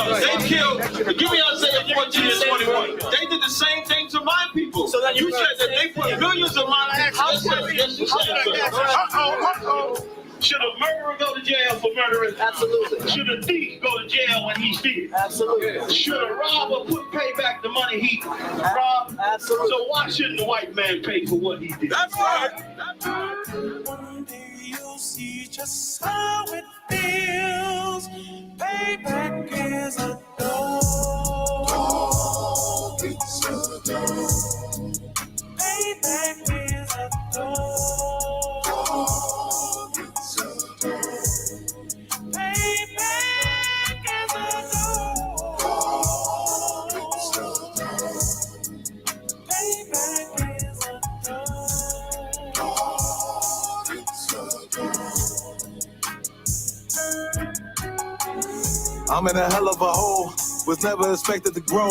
They killed, give me Isaiah 14 and 21. They did the same thing to my people. So you said that they put millions of my access. Should a murderer go to jail for murdering? Absolutely. Should a thief go to jail when he steals? Absolutely. Should a robber pay back the money he robbed? Absolutely. So why shouldn't the white man pay for what he did? That's right. That's right. One day you'll see just how it feels. Payback is a dog. It's a dog. Payback is a dog. I'm in a hell of a hole, was never expected to grow.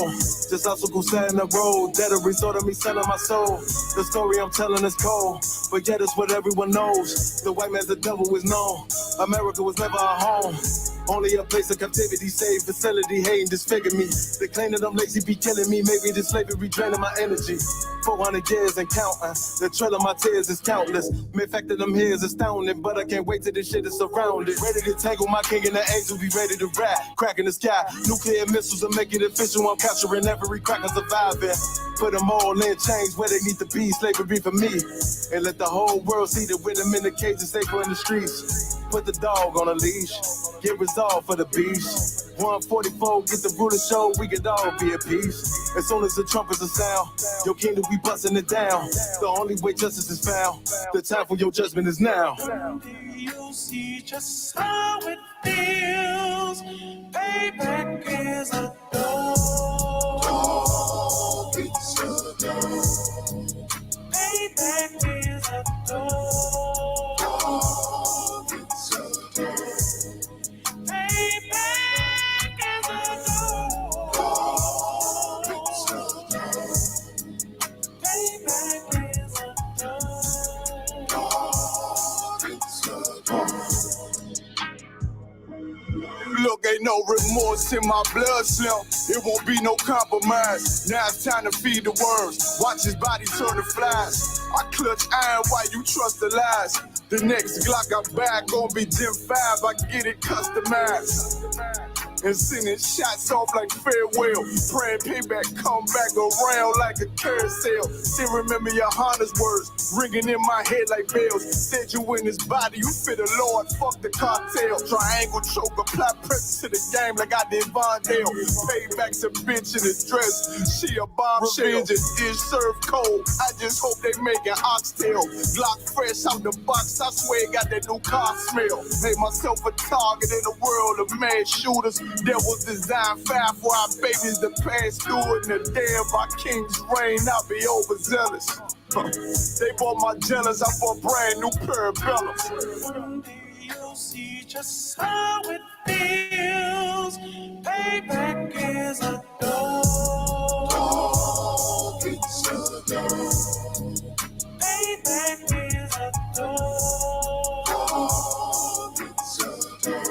Just obstacles set in the road, that a result of me selling my soul. The story I'm telling is cold, but yet it's what everyone knows. The white man's the devil is known. America was never our home. Only a place of captivity, safe facility, hating, disfigure me. They claim that I'm lazy, be killing me. Maybe this slavery draining my energy. 400 years and counting. The trail of my tears is countless. The fact that I'm here is astounding, but I can't wait till this shit is surrounded. Ready to tangle my king and the angels, be ready to rap. Crack in the sky, nuclear missiles will make it official. I'm capturing every cracker surviving. Put them all in chains where they need to be. Slavery for me. And let the whole world see that with them in the cage and safer in the streets. Put the dog on a leash. Get resolved for the beast. 144, get the ruler show, we could all be at peace. As soon as the trumpets are sound, your kingdom we busting it down. The only way justice is found, the time for your judgment is now. You'll see just how it feels. Payback is a dog. It's a dog. Payback is a dog. It's a dog. Look, ain't no remorse in my blood, Slim. It won't be no compromise. Now it's time to feed the worms. Watch his body turn to flies. I clutch iron while you trust the lies. The next Glock I buy gon' be Gen 5. I get it customized. And sending shots off like farewell. Praying payback come back around like a carousel. Still remember YAHANNA's words ringing in my head like bells. Said you in his body, you fit the Lord, fuck the cartel. Triangle choke, apply pressure to the game like I did Vondale. Payback's a bitch in a dress, she a bombshell. Revenge is served cold, I just hope they make an oxtail. Glock fresh out the box, I swear it got that new car smell. Made myself a target in a world of mad shooters. There was design 5 for our babies to pass through in the day of our king's reign. I'll be overzealous. They bought my jealous, I bought brand new pair of bellows. One day you'll see just how it feels. Payback is a dog. It's a dog. Payback is a dog. It's a dog.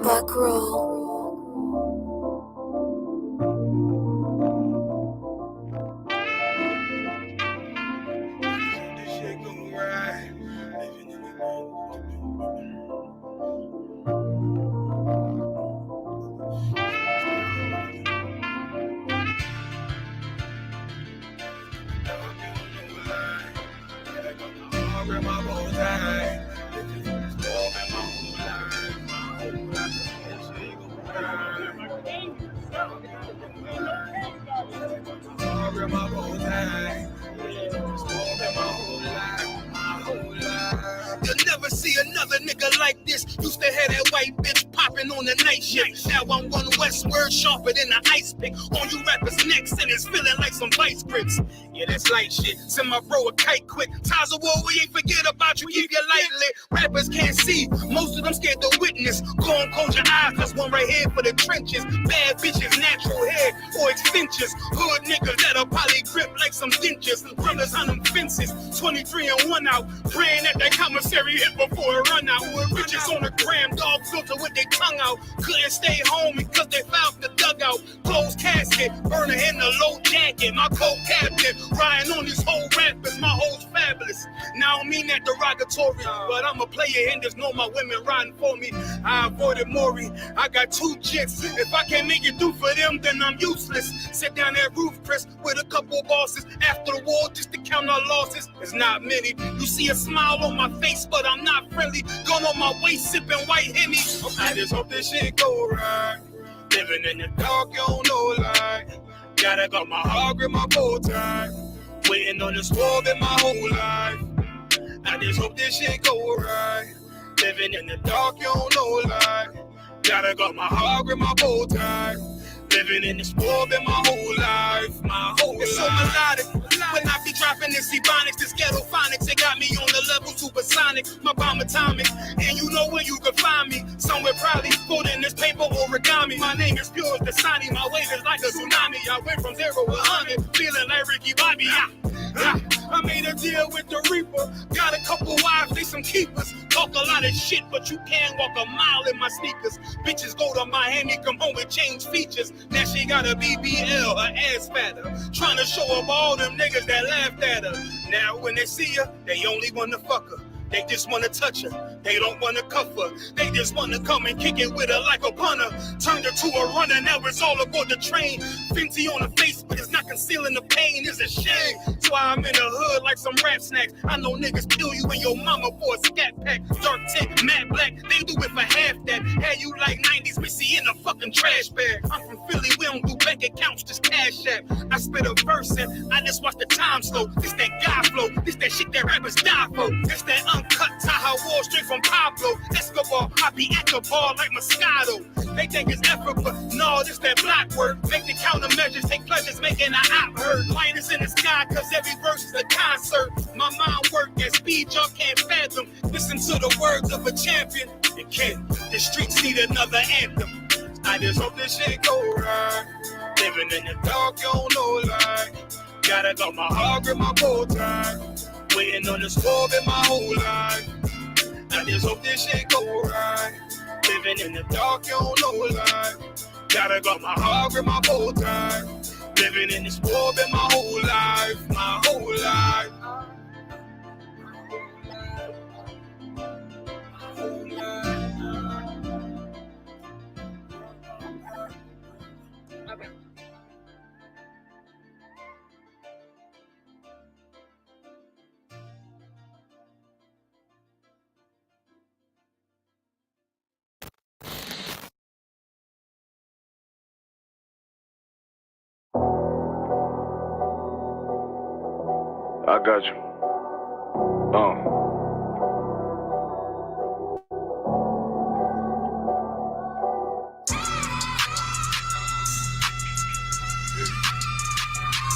Back row. You'll never see another nigga like this. Used to have that white bitch popping on the night shift. Now I'm one westward, sharper than the ice pick. On you rappers' necks, and it's feeling like some some vice grips. Yeah, that's light shit. Send my bro a kite quick. Ties of war, we ain't forget about you. Keep your light lit. Rappers can't see. Most of them scared to witness. Go and close your eyes. There's one right here for the trenches. Bad bitches, natural hair or extensions. Hood niggas that'll probably grip like some dentures. Brothers on them fences. 23 and 1 out. Praying that commissary hit before it run out. Bitches on the gram, dog filter with their tongue out. Couldn't stay home because they found the dugout. Closed casket, burner in the low jacket. My co-captain, riding on these whole rappers. My hoes fabulous. Now I don't mean that derogatory, but I'm a player and there's no my women riding for me. I avoided Maury. I got 2 jets. If I can't make it through for them, then I'm useless. Sit down that roof, Chris, with a couple bosses. After the war, just to count our losses. It's not many. You see a smile on my face, but I'm not friendly. Gun on my waist, sipping white Henny. I just hope this shit go right. Living in the dark, you don't know light. Gotta got my heart grip, my bow tie. Waiting on this war in my whole life. I just hope this shit go right. Living in the dark, you don't know light. Gotta got my heart grip, my bow tie. Living in this war in my whole life. My whole life. So melodic. When I be dropping this ebonics, this ghetto phonics, it got me on the level supersonic. My bomb atomic, and you know where you can find me. Somewhere probably folding this paper origami. My name is pure as the Sani, my wave is like a tsunami. I went from 0 to 100, feeling like Ricky Bobby. I made a deal with the Reaper. Got a couple wives, they some keepers. Talk a lot of shit, but you can't walk a mile in my sneakers. Bitches go to Miami, come home with change features. Now she got a BBL, her ass fatter. Trying to show up all them niggas that laughed at her. Now when they see her, they only wanna fuck her. They just wanna touch her. They don't wanna cuff her. They just wanna come and kick it with her like a punter. Turned her to a runner, now it's all aboard the train. Fenty on her face, but it's not concealing the pain. It's a shame. That's why I'm in the hood like some rap snacks. I know niggas kill you and your mama for a scat pack. Dark tint, matte black, they do it for half that. Had you like 90s Missy in a fucking trash bag. I'm from Philly, we don't do bank accounts, just cash app. I spit a verse and I just watch the time slow. This that guy flow, this that shit that rappers die for. This that uncut Taha Wall straight from Pablo Escobar. I be at the bar like Moscato. They think it's effort, but no, this that block work. Make the countermeasures, take pleasures making an op heard. Lighters in the sky, cause every verse is a concert. My mind work at speed y'all can't fathom. Listen to the words of a champion. You can't. The streets need another anthem. I just hope this shit go right. Living in the dark, you don't know light. Gotta got my heart grip, my bow tie. Waiting on this war in my whole life. I just hope this shit go right. Living in the dark, you don't know light. Gotta got my heart grip, my bow tie. Living in this war in my whole life. My whole life. I got you.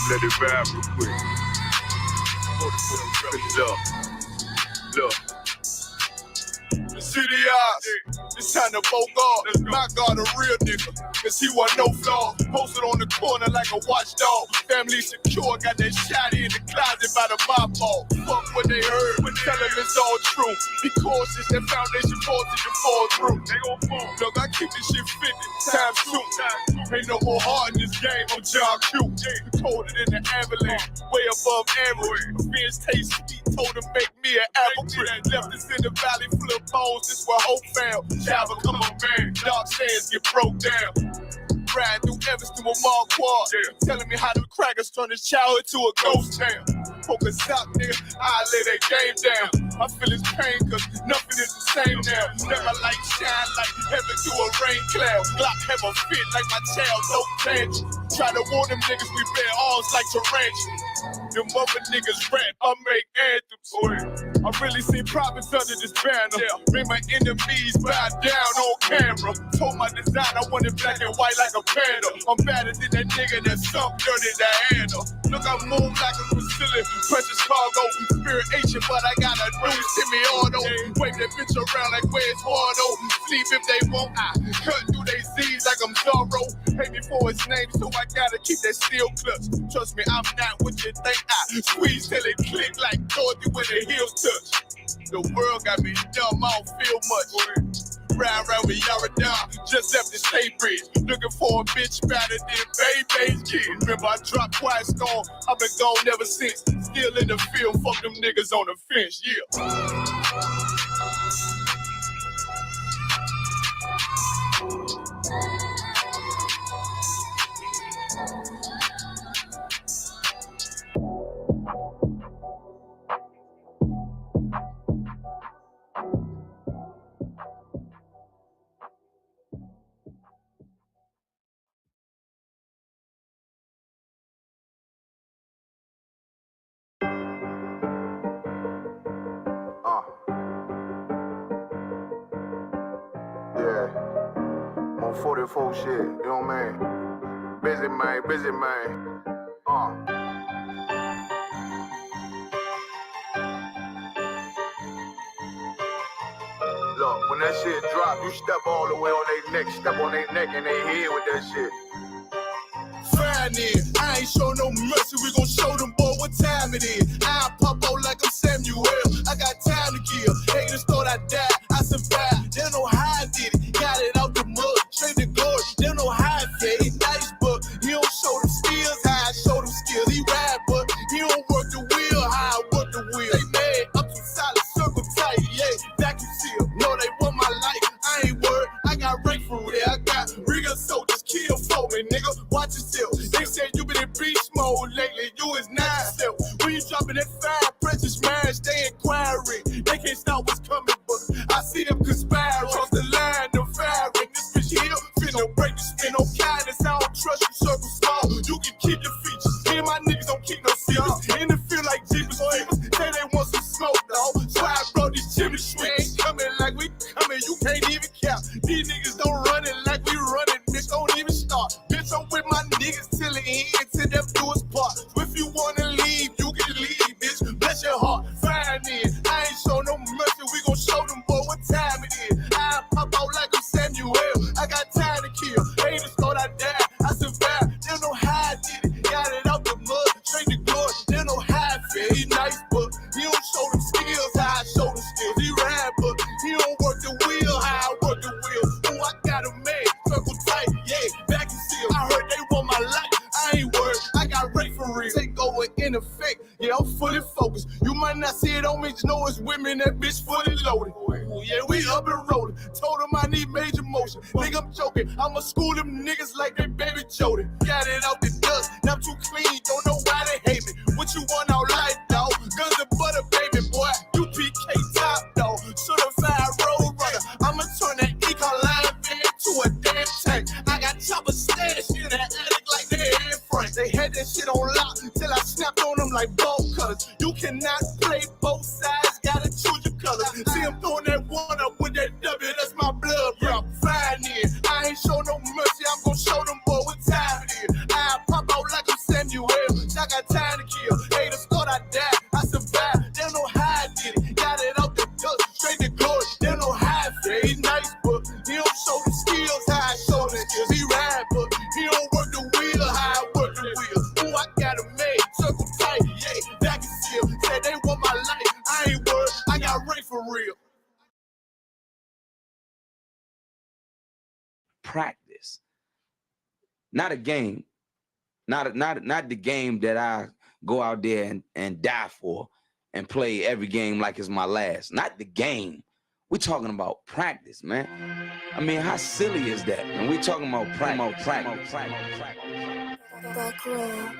Let it rap real quick. Look. The city eyes. It's time to vote God. My God, a real nigga. Cause he wasn't no flaw. Posted on the corner like a watchdog. Family secure, got that shotty in the closet by the mob ball. Fuck what they heard, but tell them it's all true. Be cautious, that foundation voltage and fall through. They gon' fall. Look, I keep this shit 50 times 2. Ain't no more heart in this game, I'm John Q. Colder than the avalanche, way above average. Fans taste sweet, told him make me an apple tree. Left us in the valley full of bones, this where hope found. Java, come on, man, dark sands get broke down. Riding through Evanston with Mark Quad. Telling me how them crackers turn his childhood to a ghost town. focus out, nigga, I lay that game down. I feel his pain, cause nothing is the same now. Never light shine like heaven through a rain cloud. Glock have a fit like my child, no tangent. Try to warn them niggas we bear arms like tarantulas. Them other niggas rap, I make anthems. I really see prophets under this banner. Bring my enemies bow down on camera. Told my design I wanted black and white like a panda. I'm better than that nigga that sunk dirty Diana. Look, I move like a Brazilian, precious cargo, spirit ancient, but I got a new semi-auto. Wave that bitch around like where's Wardo. Sleep if they won't, I cut through they Z's like I'm Zorro. Hate me for his name, so I gotta keep that steel clutch. Trust me, I'm not what you think. I squeeze till it click like Dorothy when the heels touch. The world got me dumb, I don't feel much. Ride around with Yara just left the state bridge. Looking for a bitch better than Baby's kid. Remember I dropped Quiet Storm, I've been gone ever since. Still in the field, fuck them niggas on the fence, yeah. Yeah, on 44 shit, you know what I mean? Busy man. Look, when that shit drop, you step all the way on their neck, step on their neck and their head with that shit. Fine then, I ain't show no mercy, we gon' show them boy what time it is. I pop out like I'm Samuel, I got time to kill. Haters thought I died, I survived. They don't know how I did it, got it out the mud, straight to glory. They don't know how I fed, he nice, but he don't show them skills, how I show them skills. He ride, but he don't work the wheel, how I work the wheel. They mad, up to solid, circle tight, yeah, vacuum seal. No, they want my life, I ain't worried, I got rank for real. I got real soldiers, kill for me, nigga, watch yourself. They said you been in beast mode lately, you is not self. When you dropping that fire, precious marriage, they inquiring. They can't stop what's coming, but I see them conspire. Cross the line, them firing. This bitch here, finna break the spin. No kindness, I don't trust you, circle small. You can keep your features. Me and my niggas don't keep no secrets. In the field like Jeepers Creepers, say they want some smoke, dawg. So I brought these chimney sweeps. Coming like we coming, you can't even count. These niggas don't run it like we running, bitch, don't even start. Bitch, I'm with my niggas till the end, till them do us part. If you wanna leave, you can leave, bitch. Bless your heart, fine then. I ain't show no mercy, we gon' show them boy what time it is. I pop out like I'm Samuel, I got time to kill. Haters thought I died, I survived. They don't know how I did it, got it out the mud, straight to glory. They don't know how I feel. He nice, but he don't show them skills, how I show them skills. He ride, but he don't work the wheel, how I work the wheel. Oh, I got a man, circle tight, yeah, back and seal. I heard they want my life, I ain't worried, I got rate for real. Take over in effect, yeah, I'm fully focused. You might not see it on me, just know it's women, that bitch fully loaded. Ooh, yeah, we up and rolling. Told them I need major motion. Think I'm joking, I'ma school them niggas like they baby Jody. Got it out the dust, now I'm too clean, don't know why they hate me. What you want out life, dawg? Guns and butter, baby boy. UPK top, dawg. Certified road runner. I'ma turn that eco-line van to a damn tank. I got chopper stash in that attic like they Air Frank. They had that shit on lock till I snapped on them like bolt cutters. You cannot play both sides, gotta choose your colors. See him throwing that one up with that W, that's my blood, bro. Fine in. I ain't show no mercy, I'm gon' show them boy what time it is. I pop out like I'm Samuel, I got time to kill. Haters thought I died, I survived. They don't know how I did it, got it out the dust, straight to glory. They don't know how I feel. He nice, but he don't show the skills, how I show the skills. He ride, but he don't work the wheel, how I work the wheel. Ooh, I got a made, circle tight, yeah, back and seal. Said they want my life, I ain't worried, I got rate for real. Practice, not a game, not the game that I go out there and die for and play every game like it's my last. Not the game. We're talking about practice, man. I mean, how silly is that? And we're talking about practice. Back row.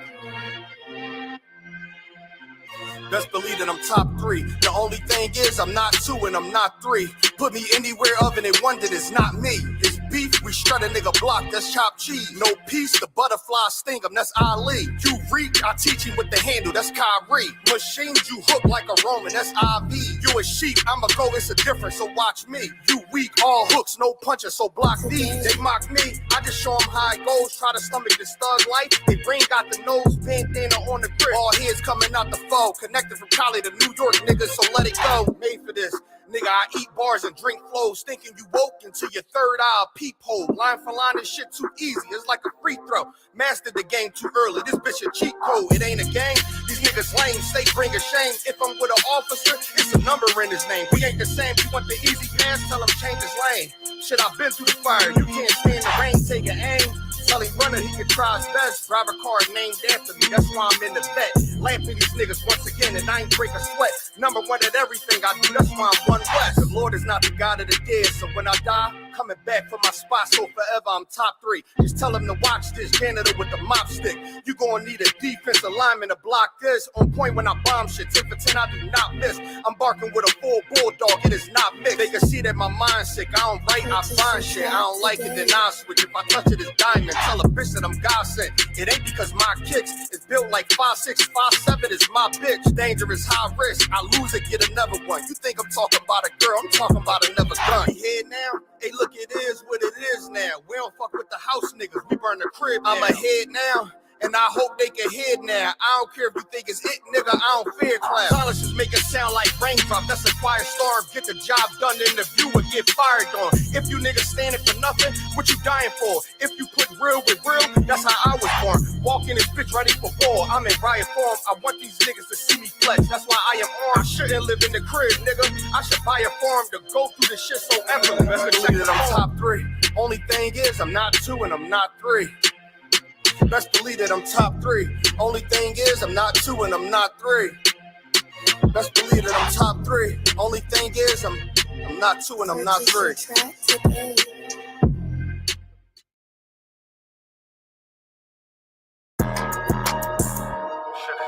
Best believe that I'm top 3. The only thing is I'm not 2 and I'm not 3. Put me anywhere other than one that is not me. It's beef, we shred a nigga block, that's chopped cheese. No peace, the butterfly sting him, that's Ali. You reach, I teach him with the handle, that's Kyrie. Machines you hook like a Roman, that's IV. You a sheep, I'ma go, it's a difference, so watch me. You weak, all hooks, no punches, so block these. They mock me, I just show them how it goes. Try to stomach this thug life. They brain got the nose, bandana on the grip. All heads coming out the foe. Connected from Cali to New York, niggas, so let it go. Made for this. Nigga, I eat bars and drink flows, thinking you woke until your third eye peephole. Line for line, this shit too easy. It's like a free throw. Mastered the game too early. This bitch a cheat code. It ain't a game. These niggas lame. State bring a shame. If I'm with an officer, it's a number in his name. We ain't the same. You want the easy pass? Tell him change his lane. Shit, I've been through the fire. You can't stand the rain. Take an aim. Tell him running, he can try his best. Drive a car named after me, that's why I'm in the vet. Lamping these niggas once again, and I ain't break a sweat. Number one at everything I do, that's why I'm one west. The Lord is not the God of the dead, so when I die, coming back for my spot, so forever I'm top 3. Just tell him to watch this janitor with the mop stick. You gonna need a defensive lineman to block this. On point when I bomb shit, 10 for 10, I do not miss. I'm barking with a full bulldog, it is not mixed. They can see that my mind's sick, I don't write, I find shit. I don't like it, then I switch. If I touch it, it's diamond. Tell a bitch that I'm God sent. It ain't because my kicks is built like 5'6", 5'7" is my bitch. Dangerous, high risk. I lose it, get another one. You think I'm talking about a girl? I'm talking about another gun. You head now? Hey, look, it is what it is now. We don't fuck with the house niggas. We burn the crib now. I'm ahead now. And I hope they can hear now. I don't care if you think it's it, nigga, I don't fear clown. Silence just make it sound like raindrop. That's a quiet storm. Get the job done in the view and get fired on. If you niggas standing for nothing, what you dying for? If you put real with real, that's how I was born. Walking this bitch ready for war. I'm in riot form. I want these niggas to see me flex. That's why I am armed. I shouldn't live in the crib, nigga. I should buy a farm to go through this shit so effortless. Best believe that I'm top 3. Only thing is I'm not 2 and I'm not 3. Best believe that I'm top 3. Only thing is I'm not 2 and I'm not 3. Best believe that I'm top 3. Only thing is I'm not 2 and I'm not 3. Shit is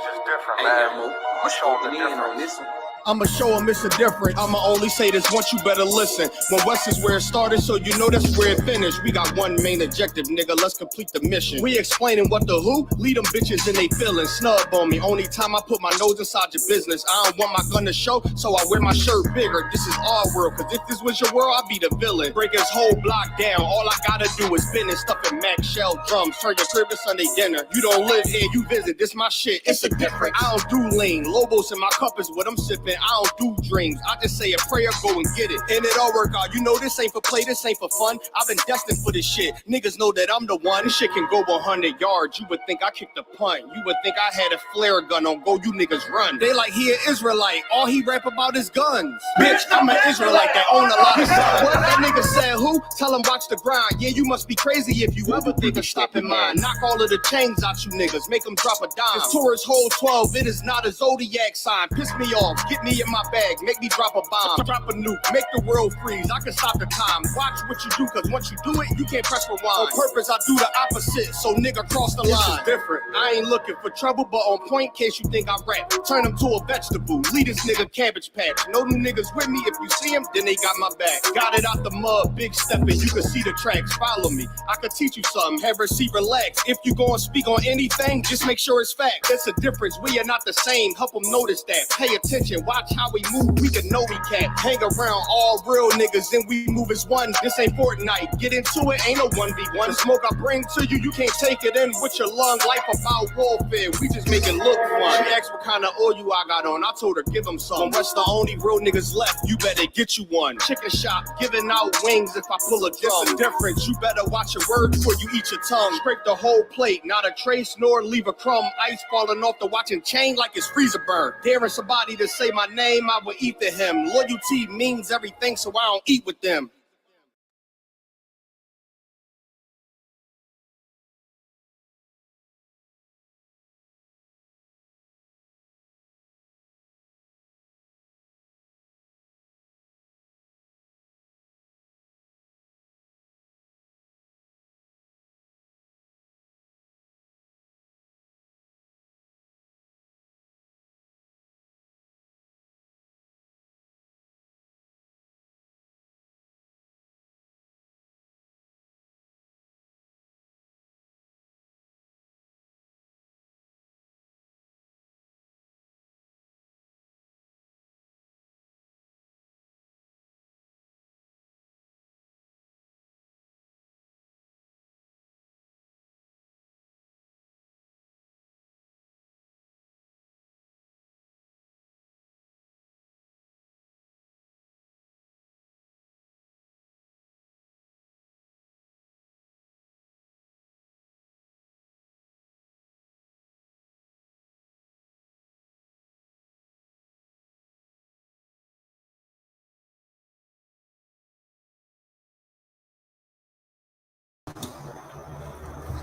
just different, man. I'm showing the difference. I'ma show them it's a difference. I'ma only say this once, you better listen. When West is where it started, so you know that's where it finished. We got one main objective, nigga, let's complete the mission. We explaining what the who, lead them bitches and they feelin'. Snub on me, only time I put my nose inside your business. I don't want my gun to show, so I wear my shirt bigger. This is our world, cause if this was your world, I'd be the villain. Break his whole block down, all I gotta do is spin and stuff in Mac shell drums. Turn your crib to Sunday dinner. You don't live here, you visit, this my shit, it's a difference. I don't do lean, Lobos in my cup is what I'm sipping. I don't do dreams, I just say a prayer, go and get it. And it all work out, you know this ain't for play, this ain't for fun. I've been destined for this shit, niggas know that I'm the one. This shit can go 100 yards, you would think I kicked a punt. You would think I had a flare gun on go, you niggas run. They like he an Israelite, all he rap about is guns. Bitch, I'm an Israelite that own a lot of guns. What that nigga said who? Tell him watch the grind. Yeah, you must be crazy if you ever think of stopping mine. Knock all of the chains out you niggas, make them drop a dime. This Taurus hold 12, it is not a zodiac sign. Piss me off, get me in my bag, make me drop a bomb, drop a nuke, make the world freeze. I can stop the time. Watch what you do, cause once you do it, you can't press rewind. On purpose, I do the opposite, so nigga cross the line. This is different. I ain't looking for trouble, but on point, case you think I rap. Turn him to a vegetable. Lead this nigga cabbage patch. No new niggas with me. If you see him, then they got my back. Got it out the mud, big stepping. You can see the tracks. Follow me. I could teach you something. Have a seat, relax. If you gonna speak on anything, just make sure it's fact. There's a difference. We are not the same. Help them notice that. Pay attention. Watch how we move. We can know we can't hang around all real niggas and we move as one. This ain't Fortnite. Get into it. Ain't no 1v1. The smoke I bring to you, you can't take it in with your lung. Life about warfare. We just make it look fun. She asked what kind of oil I got on. I told her give them some. When West the only real niggas left, you better get you one. Chicken shop giving out wings if I pull a drum. It's a difference. You better watch your words before you eat your tongue. Scrape the whole plate, not a trace nor leave a crumb. Ice falling off the watch and chain like it's freezer burn. Daring somebody to say my name, I will eat to him. Loyalty means everything, so I don't eat with them.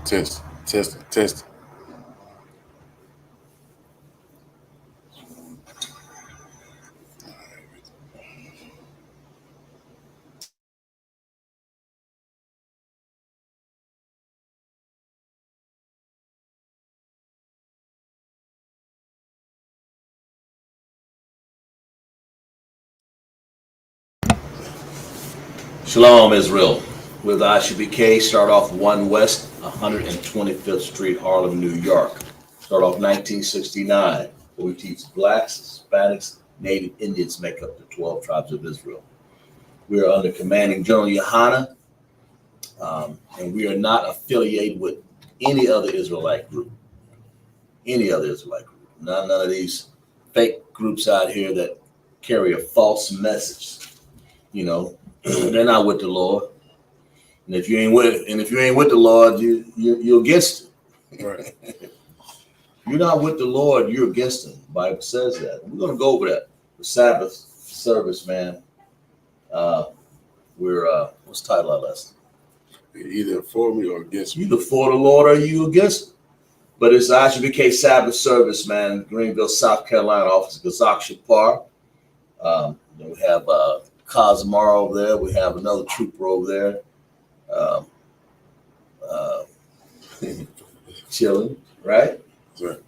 Test. Shalom, Israel. With I.S.U.P.K, start off 1 West, 125th Street, Harlem, New York. Start off 1969, where we teach blacks, Hispanics, Native Indians make up the 12 tribes of Israel. We are under commanding General YAHANNA, and we are not affiliated with any other Israelite group. None of these fake groups out here that carry a false message. You know, they're not with the Lord. And if you ain't with the Lord, you're against him. Right. You're not with the Lord, you're against him. The Bible says that. We're gonna go over that. The Sabbath service, man. What's the title of our lesson? Either for me or against me. Either for the Lord or you against him. But it's the I.S.U.P.K Sabbath service, man. Greenville, South Carolina, office of Shapar. Then we have Cosmar over there. We have another trooper over there. Chilling, right? Right.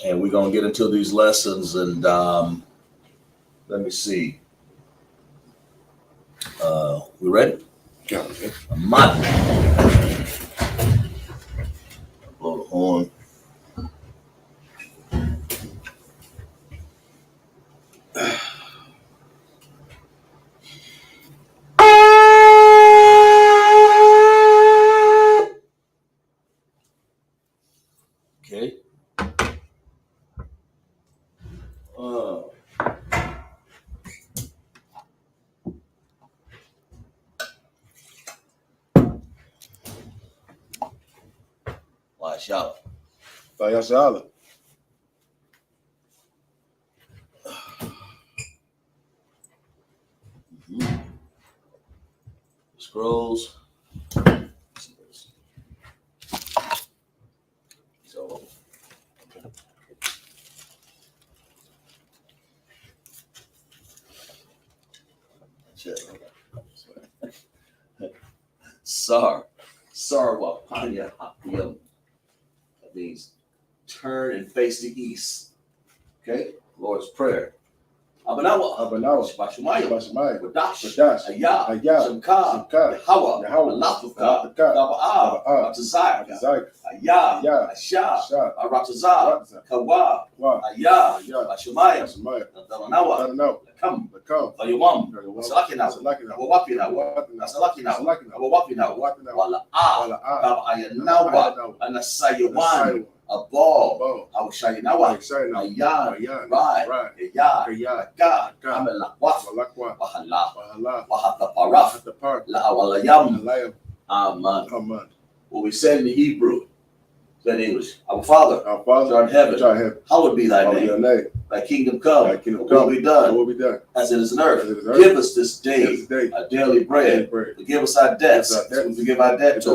And we're gonna get into these lessons, and let me see. We ready? Yeah. A month. Blow the horn. Okay. Shalom. Scrolls. So. Sarwapanya Hapiyam. That means turn and face the east. Okay? Lord's Prayer. Abanawa. Shbashumaya. Wadash. I.S.U.P.K. Yahweh. I.S.U.P.K. Ratazai. I.S.U.P.K. Ratazai. Kawa. Bashumaya. Dalanawa. Come. Vayumam. Salakinawa. Wawapinawa. Wawapinawa. Wala'a. Ayanawa. Anasayawan. A ball. I was shouting now. Ayan, right, God, Wahala, Wahata Paraf, La Awalayam, Aman. What we said in the Hebrew, said in English, Our Father, who art in heaven, hallowed be thy name. Thy kingdom come, will be done, as it is in earth. Give us this day our daily bread. Forgive us our debts, as we forgive our debtors.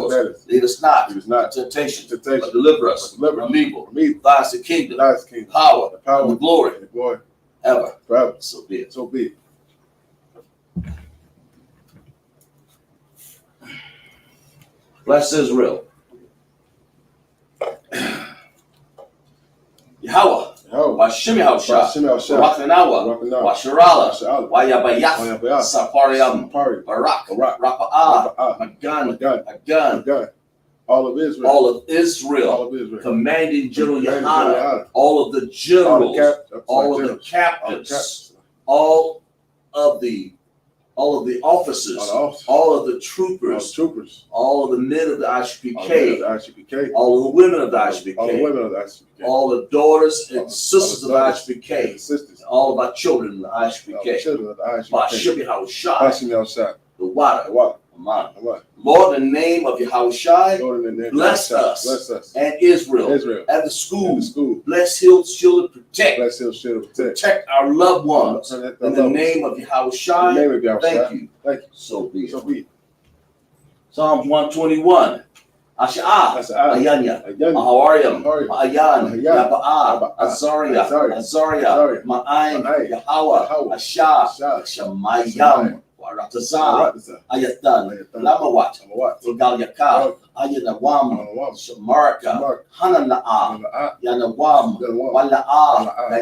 Lead us not into temptation, but deliver us from evil. Thine is the kingdom, power, and the glory, ever. So be it. Bless Israel. Yahweh. Washimi Hausha, Rakanawa, Washarala, Wayabayaf, Sapariam, Barak, Rapa'ah, Magan, all of Israel, commanding General YAHANNA, all of the generals, all of the captains, all of the officers, all of the troopers, all of the men of the I.S.U.P.K, all of the women of the I.S.U.P.K, all the daughters and sisters of the I.S.U.P.K, all of our children in the I.S.U.P.K, Bashimi Hausha, the water, Aman. Lord, in the name of Yahushai, bless us and Israel and the school. Bless, heal, shield, and protect. Protect our loved ones. In the name of Yahushai, thank you. So be it. Psalms 121. Asha'a, Ayanya, Mahawariam, Ayan, Yaba'a, Azaria, Ma'ain, Yahweh, Asha, Shamayam, Warataza, Ayatan, Lamawat, Ugal Yaka, Ayanawam, Shamarka, Hanana'a, Yanawam, Wala'a,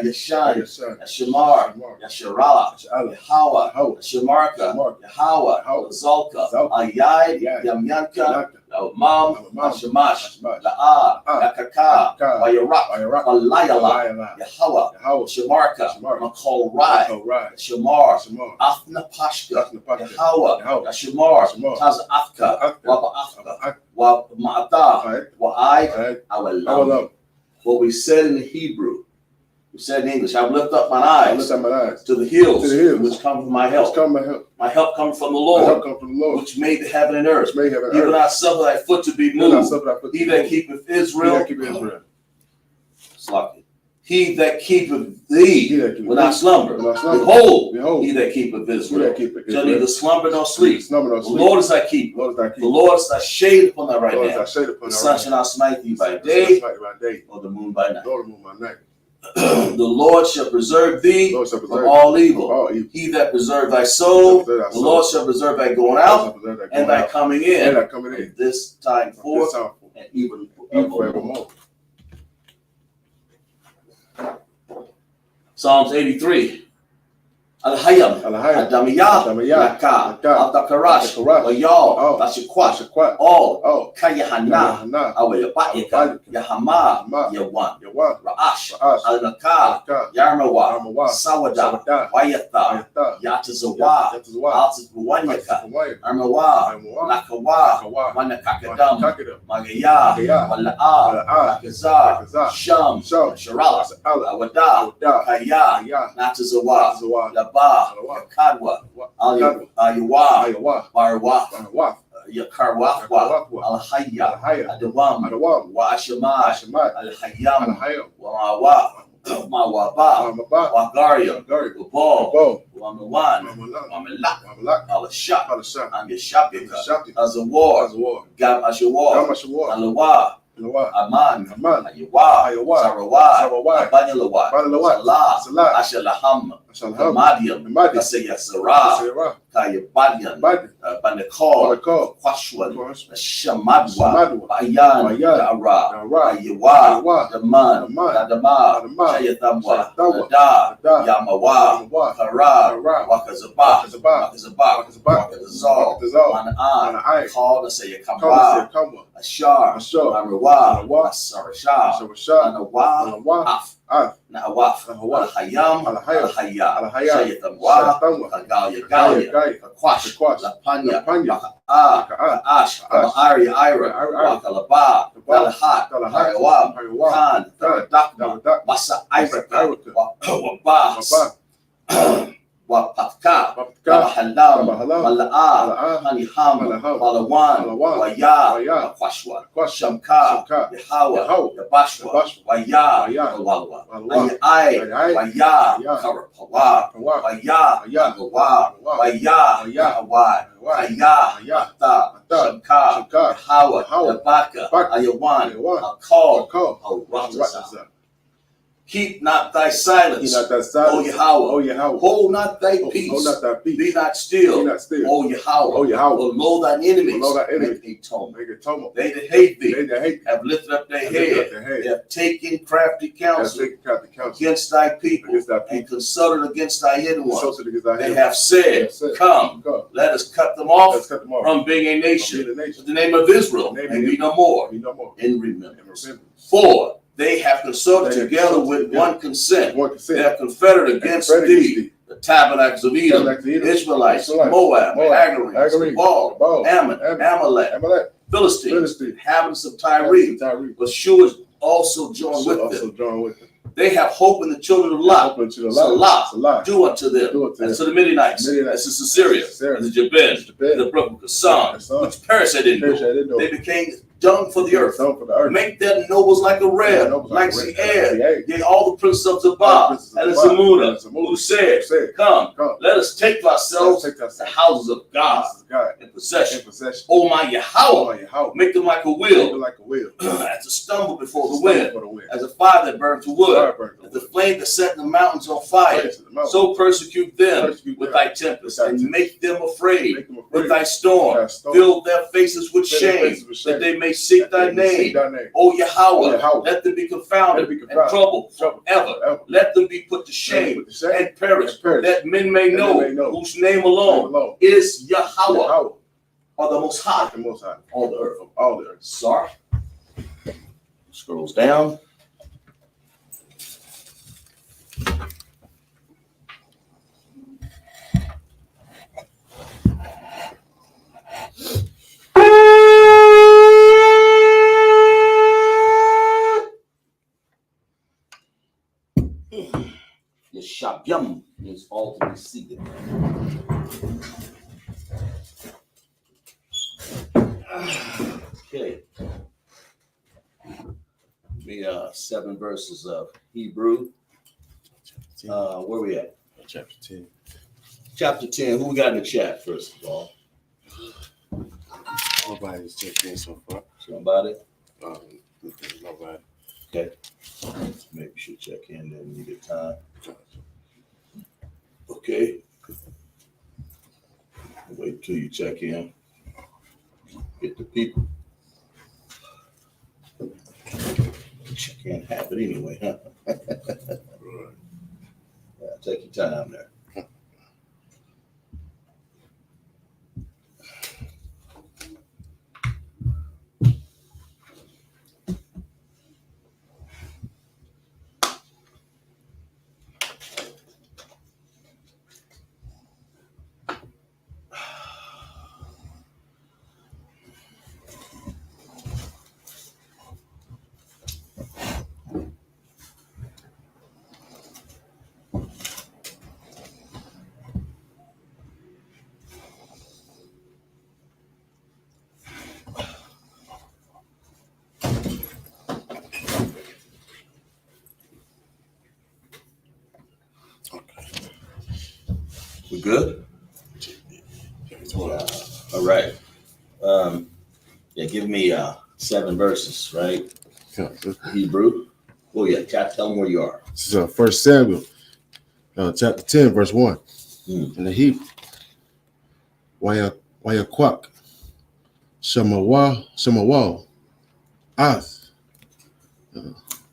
Yashan, Yashamar, Yasharala, Yahweh, Shamarka, Yahweh, Zalka, Ayai, Yamyanka, Mom, Shamash, La'a, Yakaka, Wayarak, Walayala, Yahweh, Shamarka, Makol Rai, Shamar, Afna Pashka, Yahweh, Shamar, Taz Afka, Waba Afka, Wa Ma'ata, Wa'ai, Awalam. What we said in the Hebrew, we said in English, I lift up my eyes to the hills, which come from my help. My help comes from the Lord, which made the heaven and earth. He will not suffer thy foot to be moved. He that keepeth Israel, he that keepeth thee will not slumber. Behold, he that keepeth Israel shall neither slumber nor sleep. The Lord is thy keeper. The Lord is thy shade upon thy right hand. The sun shall not smite thee by day, or the moon by night. The Lord shall preserve thee from all evil. He that preserves thy soul, the Lord shall preserve thy going out and thy coming in, this time forth and even forevermore. Psalms 83. Al-Hayam, Adamiyah, Naka, Al-Dakarash, Wayal, Tashikwat, all, Kayahanna, Awayabatika, Yahama, Yawan, Ra'ash, Al-Naka, Yarmawa, Sawada, Wayata, Yatazawa, Altazbuwanyaka, Armawa, Nakawa, Manakakadam, Magaya, Wala'a, Nakazar, Sham, Sharala, Awada, Kaya, Natazawa, Kadwa, Ayawa, Barwa, Yakarwa, Al-Hayya, Adawam, Washama, Al-Hayyam, Wawa, Mawaba, Wagaria, Wabal, Wamawan, Wamalak, Al-Shap, Al-Yashapika, Azawar, Gam Ashawar, Alawa, Aman, Ayawa, Sarawat, Abanyalawa, Salah, Ashalaham, Madiam, Asayasara, Kayabadian, Banakor, Kwashwan, Shamadwa, Ayan, Dara, Ayawa, Daman, Dadama, Shayatamwa, Da, Yamawa, Kara, Wakazaba, Wakazazal, Mana'an, called and say, Kamwa, Ashar, Arawa, Sarasha, Anawa, Nawaf, Al-Hayam, Al-Hayya, Shayatamwa, Galia, Akwash, Lapanya, Ash, Ari, Ira, Wakalaba, Dalahat, Harawam, Khan, Dakma, Masa Iraka, Wabas, Wapaka, Halam, Mala'a, Haniham, Malawan, Waya, Kwashwa, Shamka, Yahawa, Yabashwa, Waya, Walwa, Ayai, Waya, Karapawa, Waya, Yagawa, Waya, Yahawai, Waya, Shamka, Yahawa, Yabaka, Ayawan, Akal, Awratasa. Keep not thy silence, O Yahweh. Hold not thy peace. Be not still, O Yahweh. Lo thine enemies, make atonement. They that hate thee have lifted up their head. They have taken crafty counsel against thy people and consulted against thy hidden ones. They have said, come, let us cut them off from being a nation with the name of Israel and be no more in remembrance. For they have consulted together with one consent. They have confederate against thee, the tabernacles of Edom, Israelites, Moab, Hagarenes, Baal, Ammon, Amalek, Philistines, inhabitants of Tyre, but Shua also joined with them. They have hope in the children of Lot. Salah, do unto them. And to the Midianites, this is Assyria, and the Jabin, the brook of Kasam, which perished they didn't know. They became dung for the earth. Make them nobles like a ram, like Seir. Yea, all the princes of Zabah and Zamuna, who said, come, let us take ourselves the houses of God in possession. O my Yahweh, make them like a wheel, as a stumble before the wind, as a fire that burns to wood, as the flame that set the mountains on fire. So persecute them with thy tempest, and make them afraid with thy storm. Fill their faces with shame, that they may seek thy name. O Yahweh, let them be confounded and troubled forever. Let them be put to shame and perish, that men may know whose name alone is Yahweh, or the Most High, all the earth. Sorry. Scrolls down. Yum is all to be seated. Okay. We 7 verses of Hebrew. Where we at? Chapter 10. Chapter 10. Who we got in the chat first of all? Nobody's checked in so far. Somebody? Nobody. Okay. Maybe we should check in then when you get time. Okay. Wait till you check in. Get the people. Check in habit anyway, huh? Yeah, take your time there. We good? All right. Yeah, give me 7 verses, right? Hebrew. Oh yeah, tell them where you are. This is 1 Samuel, chapter 10, verse 1. In the Hebrew, Y.A.H.N.Na, Shemawal, Ath,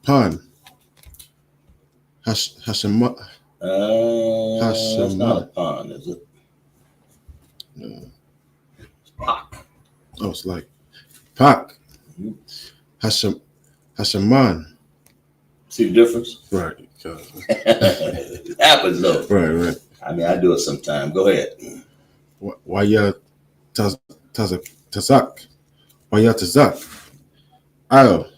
Pan, Hashema. That's not a pun, is it? No. It's Pak. Oh, it's like Pak. Hasheman. See the difference? Right. It happens though. Right. I mean, I do it sometime. Go ahead. Waya Tazak. Waya Tazak. Al.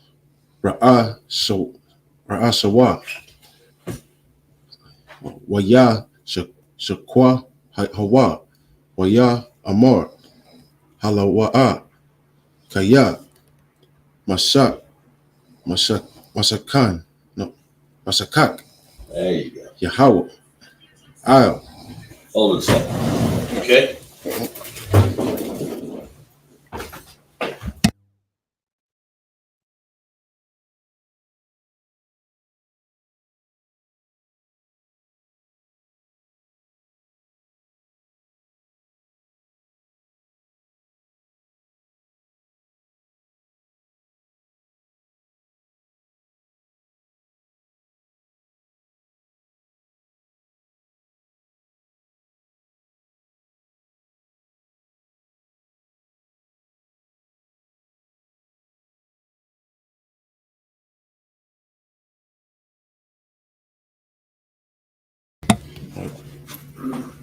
Ra'a Shawa. Waya Shakwa Hawa. Waya Amor. Halawa'a. Kaya. Masakan. No. Masakak. There you go. Yahweh. Al. Hold on a second. Okay.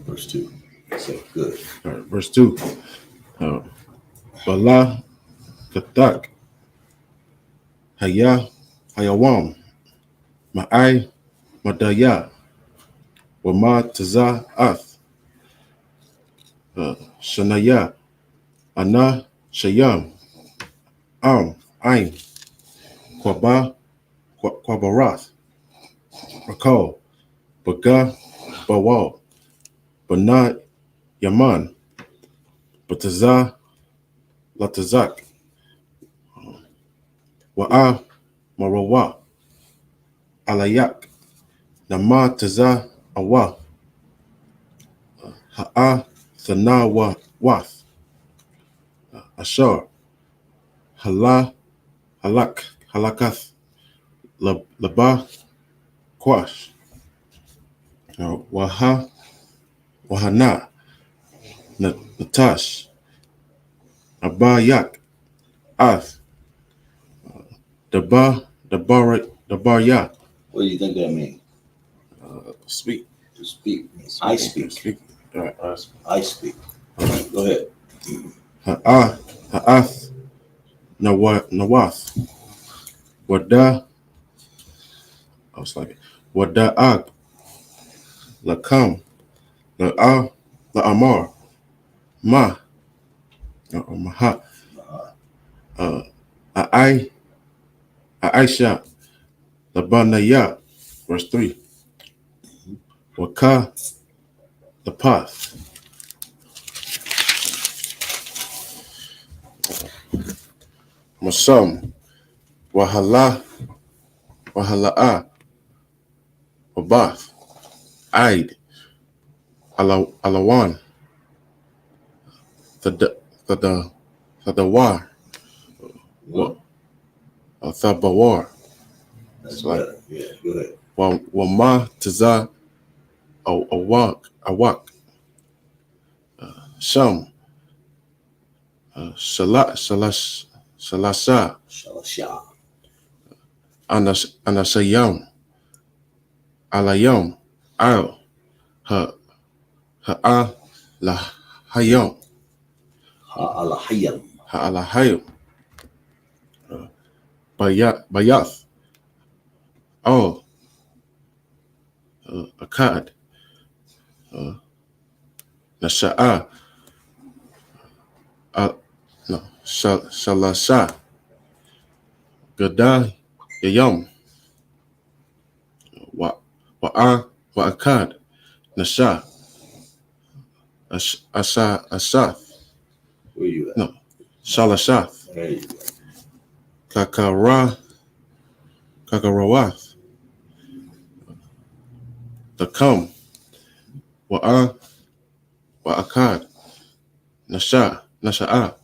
Verse 2. So good. All right, verse 2. Bala Katak. Hayawam. Ma'ai Madaya. Wama Taza Ath. Shanaya. Ana Shayam. Ain, Quaba, Quabarath, Rakal, Baga, Bawal, Banat, Yaman, Batazah, Latazak, Wa'a, Marawa, Alayak, Nama Tazah, Awa, Ha'a, Thanawa, Wath, Ashar, Hala, Halak, Halakath, Laba, Quash, Waha, Wahana, Natash, Abayak, Ath, Dabar Ya. What do you think that means? Speak. To speak. I speak. Speak. All right. I speak. Go ahead. Ha'ath, Nawath, Wada, I was like, Wada'ag, Lakam, La'amar, Maha, Aisha, Labanaya, verse 3, Waka, the path. Masam, Wahala'a, Wabath, Aid, Alawan, Thadawar, Thabawar. That's like, better. Yeah, go ahead. Wama Taza, Awak, Sham, Shalasha, Shalasha. Anashayam, Alayam, Al, Ha'a, Lahayam, Ha'alahayam. Ha'alahayam, Bayath, Al, Akkad, Nasha'a, Shalasha, Gadah, Yayam, Wa'akad, Nasha, Asath, Where you at? no, Shalashath, There you go. Kakarawath, Takam, Wa'akad, Nasha'a,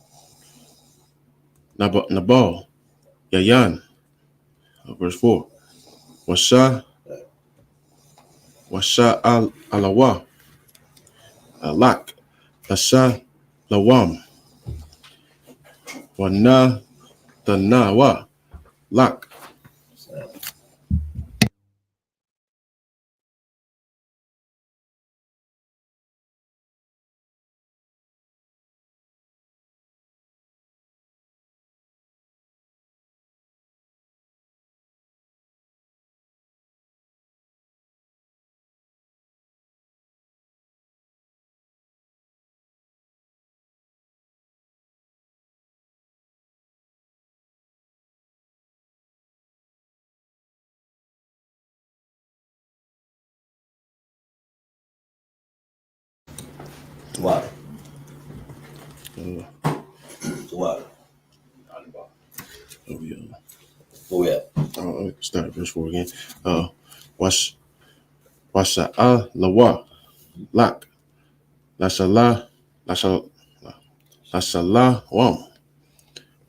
Nabal, Yayan, verse 4, Washa Alawa, Alak, Lasha Lawam, Wana Tanawa, Lak. Water. Water. Go ahead. Start at verse 4 again. Washa'a Lawa, Lak, Lashala Wam,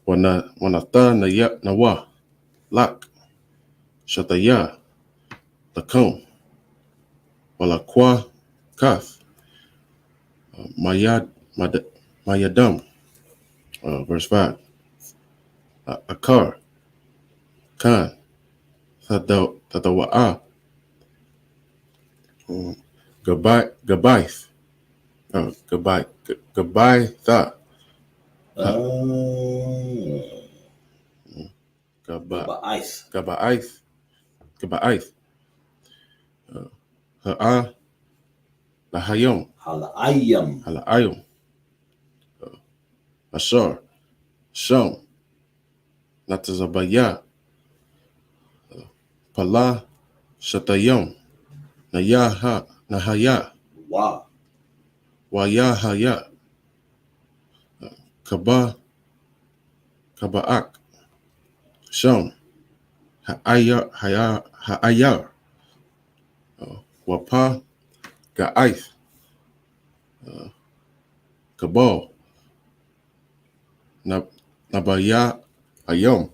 Wanata Nawa, Lak, Shataya, Lakum, Walakwa, Kath, Mayadam, verse 5, Akar, Khan, Tadawa'a, Gabaith, Gabaitha, Gabaith, Ha'a, Lahayom, Hala'ayom, Ashar, Sham, Natazabaya, Pala, Shatayam, Nayaha, Nahaya, Wow. Wayahaya, Kaba, Kabaak, Sham, Ha'ayar, Wapa, Ga'aith, Kabal, Nabaya, Ayam,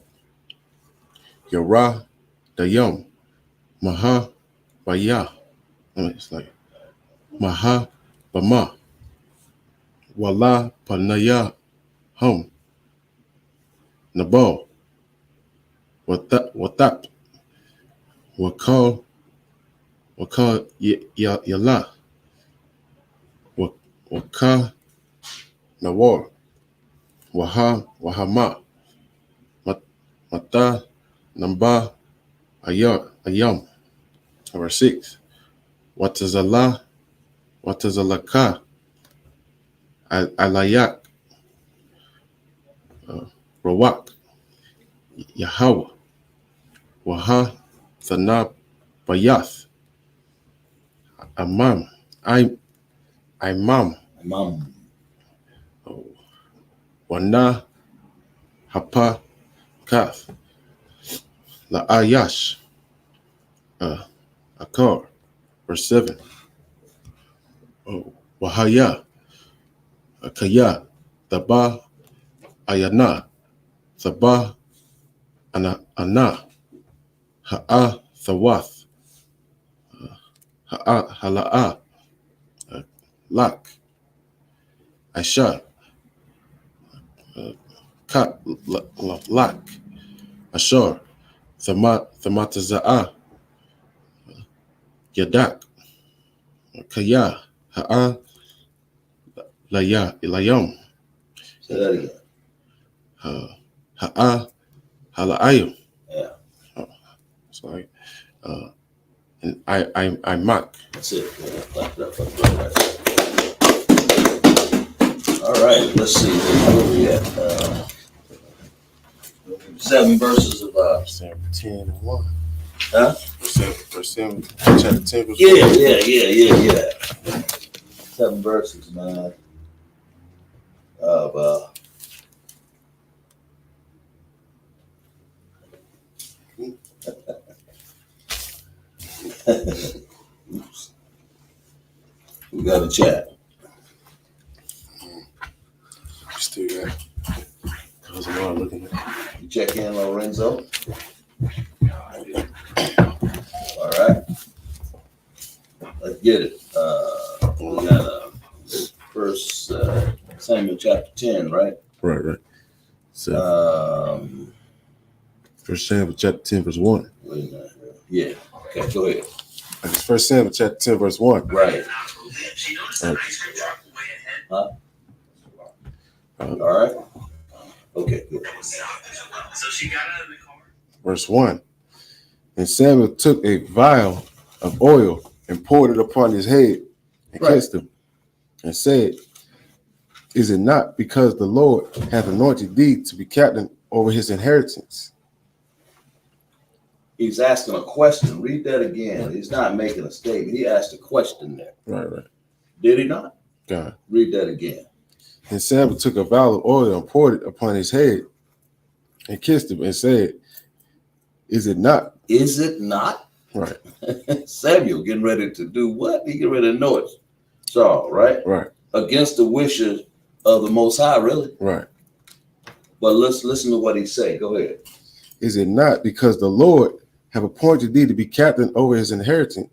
Yara, Dayam, Maha, Baya. It's like Maha, Bama, Wala, Panaya, Hum, Nabal, Watat, Wakal, Yala, Waka, Nawar, Wahama, Mata, Namba, Ayam. Number 6. Watazalaka, Alayak, Rawak, Yahweh, Waha, Thanab, Bayath, Imam, Mom. Wana, Hapa, Kath, La'ayash, Akar. Verse 7. Wahaya, Kaya, Taba, Ayana, Taba, Ana, Ha'a, Thawath, Ha'a, Hala'a, Lak, Aisha, Kat, Lak, Ashar, Thamataza'a, Yadak, Kaya, Ha'a, Ilayam, Say that again. Ha'a, Hala'ayim. Yeah. Sorry. And I mock. That's it. All right. Let's see. Where we at? 7 verses of 10 and 1. Huh? Verse 7, chapter 10. Yeah. 7 verses, man. Of oops. We got a chat. Still got it. Cause I'm all looking at it. You check in, Lorenzo. All right. Let's get it. We got First Samuel chapter 10, right? Right. So, First Samuel chapter 10, verse 1. Wait a minute. Yeah. Okay, go ahead. It's First Samuel chapter 10, verse 1. Right. Huh? All right. Okay, good. Verse 1. And Samuel took a vial of oil and poured it upon his head and kissed him and said, Is it not because the Lord hath anointed thee to be captain over his inheritance? He's asking a question. Read that again. He's not making a statement. He asked a question there. Right. Did he not? God. Read that again. And Samuel took a vial of oil and poured it upon his head and kissed him and said, Is it not? Is it not? Right. Samuel getting ready to do what? He getting ready to know it. Saul, right? Right. Against the wishes of the Most High, really. Right. But let's listen to what he say. Go ahead. Is it not because the Lord have appointed thee to be captain over his inheritance?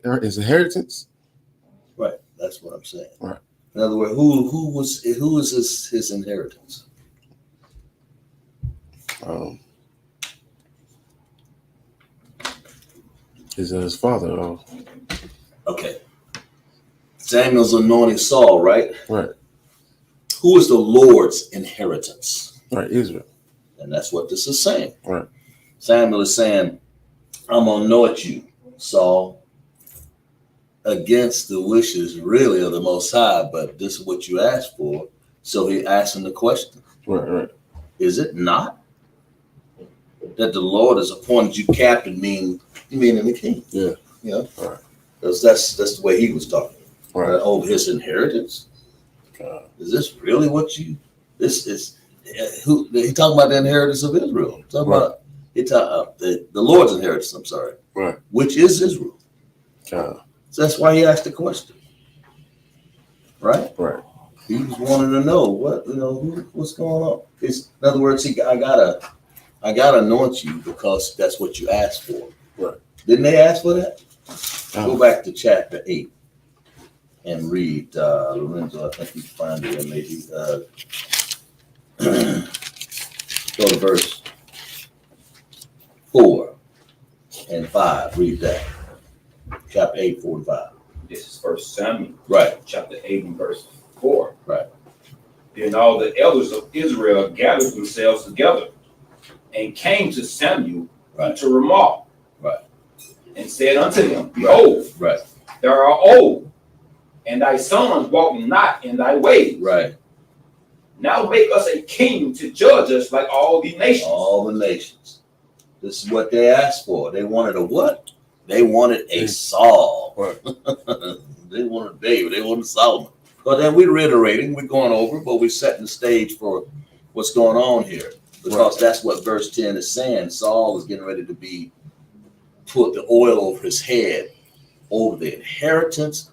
Right. That's what I'm saying. Right. In other words, who is his inheritance? Is his father? Okay. Samuel's anointing Saul, right? Right. Who is the Lord's inheritance? Right, Israel. And that's what this is saying. Right. Samuel is saying, I'm going to anoint you, Saul, against the wishes really of the Most High, but this is what you asked for. So he asked him the question. Right. Is it not? that the Lord has appointed you captain, meaning the king. Yeah. You know, Right. because that's the way he was talking. Right. Over his inheritance. Is this really what you? This is who he talking about the inheritance of Israel. Talking about the Lord's inheritance. I'm sorry. Right. Which is Israel. So that's why he asked the question. Right. Right. He was wanting to know what's going on. In other words, I gotta anoint you because that's what you asked for. Right. Didn't they ask for that? Go back to chapter 8 and read Lorenzo. I think you can find it, and maybe go to verse 4 and 5. Read that. Chapter 8, 4 and 5. This is 1 Samuel. Right. Chapter 8 and verse 4. Right. Then all the elders of Israel gathered themselves together and came to Samuel to Ramah. Right. And said unto him, Behold, right. Thou art old, and thy sons walk not in thy ways. Right. Now make us a king to judge us like all the nations. All the nations. This is what they asked for. They wanted a what? They wanted a Saul. Right. They wanted David. They wanted Solomon. But then we're reiterating, we're going over, but we're setting the stage for what's going on here. Because that's what verse 10 is saying. Saul is getting ready to put the oil over his head over the inheritance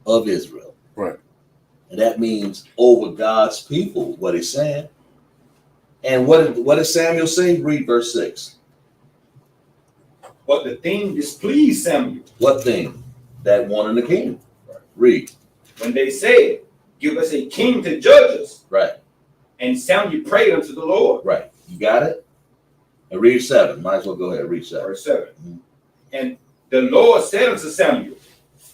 of Israel. Right. And that means over God's people, what he's saying. And what did Samuel say? Read verse 6. But the thing displeased Samuel. What thing? That wanted a king. Right. Read. When they said, Give us a king to judge us. Right. And Samuel prayed unto the Lord. Right. You got it? And read 7. Might as well go ahead. Read 7. Verse 7. Mm-hmm. And the Lord said unto Samuel,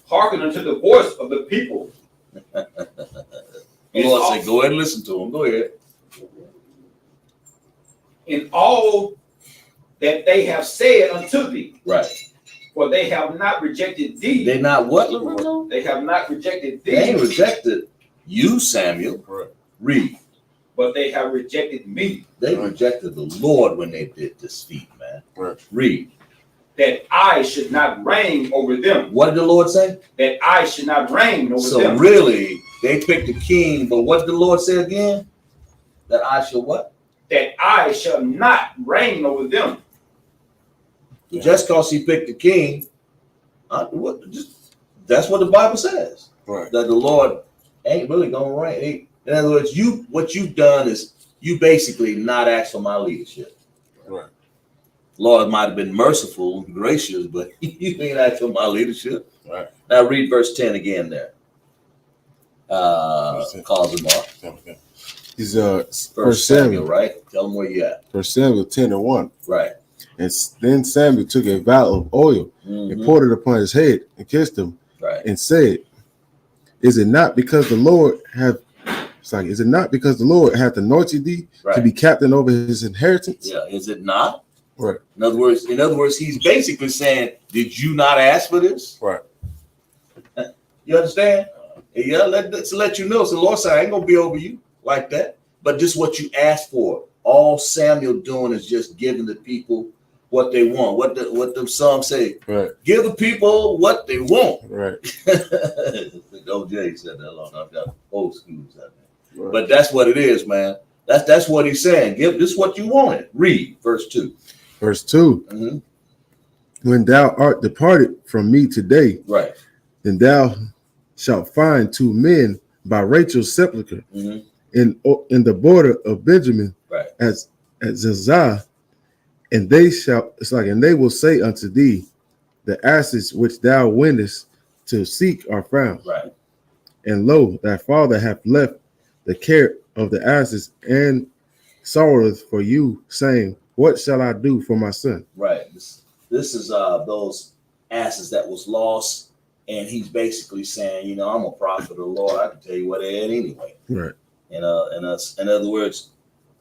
Hearken unto the voice of the people. The Lord said, Go ahead and listen to him. Go ahead. In all that they have said unto thee. Right. For they have not rejected thee. They not what, Lorenzo? They have not rejected thee. They ain't rejected you, Samuel. Right. Read. But they have rejected me. They rejected the Lord when they did this feat, man. Right. Read. That I should not reign over them. What did the Lord say? That I should not reign over them. So really, they picked a king, but what did the Lord say again? That I shall what? That I shall not reign over them. Yeah. Just because he picked a king, that's what the Bible says. Right. That the Lord ain't really gonna reign. In other words, what you've done is you basically not asked for my leadership. Right. Lord might have been merciful and gracious, but you ain't asked for my leadership. Right. Now read verse 10 again there. Calls him off. Okay. He's First Samuel, right? Tell him where you at. 1 Samuel 10 and 1. Right. And then Samuel took a vial of oil and poured it upon his head and kissed him. Right. And said, Is it not because the Lord hath anointed thee to be captain over his inheritance? Yeah, is it not? Right. In other words, he's basically saying, did you not ask for this? Right. You understand? Yeah, let you know. So the Lord said, I ain't gonna be over you like that. But this is what you asked for. All Samuel doing is just giving the people what they want. What the Psalms say. Right. Give the people what they want. Right. OJ said that long. I've got old schools out there. Right. But that's what it is, man. That's what he's saying. Give this what you wanted. Read verse 2. Verse 2. When thou art departed from me today, right, then thou shalt find 2 men by Rachel's sepulchre in the border of Benjamin, right, at Zazah, and they will say unto thee, the asses which thou wentest to seek are found. Right. And lo, thy father hath left the care of the asses and sorroweth for you, saying, What shall I do for my son? Right. This is those asses that was lost, and he's basically saying, I'm a prophet of the Lord. I can tell you what they had anyway. Right. In other words,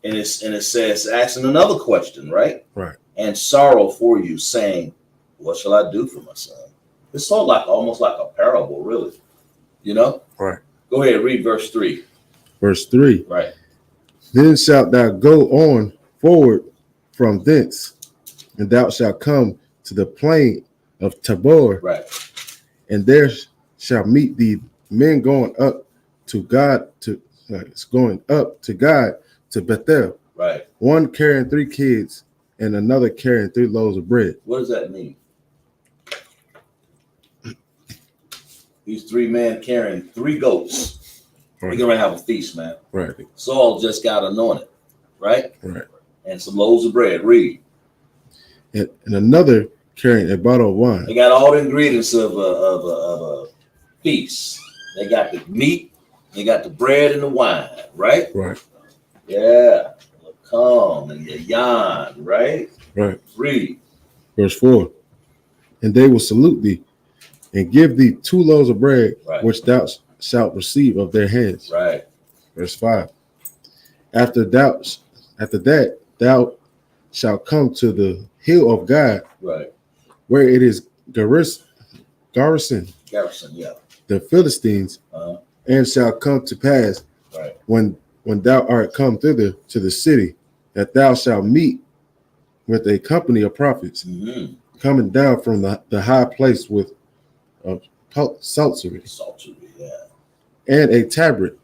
and it says asking another question, right? Right. And sorrow for you, saying, What shall I do for my son? It's sort of almost like a parable, really. Right. Go ahead, read verse 3. Verse 3. Right. Then shalt thou go on forward from thence, and thou shalt come to the plain of Tabor, Right. and there shall meet thee men going up to God to Bethel. Right. One carrying 3 kids and another carrying 3 loaves of bread. What does that mean? These 3 men carrying 3 goats. Right. We're gonna have a feast, man. Right. Saul just got anointed, right? Right. And some loaves of bread. Read. And another carrying a bottle of wine. They got all the ingredients of a feast. They got the meat, they got the bread and the wine, right? Right. Yeah. Come and the yarn, right? Right. Read. Verse 4. And they will salute thee and give thee 2 loaves of bread, Right. which thou shalt receive of their hands. Right. Verse 5. After that thou shalt come to the hill of God, Right. where it is garrison, Garrison, yeah. the Philistines, Uh-huh. and shall come to pass Right. when thou art come thither to the city, that thou shalt meet with a company of prophets Mm-hmm. coming down from the high place with psaltery, yeah. and a tabret,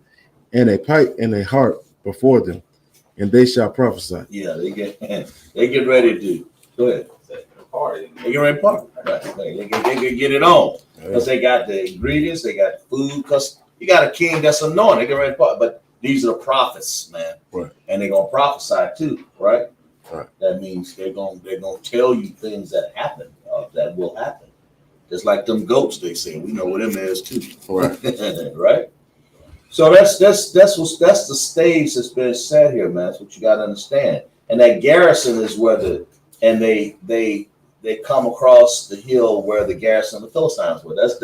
and a pipe, and a harp before them, and they shall prophesy. Yeah, they get ready to go ahead. They get ready to party. Right. They get it on because they got the ingredients, they got food. Because you got a king that's anointed, they get ready to party. But these are the prophets, man, Right. And they're gonna prophesy too, right? Right. That means they're gonna tell you things that happen, that will happen. Just like them goats, they say. We know what them is too, Right. right? So that's the stage that's been set here, man. That's what you got to understand. And that garrison is where they come across the hill where the garrison of the Philistines were. That's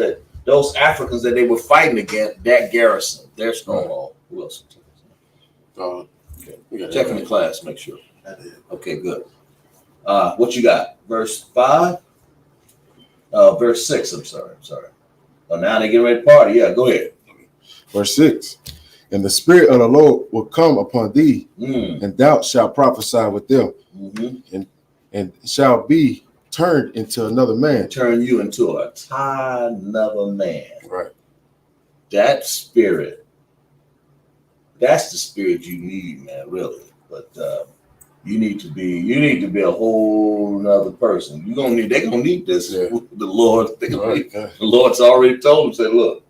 those Africans that they were fighting against. That garrison, they're stronghold. Who else? Okay. Check in the class, make sure. Okay, good. What you got? Verse 5? Verse 6. I'm sorry. Oh, now they get ready to party. Yeah, go ahead. Verse 6. And the Spirit of the Lord will come upon thee, and thou shalt prophesy with them, and shall be turned into another man. Turn you into another man. Right. That spirit, that's the spirit you need, man, really. But you need to be a whole nother person. They're gonna need this. Yeah. The Lord, the Lord's already told them, said, look,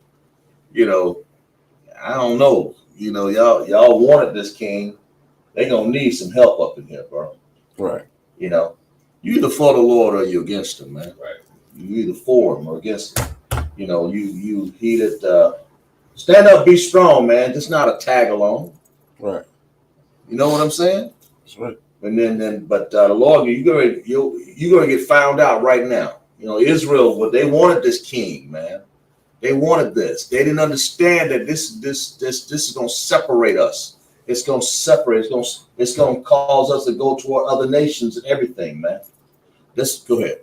I don't know. Y'all wanted this king. They're gonna need some help up in here, bro. Right. You either for the Lord or you against him, man. Right. You either for him or against him. You heeded stand up, be strong, man. Just not a tag along. Right. You know what I'm saying? That's right. And but the Lord, you're gonna get found out right now. Israel, they wanted this king, man. They wanted this. They didn't understand that this is gonna separate us. It's gonna separate. It's gonna cause us to go toward other nations and everything, man. Let's go ahead.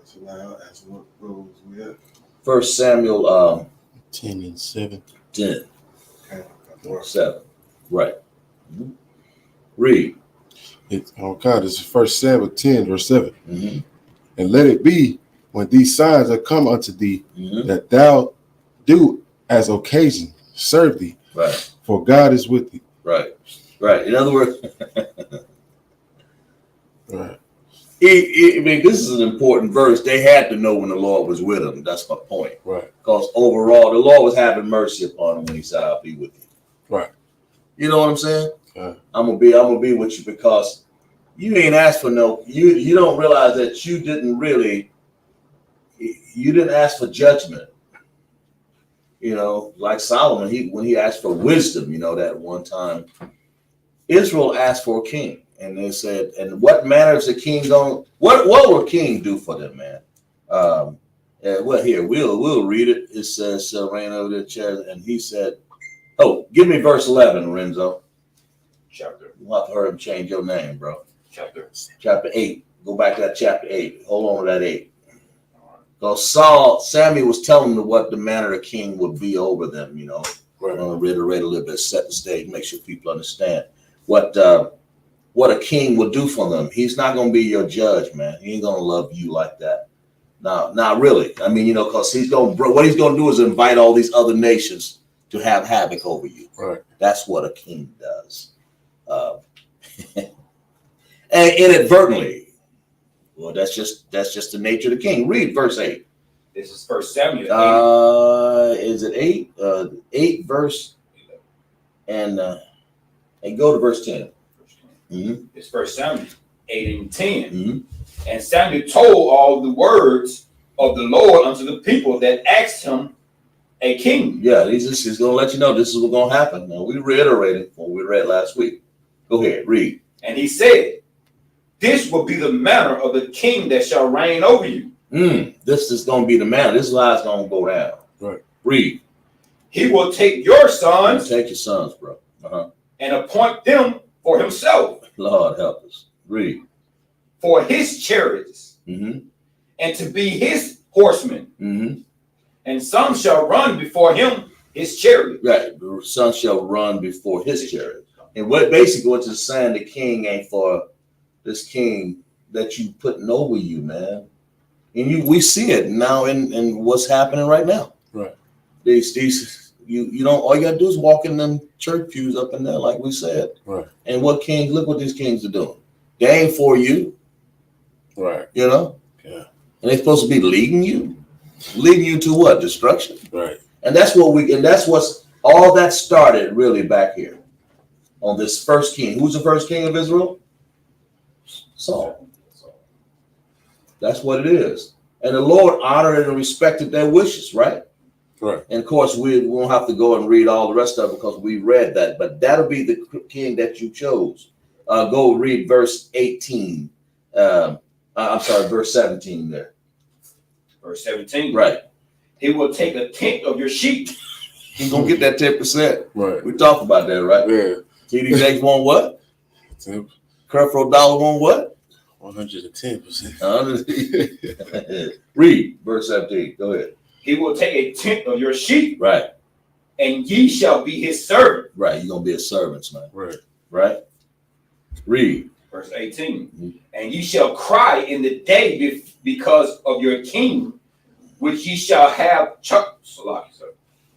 So now, as what rows we at? 1 Samuel 10 and 7. 10. 7. Right. Mm-hmm. Read. This is 1 Samuel 10, verse 7. Mm-hmm. And let it be when these signs are come unto thee, mm-hmm. that thou do as occasion serve thee. Right. For God is with thee. Right. In other words, right. I mean, this is an important verse. They had to know when the Lord was with them. That's my point. Right. Because overall, the Lord was having mercy upon them when he said, I'll be with you. Right. You know what I'm saying? Right. I'm gonna be with you because you ain't asked for you don't realize that you didn't ask for judgment. Like Solomon, when he asked for wisdom, that one time, Israel asked for a king. And they said, and what manner is the king going? What will a king do for them, man? Here we'll read it. It says, ran over the chair, and he said, "Oh, give me verse 11, Lorenzo." Chapter. You'll have to hurry and change your name, bro. Chapter 8. Go back to that chapter 8. Hold on to that 8. Because Samuel was telling them what the manner of king would be over them. Right. I'm going to reiterate a little bit, set the stage, make sure people understand what what a king will do for them. He's not going to be your judge, man. He ain't going to love you like that. No, not really. I mean, because what he's going to do is invite all these other nations to have havoc over you. Right. That's what a king does. And inadvertently, well, that's just the nature of the king. Read verse 8. This is 1 Samuel 8. Is it 8? 8 verse and go to verse 10. Mm-hmm. It's 1 Samuel 8 and 10. Mm-hmm. And Samuel told all the words of the Lord unto the people that asked him a king. Yeah, he's going to let you know this is what's going to happen. Now, we reiterated what we read last week. Go ahead, read. And he said, this will be the manner of the king that shall reign over you. This is going to be the manner. This is how it's going to go down. Right. Read. He will take your sons. Take your sons, bro. And appoint them for himself. Lord help us. Read. For his chariots. Mm-hmm. And to be his horsemen. Mm-hmm. And some shall run before him his chariot. Right. The son shall run before his chariot. And what it's saying, the king ain't for this king that you putting over you, man. And we see it now in what's happening right now. Right. These you don't, all you gotta do is walk in them church pews up in there, like we said. Right. And look what these kings are doing. They ain't for you. Right. Yeah. And they're supposed to be leading you to what? Destruction. Right. And that's what's all that started really back here on this first king. Who's the first king of Israel? Saul. That's what it is. And the Lord honored and respected their wishes, right? Right. And of course, we won't have to go and read all the rest of it because we read that. But that'll be the king that you chose. Go read verse 18. Verse 17 there. Verse 17. Right. He will take a tenth of your sheep. He's going to get that 10%. Right. We talked about that, right? Yeah. TD Jakes want what? 10. Creflo Dollar want what? 110%. Read verse 17. Go ahead. He will take a tenth of your sheep. Right. And ye shall be his servant. Right. You're going to be his servants, man. Right. Right. Read. Verse 18. Mm-hmm. And ye shall cry in the day because of your king, which ye shall have.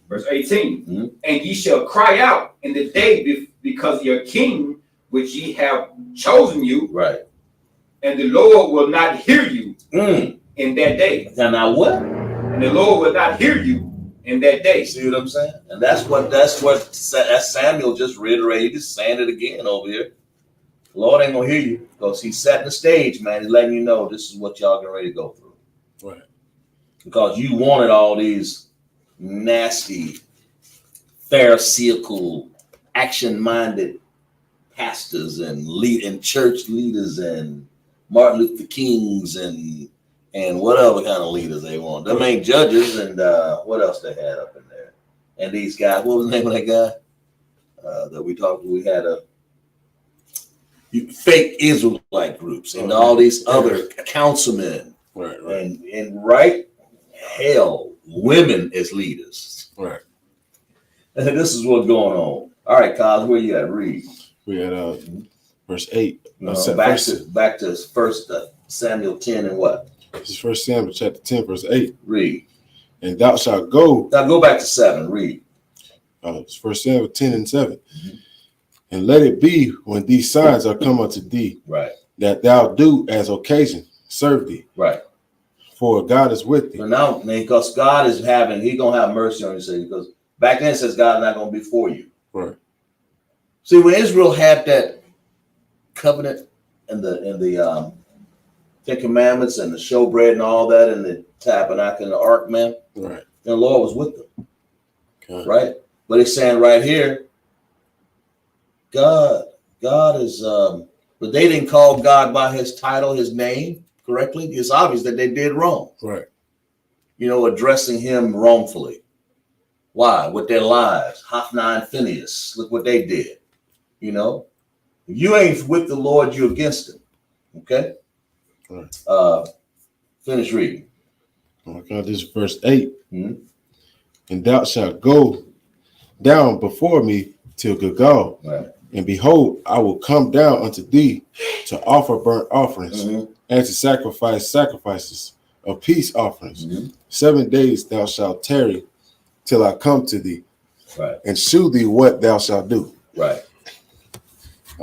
Verse 18. Mm-hmm. And ye shall cry out in the day because of your king, which ye have chosen you. Right. And the Lord will not hear you in that day. Now what? And the Lord will not hear you in that day. See what I'm saying? And that's what Samuel just reiterated. He's saying it again over here. The Lord ain't gonna hear you because he's setting the stage, man. He's letting you know this is what y'all getting ready to go through. Right. Because you wanted all these nasty, pharisaical, action-minded pastors and church leaders and Martin Luther Kings and whatever kind of leaders they want. Them ain't judges and what else they had up in there. And these guys, what was the name of that guy that we talked to? We had fake Israelite groups and all these other councilmen. Right. And right, hell, women as leaders. Right. And this is what's going on. All right, Kyle, where you at? Read. We had verse 8. Back to 1 Samuel 10 and what? This is 1 Samuel chapter 10, verse 8. Read. And thou shalt go. Now go back to 7. Read. It's 1 Samuel 10 and 7. Mm-hmm. And let it be when these signs are come unto thee, right, that thou do as occasion serve thee. Right. For God is with thee. So now, because God is he's gonna have mercy on you, because back then it says God's not gonna be for you. Right. See, when Israel had that covenant and the Ten Commandments and the showbread and all that and the tabernacle and the ark, man, right, and the Lord was with them. Okay. Right? But it's saying right here, God is but they didn't call God by his title, his name correctly. It's obvious that they did wrong. Right. Addressing him wrongfully. Why? With their lives. Hophni and Phinehas. Look what they did. If you ain't with the Lord, you're against him. Okay? Right. Finish reading. Okay, this is verse 8. Mm-hmm. And thou shalt go down before me till Gilgal, right, And behold, I will come down unto thee to offer burnt offerings and to sacrifice sacrifices of peace offerings. 7 days thou shalt tarry till I come to thee, and shew thee what thou shalt do.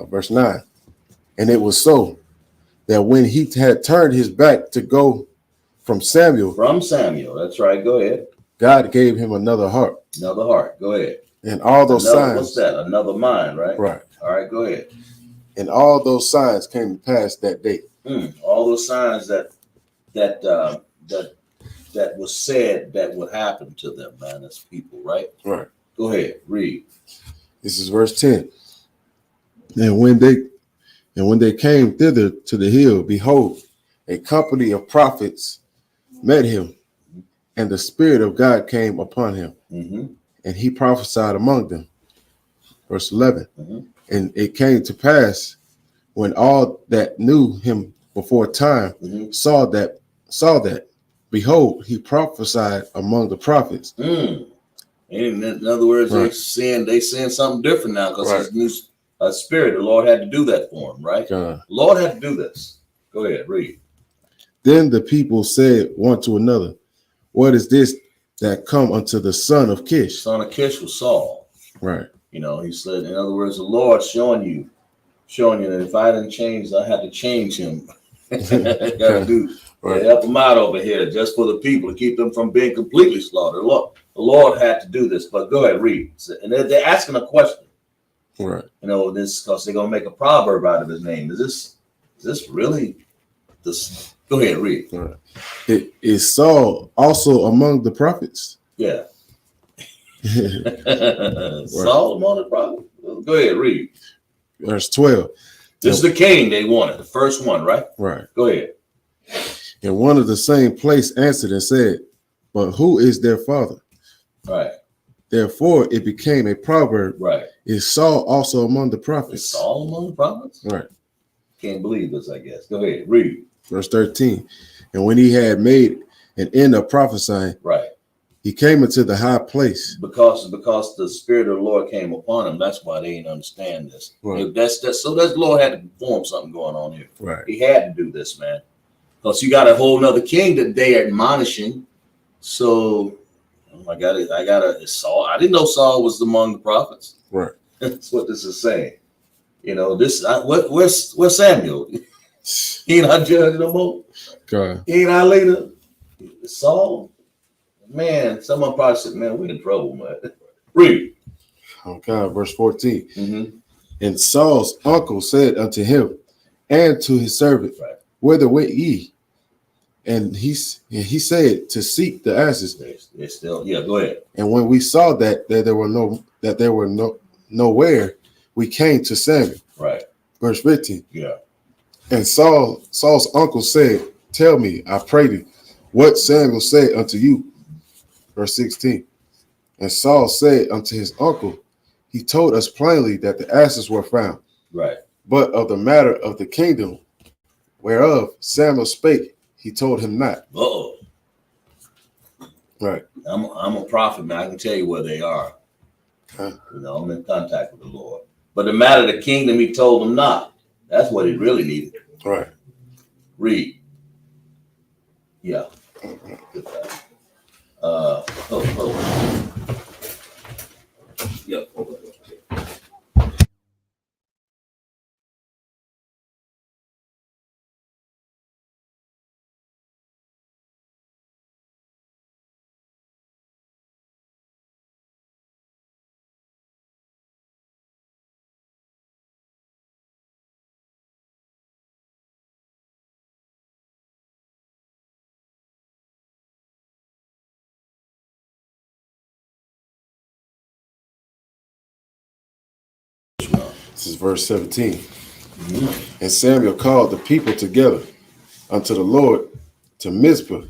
Verse 9. And it was so that when he had turned his back to go from Samuel, that's right. Go ahead. God gave him another heart. Another heart. Go ahead. And all those signs. What's that? Another mind, right? Right. All right. Go ahead. And all those signs came to pass that day. All those signs that was said that would happen to them, man, as people, right? Right. Go ahead. Read. This is verse 10. And when they came thither to the hill, behold, a company of prophets met him, and the Spirit of God came upon him, and he prophesied among them. Verse 11. And it came to pass when all that knew him before time saw that, behold, he prophesied among the prophets. In other words, they saying something different now because his new spirit, the Lord had to do that for him, right? The Lord had to do this. Go ahead, read. Then the people said one to another, what is this that come unto the son of Kish? Son of Kish was Saul. Right. You know, he said, in other words, the Lord showing you that if I didn't change, I had to change him. Gotta do help him out over here just for the people to keep them from being completely slaughtered. The Lord had to do this, but go ahead, read. And they're asking a question. Right. You know, this because they're gonna make a proverb out of his name. Is this really this? Go ahead, read. Right. It is Saul also among the prophets. Yeah. Saul among the prophets. Go ahead, read. Verse 12. This is the king they wanted, the first one, right? Right. Go ahead. And one of the same place answered and said, but who is their father? Right. Therefore, it became a proverb. Right. Is Saul also among the prophets? Is Saul among the prophets? Right. Can't believe this, I guess. Go ahead, read. Verse 13. And when he had made an end of prophesying, right, he came into the high place. Because the Spirit of the Lord came upon him. That's why they didn't understand this. Right. So the Lord had to perform something going on here. Right. He had to do this, man. Because you got a whole nother king that they are admonishing. So I got Saul. I didn't know Saul was among the prophets. Right. That's what this is saying. You know, where's Samuel? He ain't our judge no more. God. He ain't our leader. Saul, man, someone probably said, man, we're in trouble, man. Read. Okay, verse 14. And Saul's uncle said unto him and to his servant, whither went ye? And he said, to seek the asses. They're still, go ahead. And when we saw that there were nowhere, we came to Samuel. Right. Verse 15. Yeah. And Saul's uncle said, tell me, I pray thee, what Samuel said unto you. Verse 16. And Saul said unto his uncle, he told us plainly that the asses were found. Right. But of the matter of the kingdom whereof Samuel spake, he told him not. Uh-oh. Right. I'm a prophet, man. I can tell you where they are. Huh. You know, I'm in contact with the Lord. But the matter of the kingdom, he told him not. That's what he really needed. Right. Read. Yeah. Good Yep. This is verse 17. And Samuel called the people together unto the Lord to Mizpah.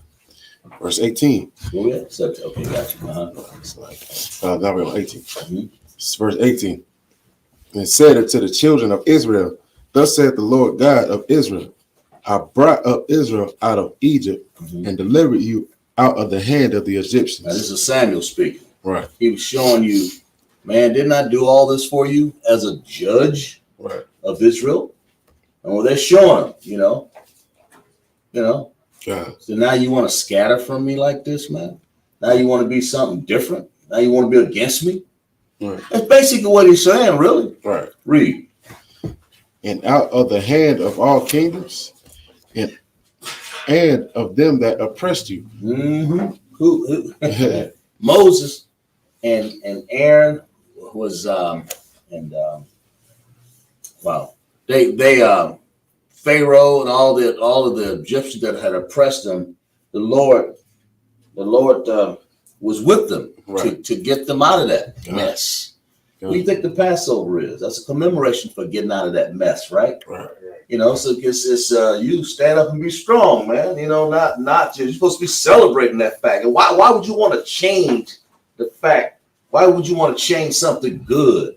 Verse 18. Oh, yeah. Okay, got you. Now we're on 18. This is verse 18. And said unto the children of Israel, thus saith the Lord God of Israel, I brought up Israel out of Egypt and delivered you out of the hand of the Egyptians. Now, this is Samuel speaking. Right. He was showing you Man, didn't I do all this for you as a judge of Israel? And well, they're showing him, Yeah. So now you want to scatter from me like this, man? Now you want to be something different? Now you want to be against me? Right. That's basically what he's saying, really. Right. Read. And out of the hand of all kingdoms, and of them that oppressed you. Mm-hmm. Who? Moses and Aaron was they Pharaoh and all of the Egyptians that had oppressed them, the Lord was with them to get them out of that mess. What do you think the Passover is? That's a commemoration for getting out of that mess, right? Right. So it's you stand up and be strong, man. Not just, you're supposed to be celebrating that fact. And why would you want to change the fact? Why would you want to change something good?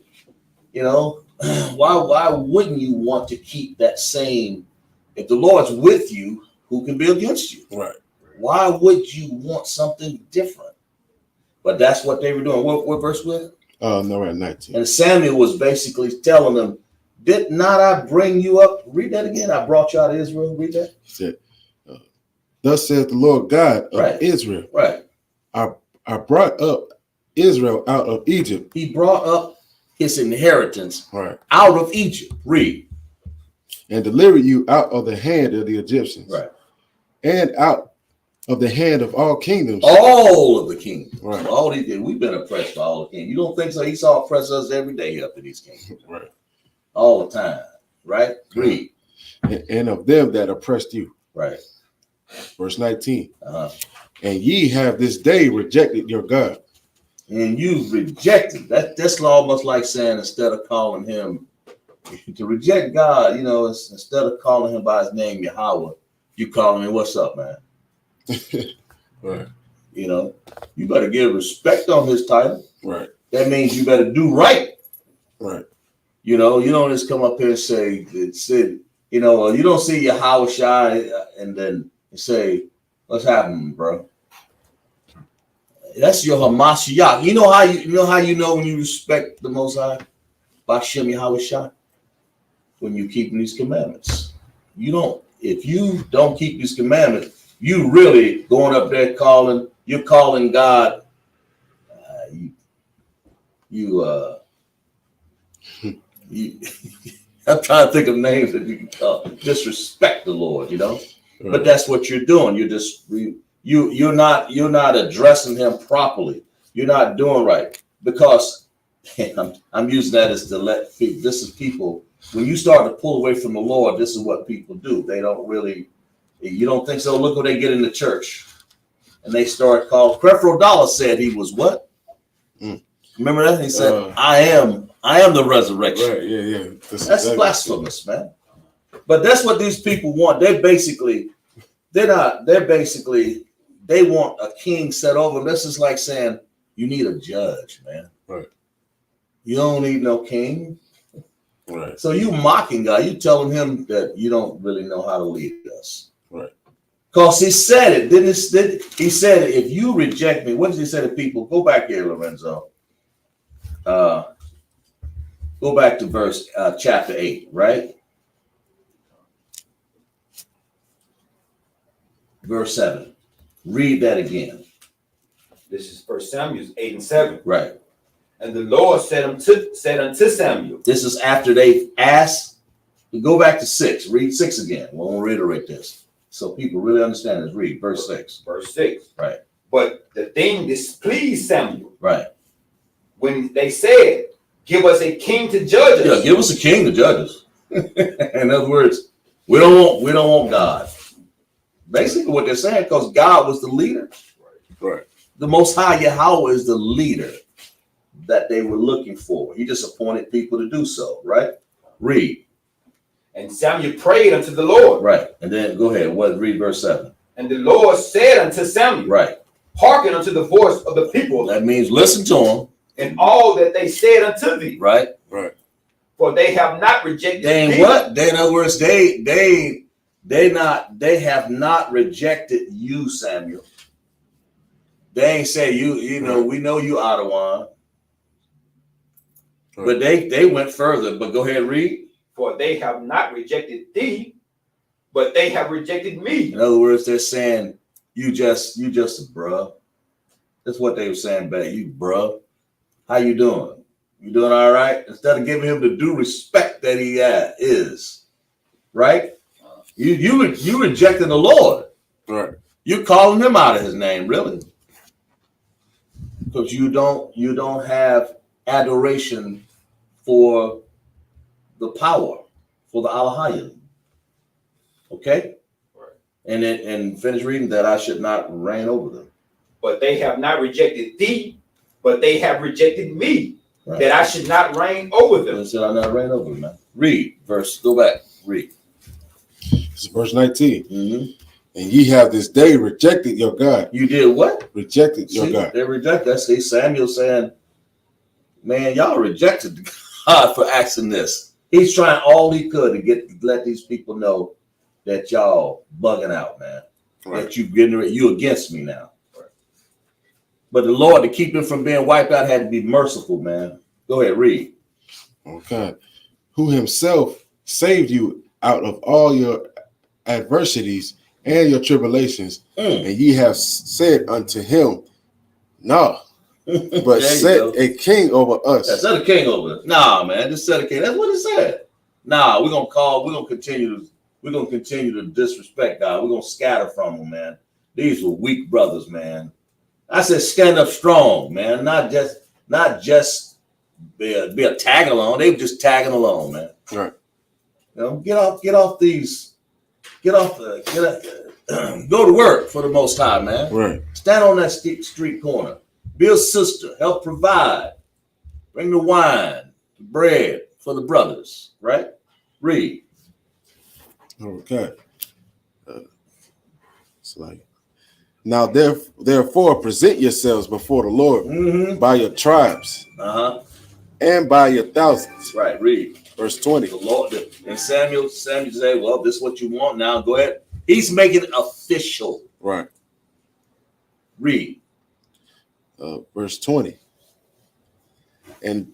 Why wouldn't you want to keep that same? If the Lord's with you, who can be against you? Right. Why would you want something different? But that's what they were doing. What verse was it? No, we're at 19. And Samuel was basically telling them, did not I bring you up? Read that again. I brought you out of Israel. Read that. He said, thus saith the Lord God of Israel. Right. I brought up Israel out of Egypt. He brought up his inheritance out of Egypt. Read. And delivered you out of the hand of the Egyptians. Right. And out of the hand of all kingdoms. All of the kingdoms. Right. All these, we've been oppressed by all the kingdoms. You don't think so? Esau oppresses us every day up to these kingdoms. Right. All the time. Right? Read. And of them that oppressed you. Right. Verse 19. And ye have this day rejected your God. And you've rejected. That's almost like saying, instead of calling him, to reject God, instead of calling him by his name, Yahweh, you call him, what's up, man? Right. You better give respect on his title. Right. That means you better do right. Right. You don't just come up here and say, you don't see Yahweh Shai and then say, what's happening, bro? That's your Hamashiach. You know how you know when you respect the Most High? Bashem Yahweh Shai. When you keep these commandments. If you don't keep these commandments, you really going up there you're calling God, I'm trying to think of names that you can call, disrespect the Lord, Right. But that's what you're doing. You're just, you're not addressing him properly. You're not doing right, because I'm using that as to let people, this is people, when you start to pull away from the Lord, this is what people do. They don't really, you don't think so? Look when they get in the church and they start calling. Creflo Dollar said he was what? Remember that? He said, I am the resurrection. Right, yeah. That's exactly blasphemous, man. But that's what these people want. They want a king set over them. This is like saying you need a judge, man. Right. You don't need no king. Right. So you mocking God. You telling him that you don't really know how to lead us. Right. Because he said it. He said, if you reject me, what did he say to people? Go back here, Lorenzo. Go back to verse chapter 8, right? Verse 7. Read that again. This is 1 Samuel 8 and 7. Right. And the Lord said unto Samuel. This is after they asked. Go back to 6. Read 6 again. We'll reiterate this so people really understand this. Read verse 6. Verse 6. Right. But the thing displeased Samuel. Right. When they said, give us a king to judge us. Yeah, give us a king to judge us. In other words, we don't want God. Basically what they're saying, because God was the leader. Right. The Most High Yahweh is the leader that they were looking for. He just appointed people to do so, right? Read. And Samuel prayed unto the Lord. Right. And then go ahead. Read verse 7. And the Lord said unto Samuel. Right. Hearken unto the voice of the people. That means listen to them. And all that they said unto thee. Right. Right. For they have not rejected thee. What? In other words, they have not rejected you, Samuel. They ain't say we know you Ottawa. But they went further. But go ahead and read. For they have not rejected thee, but they have rejected me. In other words, they're saying, you just a bruh. That's what they were saying back. You bruh. How you doing? You doing all right? Instead of giving him the due respect that he is. Right? You rejecting the Lord. Right. You're calling him out of his name, really. Because you don't have adoration for the power, for the Alahayim. Okay? Right. And finish reading that I should not reign over them. But they have not rejected thee, but they have rejected me, right, that I should not reign over them. They said I not reign over them, man. Read, go back, read. It's verse 19. Mm-hmm. And ye have this day rejected your God. You did what? Rejected your God. They rejected. See, Samuel saying, man, y'all rejected God for asking this. He's trying all he could to let these people know that y'all bugging out, man. Right. That you against me now. Right. But the Lord, to keep him from being wiped out, had to be merciful, man. Go ahead, read. Okay. Who himself saved you out of all your adversities and your tribulations, and ye have said unto him, no, but set a king over us. Yeah, set a king over us. Nah, man, just set a king. That's what it said. Nah, we're gonna continue to disrespect God. We're gonna scatter from them, man. These were weak brothers, man. I said stand up strong, man. Not just be a tag along. They were just tagging along, man. Right. You know, get off go to work for the Most High, man. Right. Stand on that street corner. Be a sister. Help provide. Bring the wine, the bread for the brothers. Right? Read. Okay. It's like, now therefore present yourselves before the Lord by your tribes and by your thousands. Right. Read. Verse 20. The Lord, and Samuel said, well, this is what you want now. Go ahead. He's making it official. Right. Read. Verse 20. And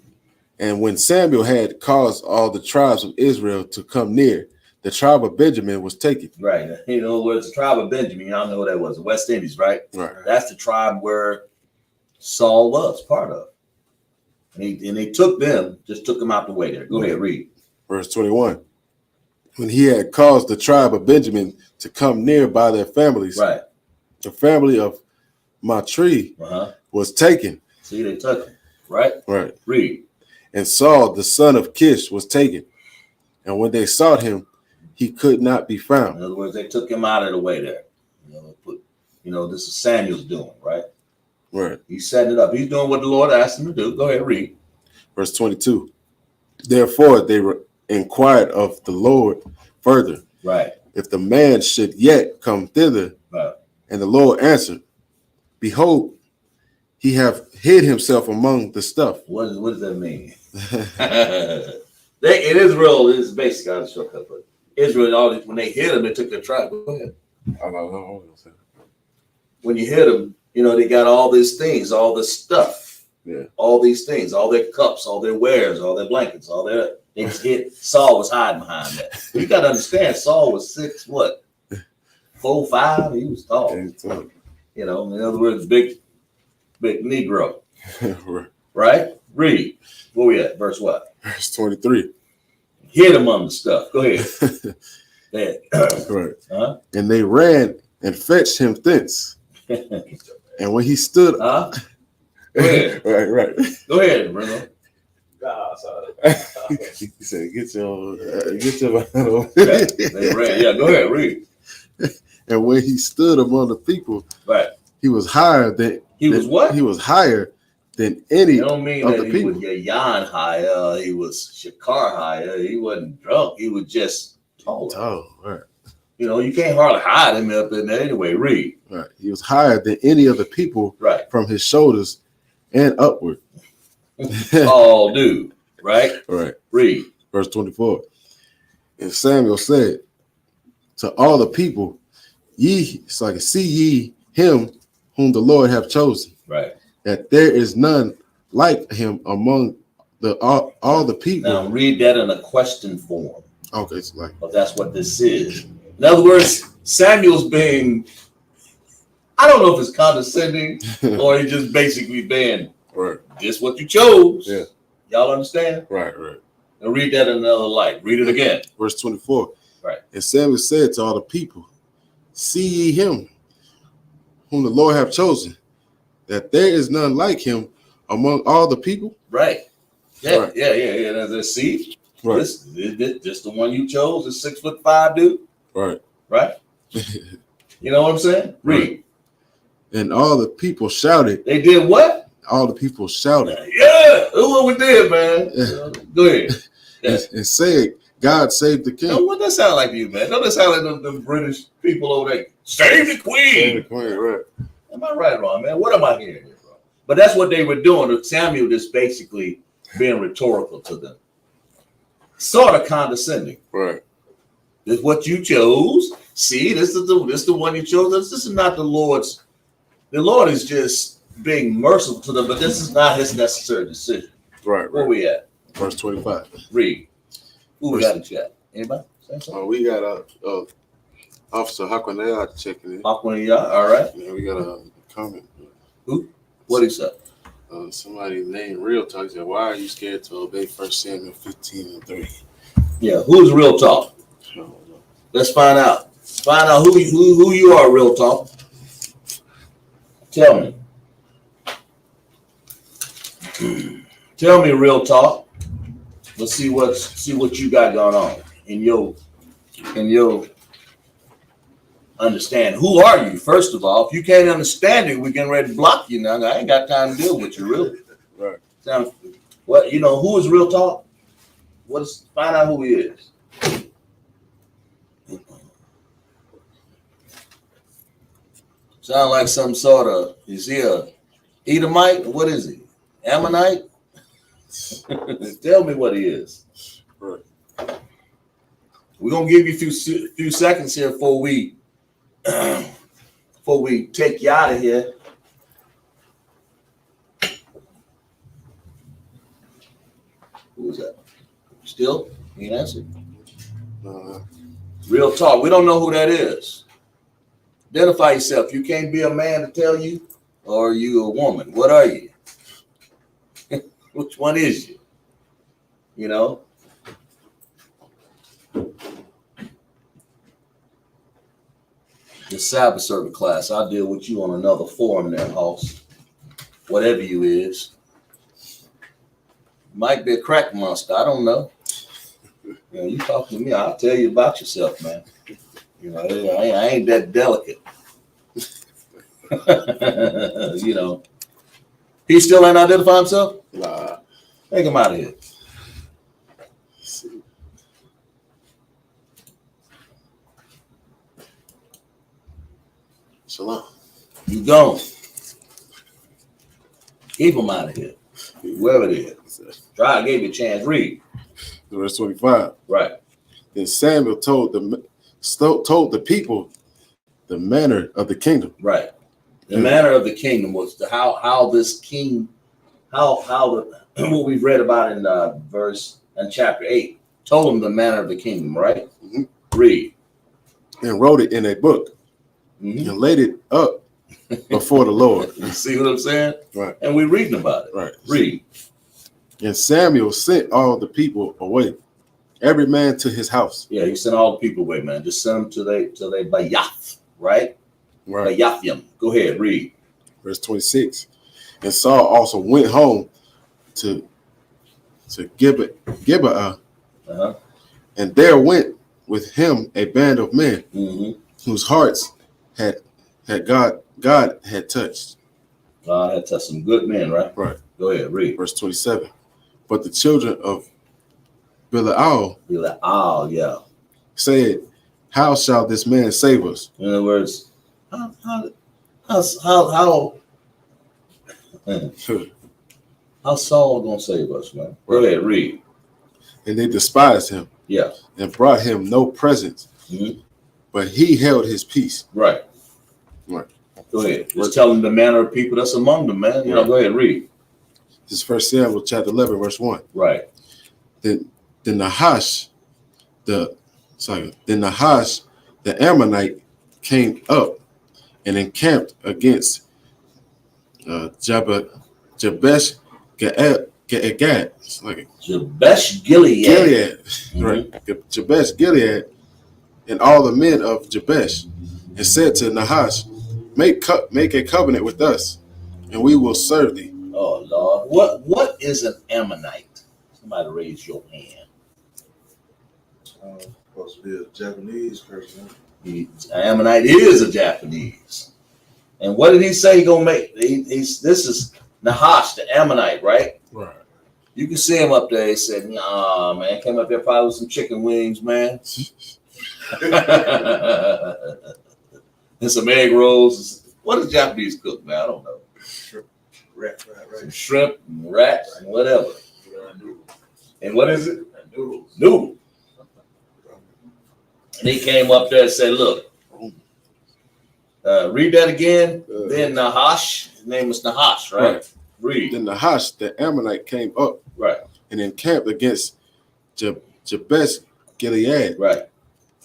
when Samuel had caused all the tribes of Israel to come near, the tribe of Benjamin was taken. Right. In other words, the tribe of Benjamin, y'all know what that was, the West Indies, right? Right. That's the tribe where Saul was part of. And they took them out the way there. Go ahead, read. Verse 21. When he had caused the tribe of Benjamin to come near by their families, right, the family of Matri was taken. See, they took him. Right? Right. Read. And Saul, the son of Kish, was taken. And when they sought him, he could not be found. In other words, they took him out of the way there. This is Samuel's doing, right? Right. He's setting it up. He's doing what the Lord asked him to do. Go ahead, read. Verse 22. Therefore, they inquired of the Lord further. Right. If the man should yet come thither. Right. And the Lord answered, behold, he have hid himself among the stuff. What does that mean? In Israel, it's basically out of shortcut, but Israel, when they hit him, they took their tribe. Go ahead. When you hit them, they got all these things, all this stuff. Yeah. All these things, all their cups, all their wares, all their blankets, all their things hit. Saul was hiding behind that. You got to understand, Saul was 6'4", 5. He was tall. In other words, big Negro. Right? Read. Where we at? Verse what? Verse 23. Hid among the stuff. Go ahead. Right. And they ran and fetched him thence. And when he stood Go ahead. right. Go ahead, Bruno. He said, get your they ran. Yeah, go ahead, read. And when he stood among the people, right, he was higher than he was what? He was higher than any don't mean of that the he people. Was Yahan higher, he was Shakar higher, he wasn't drunk, he was just taller. Oh, right. You can't hardly hide him up in there anyway. Read. Right. He was higher than any of the people, right, from his shoulders and upward. All do. Right? Right. Read. Verse 24. And Samuel said to all the people, see ye him whom the Lord hath chosen. Right. That there is none like him among all the people. Now read that in a question form. Okay, it's like, but that's what this is. In other words, Samuel's being, I don't know if it's condescending or he's just basically being, right, this what you chose. Yeah. Y'all understand? Right. And read that in another light. Read it again. Verse 24. Right. And Samuel said to all the people, see ye him whom the Lord hath chosen, that there is none like him among all the people. Right. Yeah, right. Yeah. See, right. This the one you chose, the 6'5" dude. Right. Right. You know what I'm saying? Read. Right. And all the people shouted. They did what? All the people shouted. Yeah, that's what we did, man. Go ahead. Yeah. And said, God save the king. No, what that sound like to you, man? Don't that sound like the British people over there? Save the queen. Save the queen, right. Am I right or wrong, man? What am I hearing here, bro? But that's what they were doing. Samuel just basically being rhetorical to them. Sort of condescending. Right. This is what you chose. See, this is the one you chose. This is not the Lord's. The Lord is just being merciful to them, but this is not his necessary decision. Right. Where we at? Verse 25. Read. Who we got in chat? Anybody? We got Officer Hakanea checking in. Hakanea, all right. Yeah, we got a comment. Who? What he said? Somebody named Real Talk said, why are you scared to obey 1 Samuel 15:3? Yeah, who's Real Talk? Let's find out. Find out who you are, Real Talk. Tell me. Tell me, Real Talk. Let's see what you got going on in your understand. Who are you? First of all, if you can't understand it, we can ready to block you now. I ain't got time to deal with you, really. Right. Sounds what who is Real Talk? Find out who he is. Sound like some sort of, is he a Edomite? What is he? Ammonite? Tell me what he is. Right. We're gonna give you a few seconds here before we take you out of here. Who was that? Still? You ain't answered? Real Talk. We don't know who that is. Identify yourself. You can't be a man to tell you, or are you a woman? What are you? Which one is you? You know? The Sabbath servant class. I'll deal with you on another forum there, Hoss. Whatever you is. Might be a crack monster. I don't know. You talk to me, I'll tell you about yourself, man. I ain't that delicate. He still ain't identify himself? Nah. Take him out of here. Shalom. You gone. Keep him out of here. Whoever it is. Try, I gave you a chance. Read. Verse 25. Right. Then Samuel told the people the manner of the kingdom. Right. The manner of the kingdom was how this king, what we've read about in chapter 8, told him the manner of the kingdom, right? Mm-hmm. Read. And wrote it in a book. Mm-hmm. And laid it up before the Lord. You see what I'm saying? Right. And we're reading about it. Right. Read. And Samuel sent all the people away, every man to his house. Yeah, he sent all the people away, man. Just send them to they Bayath, right? Right. Bayathim. Go ahead, read. Verse 26. And Saul also went home to Gibeah, and there went with him a band of men whose hearts God had touched. God had touched some good men, right? Right. Go ahead, read. Verse 27. But the children of Belial yeah, said, how shall this man save us? In other words, how Saul gonna save us, man? Go ahead, read. And they despised him. Yeah. And brought him no presents. Mm-hmm. But he held his peace. Right. Right. Go ahead. Just tell them the manner of people that's among them, man. Go ahead, read. This is 1 Samuel chapter 11, verse 1. Right. Then Nahash, the Ammonite, came up and encamped against Jabesh Gad. It's like Jabesh Gilead. Mm-hmm. Right. Jabesh Gilead and all the men of Jabesh, and said to Nahash, make a covenant with us, and we will serve thee. Oh Lord, what is an Ammonite? Somebody raise your hand. Supposed to be a Japanese person. An Ammonite is a Japanese. And what did he say he gonna make? This is Nahash, the Ammonite, right? Right. You can see him up there. He said, "Nah, man, came up there probably with some chicken wings, man, and some egg rolls. What does Japanese cook, man? I don't know. Right. Some shrimp, and rats, and whatever. And what is it? Noodle. And he came up there and said, look, read that again. Then Nahash, his name is Nahash, right? Read. Then Nahash, the Ammonite, came up and encamped against Jabesh Gilead. Right.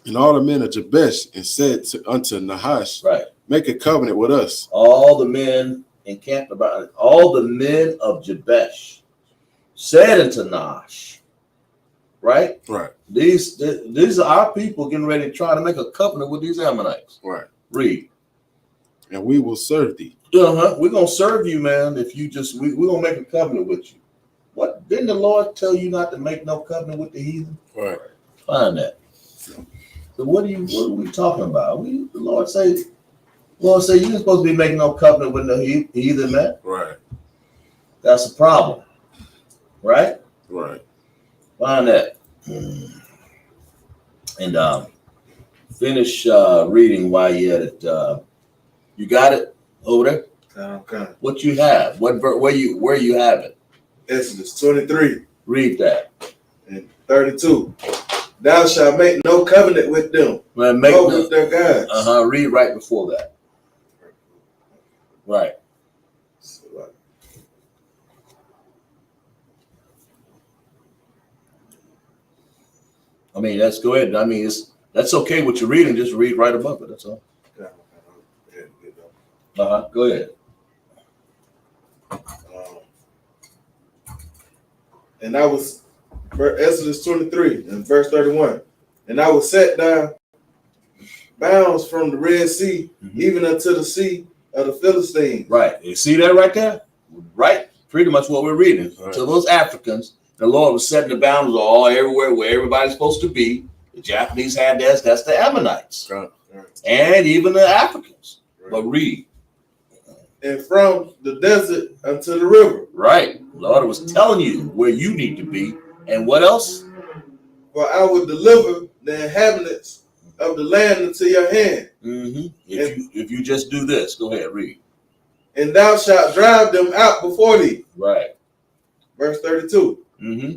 And all the men of Jabesh, and said unto Nahash, make a covenant with us. All the men encamped about it. All the men of Jabesh said unto Nahash, right? Right. These are our people getting ready to try to make a covenant with these Ammonites. Right. Read. And we will serve thee. We're gonna serve you, man. If you just we're gonna make a covenant with you. What didn't the Lord tell you not to make no covenant with the heathen? Right. Find that. So what are we talking about? The Lord say you're supposed to be making no covenant with the heathen, man. Right. That's a problem. Right? Right. Find that. And finish reading while you're at it. You got it over there? Okay. What you have? Where you have it? Exodus 23. Read that. And 32. Thou shalt make no covenant with them. With their gods. Read right before that. Right. I mean, let's go ahead. I mean, that's okay what you're reading. Just read right above it. That's all. Go ahead. And I was, Exodus 23 and verse 31. And I was set down bounds from the Red Sea, even unto the sea of the Philistines. Right. You see that right there? Right. Pretty much what we're reading. Right. So those Africans, the Lord was setting the bounds all everywhere where everybody's supposed to be. The Japanese had this. That's the Ammonites. Right. And even the Africans. Right. But read. And from the desert unto the river. Right. Lord was telling you where you need to be. And what else? For I will deliver the inhabitants of the land into your hand. If you just do this, go ahead, read. And thou shalt drive them out before thee. Right. Verse 32.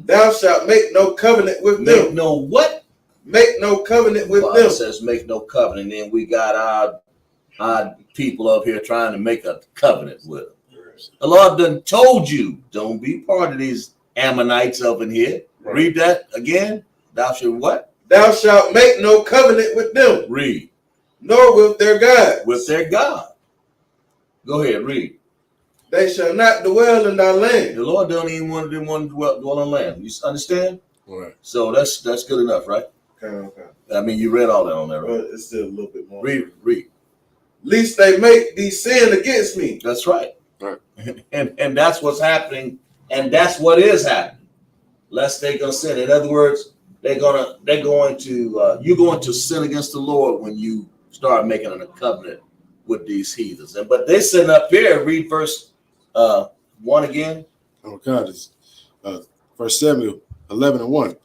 Thou shalt make no covenant with them. Make no what? Make no covenant with them. It says make no covenant. Then we got our people up here trying to make a covenant with them. The Lord done told you, don't be part of these Ammonites up in here. Right. Read that again. Thou shalt what? Thou shalt make no covenant with them. Read. Nor with their God. With their God. Go ahead, read. They shall not dwell in thy land. The Lord don't even want them to dwell on land. You understand? Right. So that's good enough, right? Okay. I mean, you read all that on there, right? But it's still a little bit more. Read. Least they make thee sin against me. That's right. Right. And that's what's happening, and that's what is happening. Lest they gonna sin. In other words, you're going to sin against the Lord when you start making a covenant with these heathens. But they're sitting up here. Read verse 1 again. Oh God, it's 1 Samuel 11 and 1.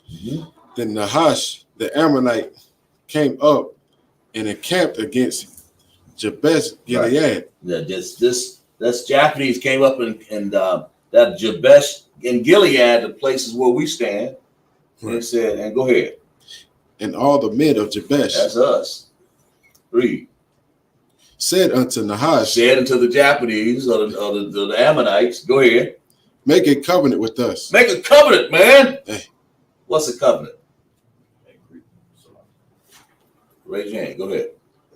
Then Nahash the Ammonite came up and encamped against Jabesh Gilead. Right. Yeah, this Japanese came up and that Jabesh and Gilead, the places where we stand, and said, and go ahead. And all the men of Jabesh. That's us. Read. Said unto Nahash. Said unto the Japanese or the Ammonites. Go ahead. Make a covenant with us. Make a covenant, man. Hey. What's a covenant? Raise your hand. Go ahead.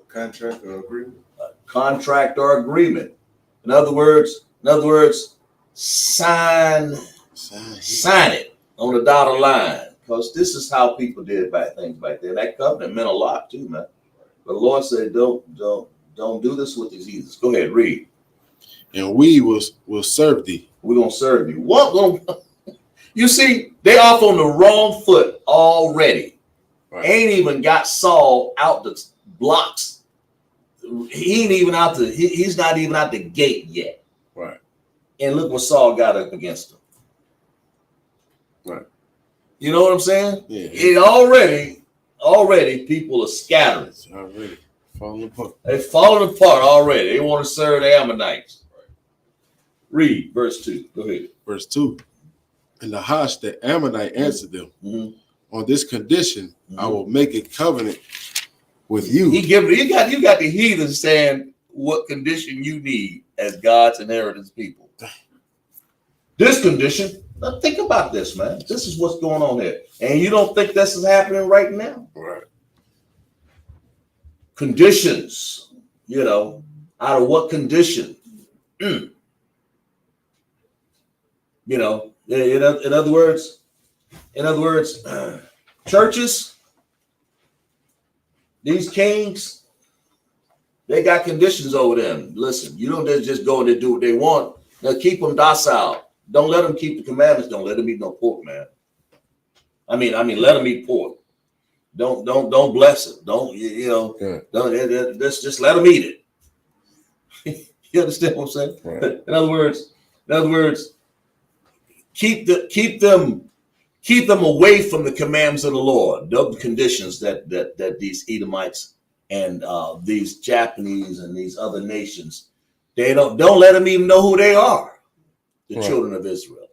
Contract or agreement. Contract or agreement. In other words, sign it on the dotted line. Because this is how people did things back then. That covenant meant a lot too, man. But the Lord said, don't do this with these heathens. Go ahead, read. And we will serve thee. We're gonna serve you. What? You see, they off on the wrong foot already. Right. Ain't even got Saul out the blocks. He ain't even out the. He's not even out the gate yet. Right. And look what Saul got up against him. Right. You know what I'm saying? Yeah. It already people are scattering. It's already falling apart. They're falling apart already. They want to serve the Ammonites. Right. Read verse 2. Go ahead. Verse 2. And Nahash the Ammonite answered them, on this condition, I will make a covenant with you. You got the heathen saying what condition you need as God's inheritance people. This condition. Now think about this, man. This is what's going on here. And you don't think this is happening right now? Right. Conditions, out of what condition? In other words, churches, these kings, they got conditions over them. Listen, you don't just go and do what they want. Now keep them docile. Don't let them keep the commandments. Don't let them eat no pork, man. I mean, let them eat pork. Don't bless it. Don't just let them eat it. You understand what I'm saying? Right. In other words, keep them away from the commands of the Lord. The conditions that these Edomites and these Japanese and these other nations, they don't let them even know who they are. The children of Israel,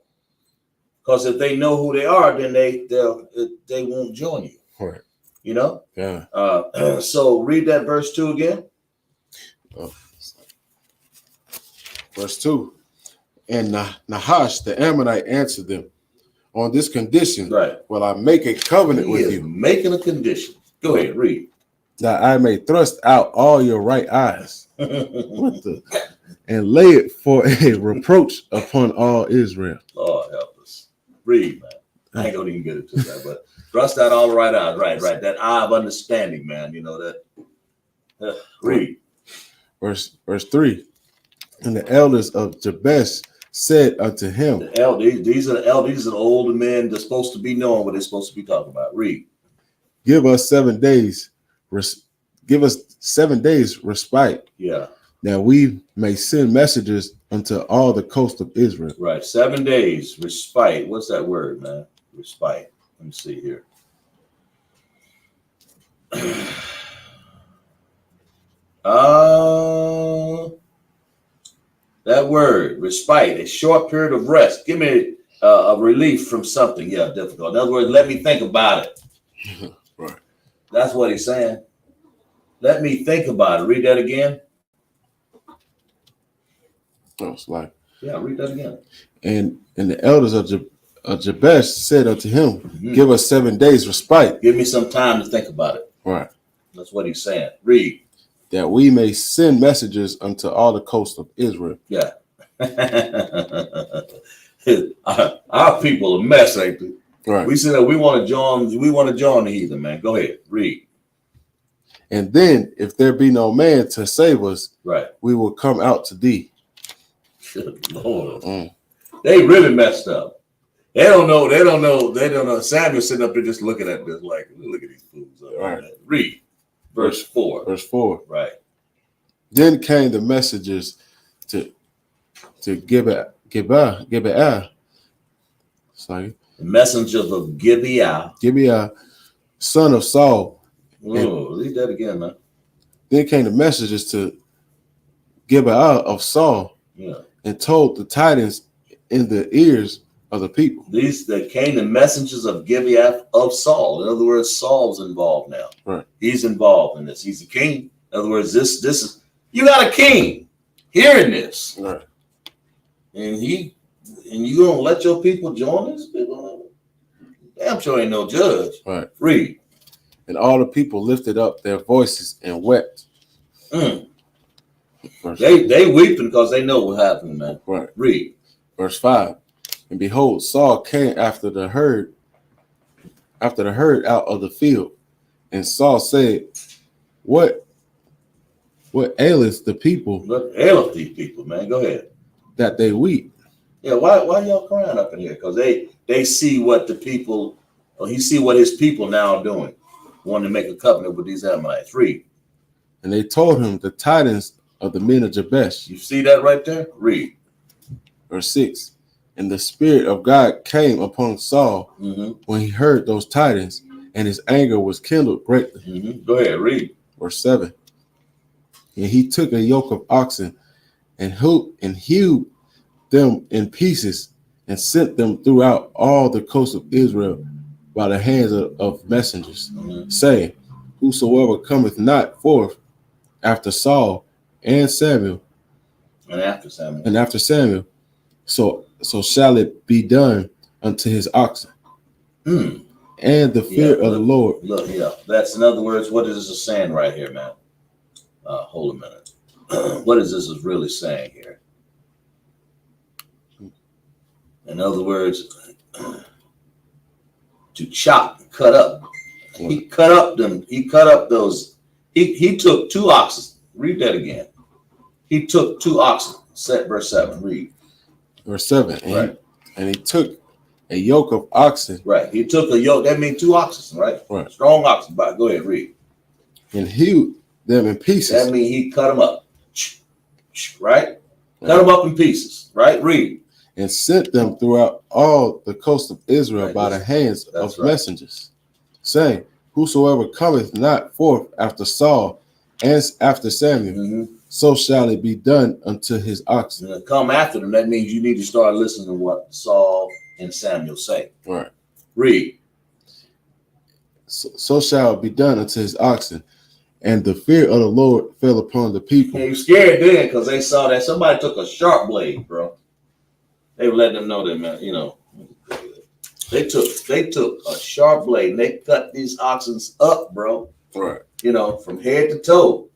because if they know who they are, then they won't join you. Right. Yeah. So read that verse 2 again. Verse 2. And Nahash the Ammonite answered them, on this condition, will I make a covenant with you. Making a condition. Go ahead, read. That I may thrust out all your right eyes. And lay it for a reproach upon all Israel. Lord help us. Read, man. I ain't gonna even get into that, but thrust out all the right eyes. Right. That eye of understanding, man. Read. Verse 3. And the elders of Jabesh said unto him. These are the elders, these are the older men. They're supposed to be knowing what they're supposed to be talking about. Read. Give us 7 days. Give us 7 days respite. Yeah. That we may send messengers unto all the coast of Israel. Right. 7 days respite. What's that word, man? Respite. Let me see here. That word, respite, a short period of rest. Give me a relief from something. Yeah, difficult. In other words, let me think about it. Right. That's what he's saying. Let me think about it. Read that again. Read that again. And the elders of Jabesh said unto him, give us 7 days respite. Give me some time to think about it. Right. That's what he's saying. Read. That we may send messengers unto all the coast of Israel. Yeah. Our people are a mess, ain't they? Right. We said that we want to join the heathen, man. Go ahead. Read. And then if there be no man to save us, we will come out to thee. Good Lord. They really messed up. They don't know. Samuel's sitting up there just looking at this like, look at these fools. Right. Read. Verse 4. Verse 4. Right. Then came the messengers to Gibeah. Sorry. The messengers of Gibeah. Gibeah, son of Saul. Read that again, man. Then came the messengers to Gibeah of Saul. Yeah. And told the tidings in the ears of the people. These that came the messengers of Gibeah of Saul. In other words, Saul's involved now. Right. He's involved in this. He's a king. In other words, this is you got a king hearing this. Right. And he And you gonna let your people join us? Damn sure ain't no judge. Right. Read. And all the people lifted up their voices and wept. They weeping because they know what happened, man. Right. Read. Verse 5. And behold, Saul came after the herd out of the field. And Saul said, What aileth the people? What aileth these people, man? Go ahead. That they weep. Yeah, why y'all crying up in here? Because they see what the people, or he see what his people now are doing, wanting to make a covenant with these Amalekites. Read. And they told him the tidings of the men of Jabesh. You see that right there? Read. Verse 6. And the Spirit of God came upon Saul when he heard those tidings, and his anger was kindled greatly. Go ahead, read. Verse 7. And he took a yoke of oxen and hewed them in pieces and sent them throughout all the coast of Israel by the hands of messengers, saying, Whosoever cometh not forth after Saul and Samuel, and after Samuel, so shall it be done unto his oxen. And the fear of the Lord. Look, that's in other words, what is this saying right here, man? Hold a minute. What is this really saying here? In other words, to chop, cut up. He cut up them. He cut up those. He took 2 oxen. Read that again. He took 2 oxen. Set verse 7. Read. Verse 7. And he took a yoke of oxen. Right. He took a yoke. That means 2 oxen, right? Right. Strong oxen. Go ahead, read. And hewed them in pieces. That means he cut them up. Right? Cut them up in pieces. Right? Read. And sent them throughout all the coast of Israel by the hands of messengers, saying, Whosoever cometh not forth after Saul and after Samuel, so shall it be done unto his oxen. And come after them, that means you need to start listening to what Saul and Samuel say. Right. Read. So shall it be done unto his oxen. And the fear of the Lord fell upon the people. They were scared then because they saw that somebody took a sharp blade, bro. They were letting them know that, man, they took a sharp blade and they cut these oxen up, bro. Right. From head to toe.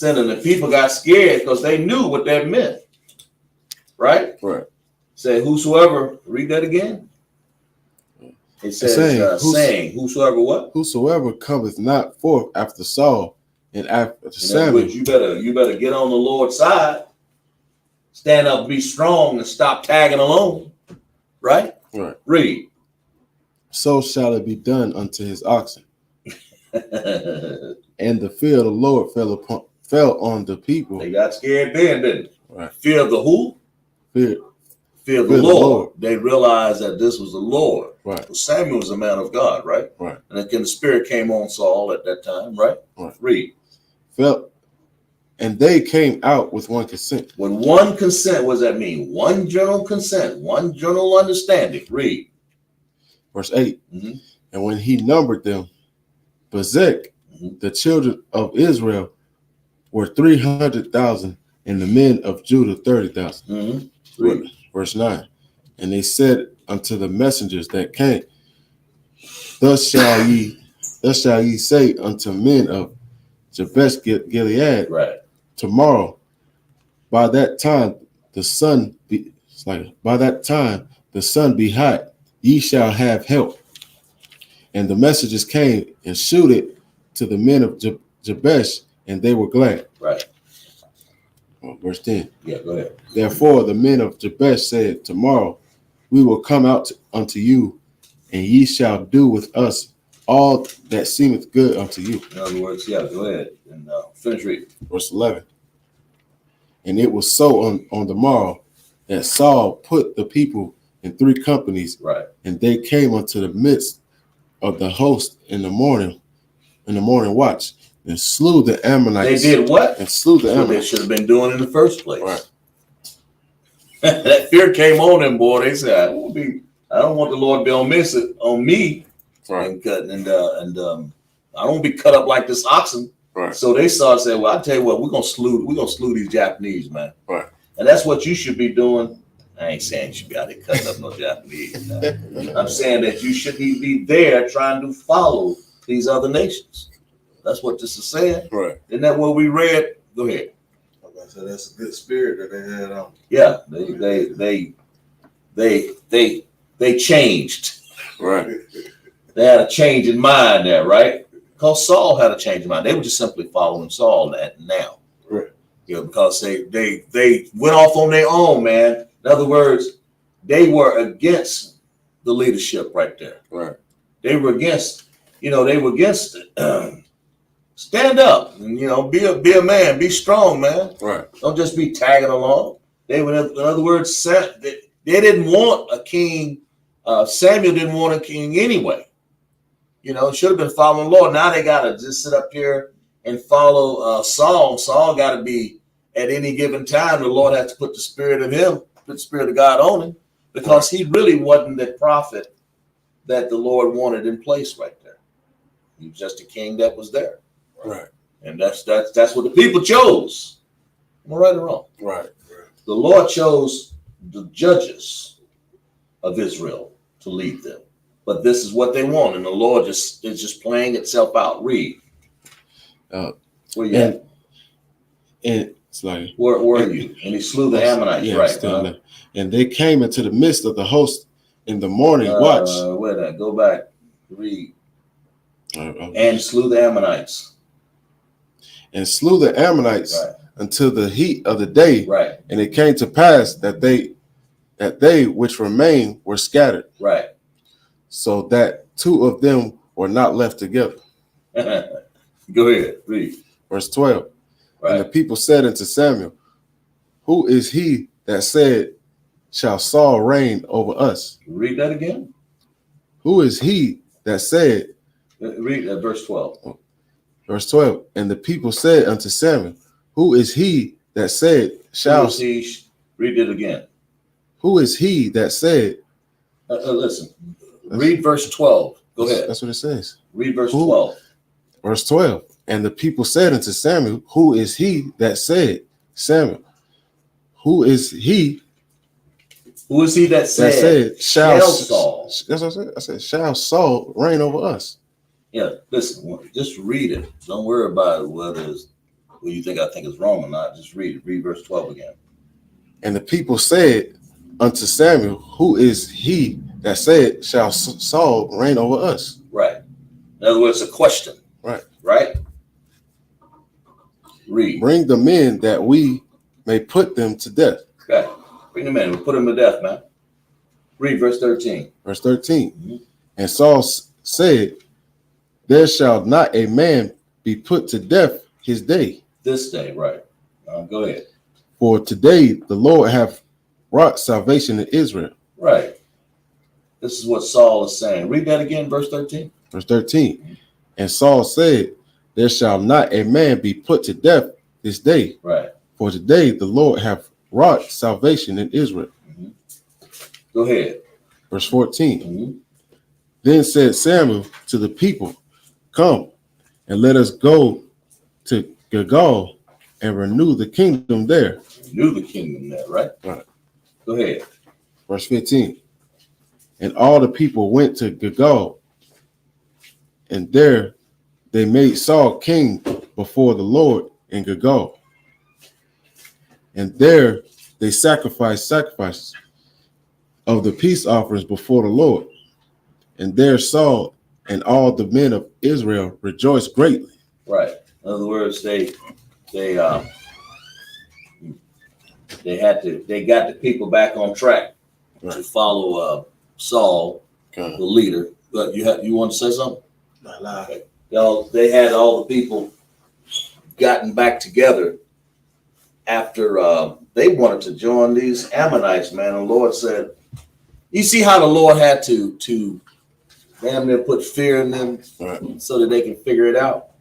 And the people got scared because they knew what that meant. Right? Right. Say, whosoever, read that again. It says, saying, whosoever what? Whosoever cometh not forth after Saul and after Samuel. You better get on the Lord's side. Stand up, be strong, and stop tagging along. Right? Right. Read. So shall it be done unto his oxen. And the fear of the Lord fell on the people. They got scared then, didn't they? Right. Fear of the who? Fear of the Lord. They realized that this was the Lord. Right. Samuel was a man of God, right? Right. And again, the Spirit came on Saul at that time, right? Right. Read. And they came out with one consent. When one consent, what does that mean? One general consent, one general understanding. Read. Verse 8. And when he numbered them, Bezek, the children of Israel, were 300,000, and the men of Judah 30,000. Verse 9. And they said unto the messengers that came, Thus shall ye say unto men of Jabesh Gilead, right, tomorrow, by that time the sun be hot, ye shall have help. And the messengers came and shewed to the men of Jabesh, and they were glad. Right. Verse 10. Yeah, go ahead. Therefore the men of Jabesh said, Tomorrow we will come out unto you, and ye shall do with us all that seemeth good unto you. In other words, yeah, go ahead and finish reading. Verse 11. And it was so on the morrow that Saul put the people in 3 companies, right, and they came unto the midst of the host in the morning watch, and slew the Ammonites. They did what? And slew the Ammonites. They should have been doing in the first place. Right. That fear came on them, boy. They said, I don't want the Lord to be on me. Right. And I don't want to be cut up like this oxen. Right. So they said, well, I tell you what, we're gonna slew these Japanese, man. Right. And that's what you should be doing I ain't saying you should be out there cutting up no Japanese. I'm saying that you shouldn't be there trying to follow these other nations. That's what this is saying. Right. Isn't that what we read? Go ahead. So that's a good spirit that they had on. Yeah, they changed. Right. They had a change in mind there, right? Because Saul had a change in mind. They were just simply following Saul now. Right. You know, because they went off on their own, man. In other words, they were against the leadership right there. Right. They were against it. Stand up and, you know, be a man, be strong, man. Right. Don't just be tagging along. They were, in other words, they didn't want a king. Samuel didn't want a king anyway. You know, should have been following the Lord. Now they got to just sit up here and follow Saul. Saul got to be, at any given time, the Lord has to put the spirit of him, put the spirit of God on him, because he really wasn't the prophet that the Lord wanted in place right there. He was just a king that was there. Right. And that's what the people chose. Am I right or wrong? Right. The Lord chose the judges of Israel to lead them. But this is what they want, and the Lord is just playing itself out. Read. Where you at? And it's like, where are you? And he slew the Ammonites, yeah, right? And they came into the midst of the host in the morning watch. Wait a minute. Go back. Read. And slew the Ammonites. And slew the Ammonites until the heat of the day. Right. And it came to pass that they which remained were scattered. Right. So that two of them were not left together. Go ahead. Read. Verse 12. Right. And the people said unto Samuel, who is he that said, shall Saul reign over us? Read that again. Who is he that said? Read verse 12. Verse 12. And the people said unto Samuel, who is he that said, shall he? Read it again. Who is he that said? Listen. Read verse 12. Go ahead. That's what it says. Read verse 12. Verse 12. And the people said unto Samuel, who is he that said? Samuel, who is he? Who is he that said shall Saul? That's what I said. I said, shall Saul reign over us? Yeah, listen, just read it. Don't worry about whether you think I think it's wrong or not. Just read it. Read verse 12 again. And the people said unto Samuel, who is he that said, shall Saul reign over us? Right. In other words, a question. Right. Right? Read. Bring the men that we may put them to death. Okay. Bring them in. We'll put them to death, man. Read verse 13. Verse 13. Mm-hmm. And Saul said, there shall not a man be put to death his day. This day, right. Go ahead. For today the Lord hath wrought salvation in Israel. Right. This is what Saul is saying. Read that again, verse 13. Verse 13. Mm-hmm. And Saul said, there shall not a man be put to death this day. Right. For today the Lord hath wrought salvation in Israel. Mm-hmm. Go ahead. Verse 14. Mm-hmm. Then said Samuel to the people, come and let us go to Gilgal and renew the kingdom there. Renew the kingdom there, right? Right. Go ahead. Verse 15. And all the people went to Gilgal, and there they made Saul king before the Lord in Gilgal. And there they sacrificed sacrifices of the peace offerings before the Lord. And there Saul and all the men of Israel rejoiced greatly. Right. In other words, they got the people back on track to follow Saul, the leader. But you want to say something? Okay. They had all the people gotten back together after they wanted to join these Ammonites, man. And the Lord said, you see how the Lord had to damn near put fear in them so that they can figure it out.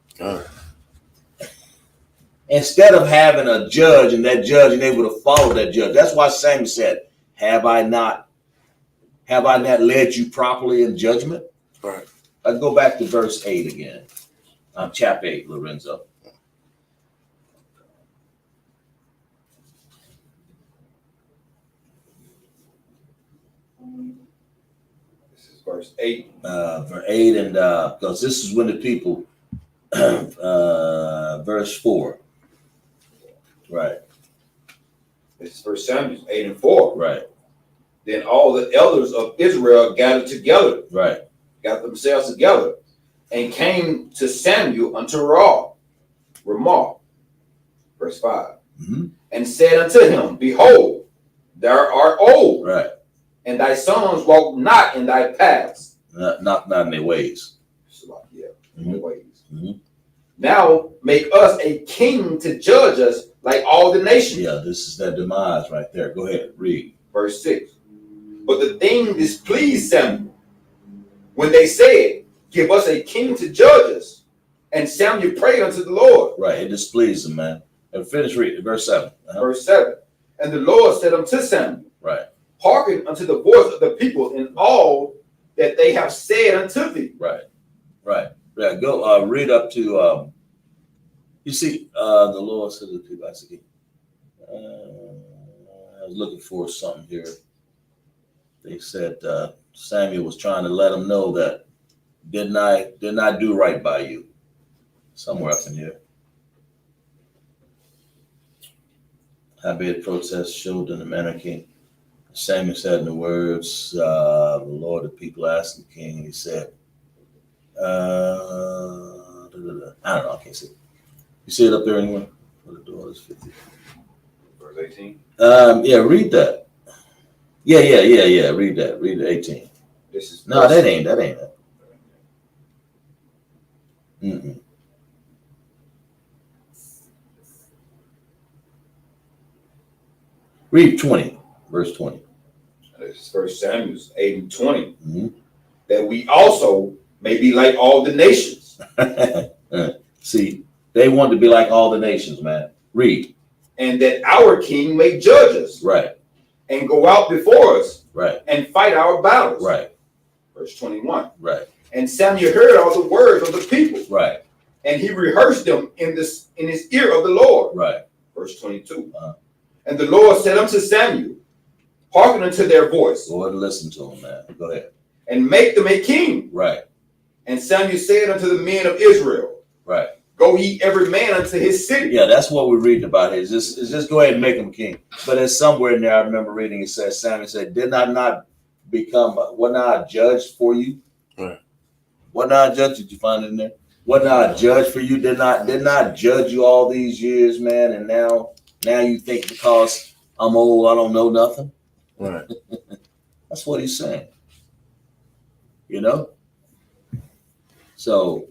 Instead of having a judge and that judge and able to follow that judge. That's why Samuel said, have I not led you properly in judgment? Right. I go back to verse 8 again. Chapter 8, Lorenzo. verse 8. Verse 8, and because this is when the people, verse 4. Right. This is 1 Samuel 8 and 4. Right. Then all the elders of Israel gathered together. Right. Got themselves together and came to Samuel unto Ramah. Verse 5. Mm-hmm. And said unto him, Behold, thou art old. Right. And thy sons walk not in thy paths. Not in their ways. Yeah, Mm-hmm. in their ways. Mm-hmm. Now make us a king to judge us like all the nations. Yeah, this is their demise right there. Go ahead, read. Verse 6. But the thing displeased Samuel when they said, Give us a king to judge us. And Samuel prayed unto the Lord. Right, it displeased them, man. And finish reading, verse 7. Verse 7. And the Lord said unto Samuel, Right. Hearken unto the voice of the people in all that they have said unto thee. Right. Right. Yeah, go read up to you see the Lord said to the people, I said, I was looking for something here. They said Samuel was trying to let them know that didn't I do right by you? Somewhere up in here. Howbeit protest showed in the manner king. Samuel said in the words, the Lord, the people asked the king, and he said, I don't know, I can't see it. You see it up there anyway? For the door is 50. Verse 18. Yeah, read that. Yeah. Read that. Read 18. This is no, that ain't that. Mm-mm. Read 20, verse 20. This is 1 Samuel 8 and 20. Mm-hmm. That we also may be like all the nations. See, they want to be like all the nations, man. Read. And that our king may judge us. Right. And go out before us. Right. And fight our battles. Right. Verse 21. Right. And Samuel heard all the words of the people. Right. And he rehearsed them in his ear of the Lord. Right. Verse 22. And the Lord said unto Samuel, Hearken unto their voice. Go ahead and listen to them, man. Go ahead. And make them a king. Right. And Samuel said unto the men of Israel, Right. Go ye every man unto his city. Yeah, that's what we're reading about here. Just go ahead and make him king. But there's somewhere in there I remember reading it says Samuel said, Did I not become wasn't I a judge for you? Right. Wasn't I a judge? Did you find it in there? Wasn't I a judge for you? Did not judge you all these years, man, and now you think because I'm old, I don't know nothing? Right. That's what he's saying. You know? So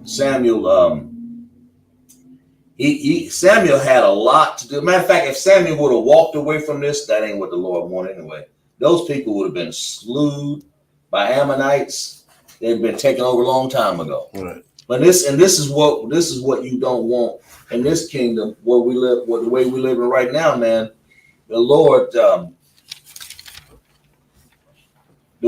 Samuel, Samuel had a lot to do. Matter of fact, if Samuel would have walked away from this, that ain't what the Lord wanted anyway. Those people would have been slewed by Ammonites. They'd been taken over a long time ago. Right. But this is what you don't want in this kingdom where we live, the way we live right now, man. The Lord, the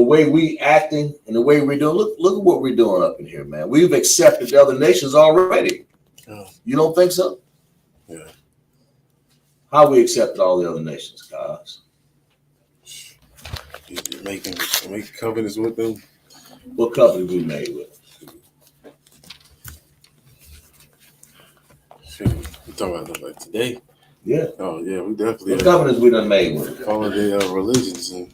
way we acting and the way we're doing, look at what we're doing up in here, man. We've accepted the other nations already. Oh. You don't think so? Yeah. How we accepted all the other nations, guys? Making covenants with them. What covenant we made with? Shoot, we talking about like today. Yeah. Oh yeah, we definitely. What covenants we done made with? Follow their religions and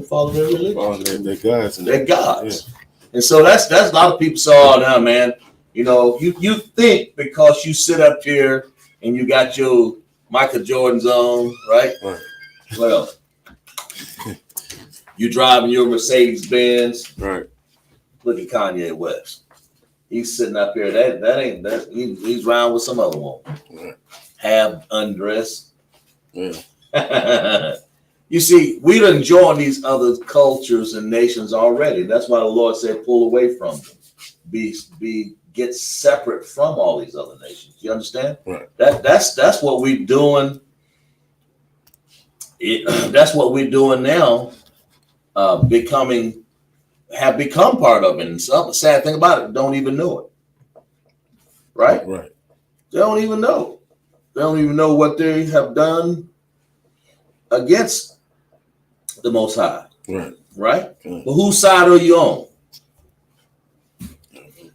follow their religion. Follow their gods. Their gods. Yeah. And so that's a lot of people say, oh now, man, you know, you think because you sit up here and you got your Michael Jordans on, right? Right. Well, you driving your Mercedes Benz. Right. Look at Kanye West. He's sitting up here. He's around with some other woman. Right. Half undressed. Yeah. You see, we done joined these other cultures and nations already. That's why the Lord said, pull away from them. Get separate from all these other nations. You understand? Right. That's what we're doing. That's what we're doing now. Have become part of it. And some sad thing about it, don't even know it. Right? Right. They don't even know. They don't even know what they have done against the Most High. Right. Right? But whose side are you on?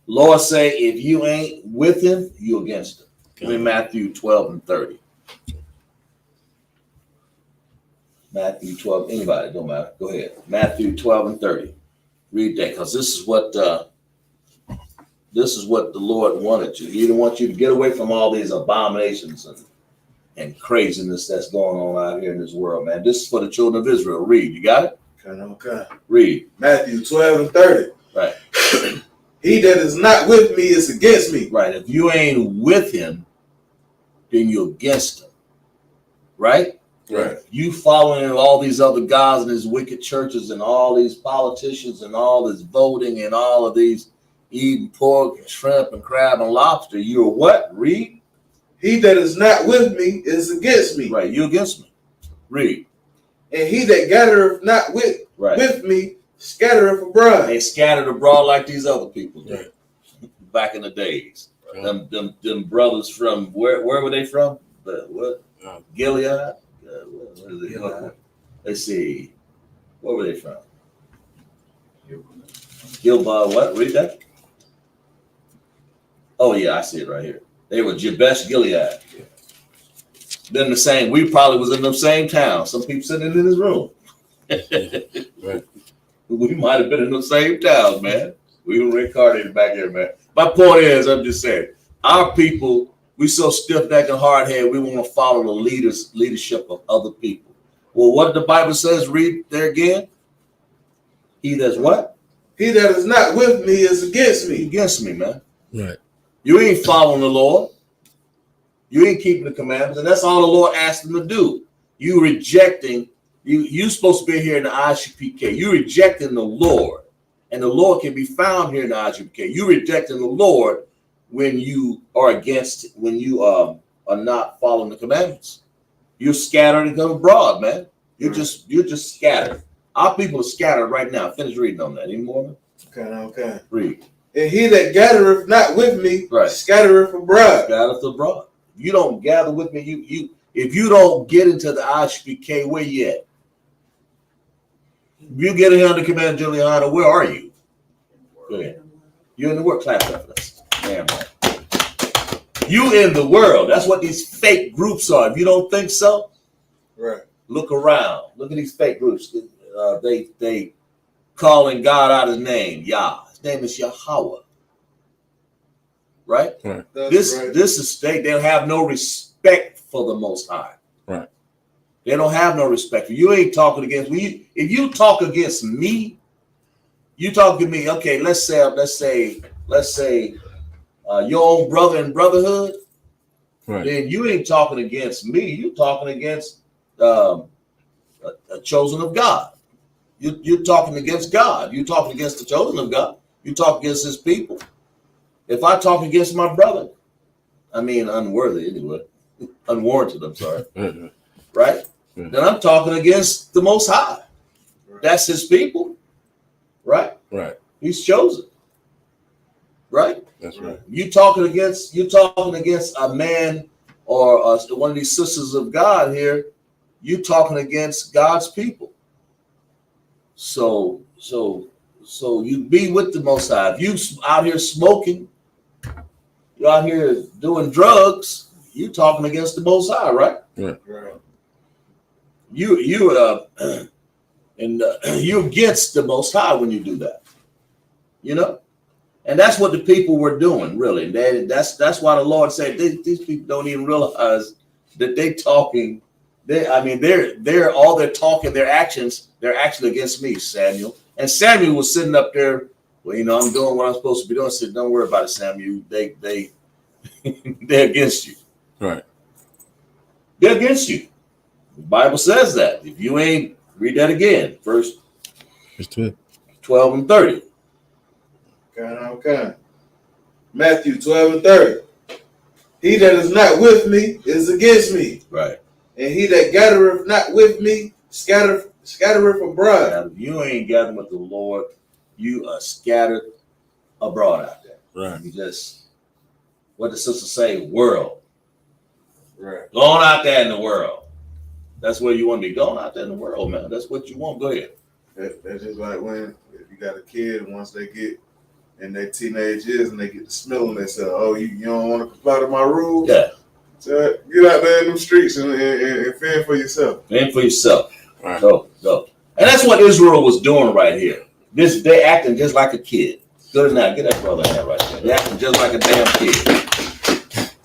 Lord say, if you ain't with him, you against him. Give me Matthew 12 and 30. Matthew 12, anybody, don't matter. Go ahead. Matthew 12 and 30. Read that, because this is what the Lord wanted you. He didn't want you to get away from all these abominations and craziness that's going on out here in this world, man. This is for the children of Israel. Read. You got it? Okay. Read. Matthew 12 and 30. Right. He that is not with me is against me. Right. If you ain't with him, then you're against him. Right? Right. You following all these other gods and these wicked churches and all these politicians and all this voting and all of these eating pork and shrimp and crab and lobster, you're what? Read. He that is not with me is against me. Right. You against me. Read. And he that gathereth not with me scattereth abroad. They scattered abroad like these other people did. Right. Back in the days. Right. Them brothers from where were they from? What? Gilead? What is it? Let's see. Where were they from? Gilbad, what? Read that. Oh yeah, I see it right here. They were Jabesh Gilead. Then the same. We probably was in the same town. Some people sitting in this room. Right. We might have been in the same town, man. We were reincarnated back here, man. My point is, I'm just saying, our people, we so stiff-necked and hard-headed, we want to follow the leadership of other people. Well, what the Bible says, read there again. He that's what? He that is not with me is against me. Against me, man. Right. You ain't following the Lord. You ain't keeping the commandments, and that's all the Lord asked them to do. You rejecting, you supposed to be here in the I.S.U.P.K. You rejecting the Lord, and the Lord can be found here in the I.S.U.P.K. You rejecting the Lord when you are against, when you are not following the commandments. You're scattered and come abroad, man. You're just scattered. Our people are scattered right now. Finish reading on that. Any more? Okay. Read. And he that gathereth not with me scattereth abroad. Scattereth abroad. If you don't gather with me, if you don't get into the I.S.U.P.K, where you at? If you get in under Command Juliana, where are you? Go ahead. You're in the world. Clap for us. Damn. You in the world. That's what these fake groups are. If you don't think so, right. Look around. Look at these fake groups. They calling God out his name, Yah. His name is Yahweh. Right? This is they don't have no respect for the Most High. Right. They don't have no respect. You ain't talking against me. If you talk against me, you talk to me. Okay, let's say your own brother in brotherhood. Right. Then you ain't talking against me. You talking against a chosen of God. You're talking against God. You're talking against the chosen of God. You talk against his people. If I talk against my brother, I mean unworthy anyway, unwarranted, I'm sorry, right? Then I'm talking against the Most High. That's his people, right? Right. He's chosen, right? That's right. You're talking against a man or one of these sisters of God here. You're talking against God's people. So you be with the Most High. If you out here smoking, you're out here doing drugs, you talking against the Most High, right? Yeah. Right. You're against the Most High when you do that. You know? And that's what the people were doing, really. That's why the Lord said these people don't even realize that they talking. They're all their talking, their actions, they're actually against me, Samuel. And Samuel was sitting up there. Well, I'm doing what I'm supposed to be doing. I said, don't worry about it, Samuel. They're against you. Right. They're against you. The Bible says that. If you ain't, read that again. Verse 12 and 30. Okay. Matthew 12 and 30. He that is not with me is against me. Right. And he that gathereth not with me scattereth abroad. Now, if you ain't gathering with the Lord, you are scattered abroad out there. Right. You just, what the sister say, world. Right. Going out there in the world. That's where you want to be going out there in the world, man. That's what you want. Go ahead. That's just like when if you got a kid and once they get in their teenage years and they get to smell them, they say, "Oh, you don't want to comply to my rules." Yeah. So get out there in them streets and fend for yourself. Fend for yourself. Right. Go. And that's what Israel was doing right here. They acting just like a kid. Good enough. Get that brother in there right there. They acting just like a damn kid.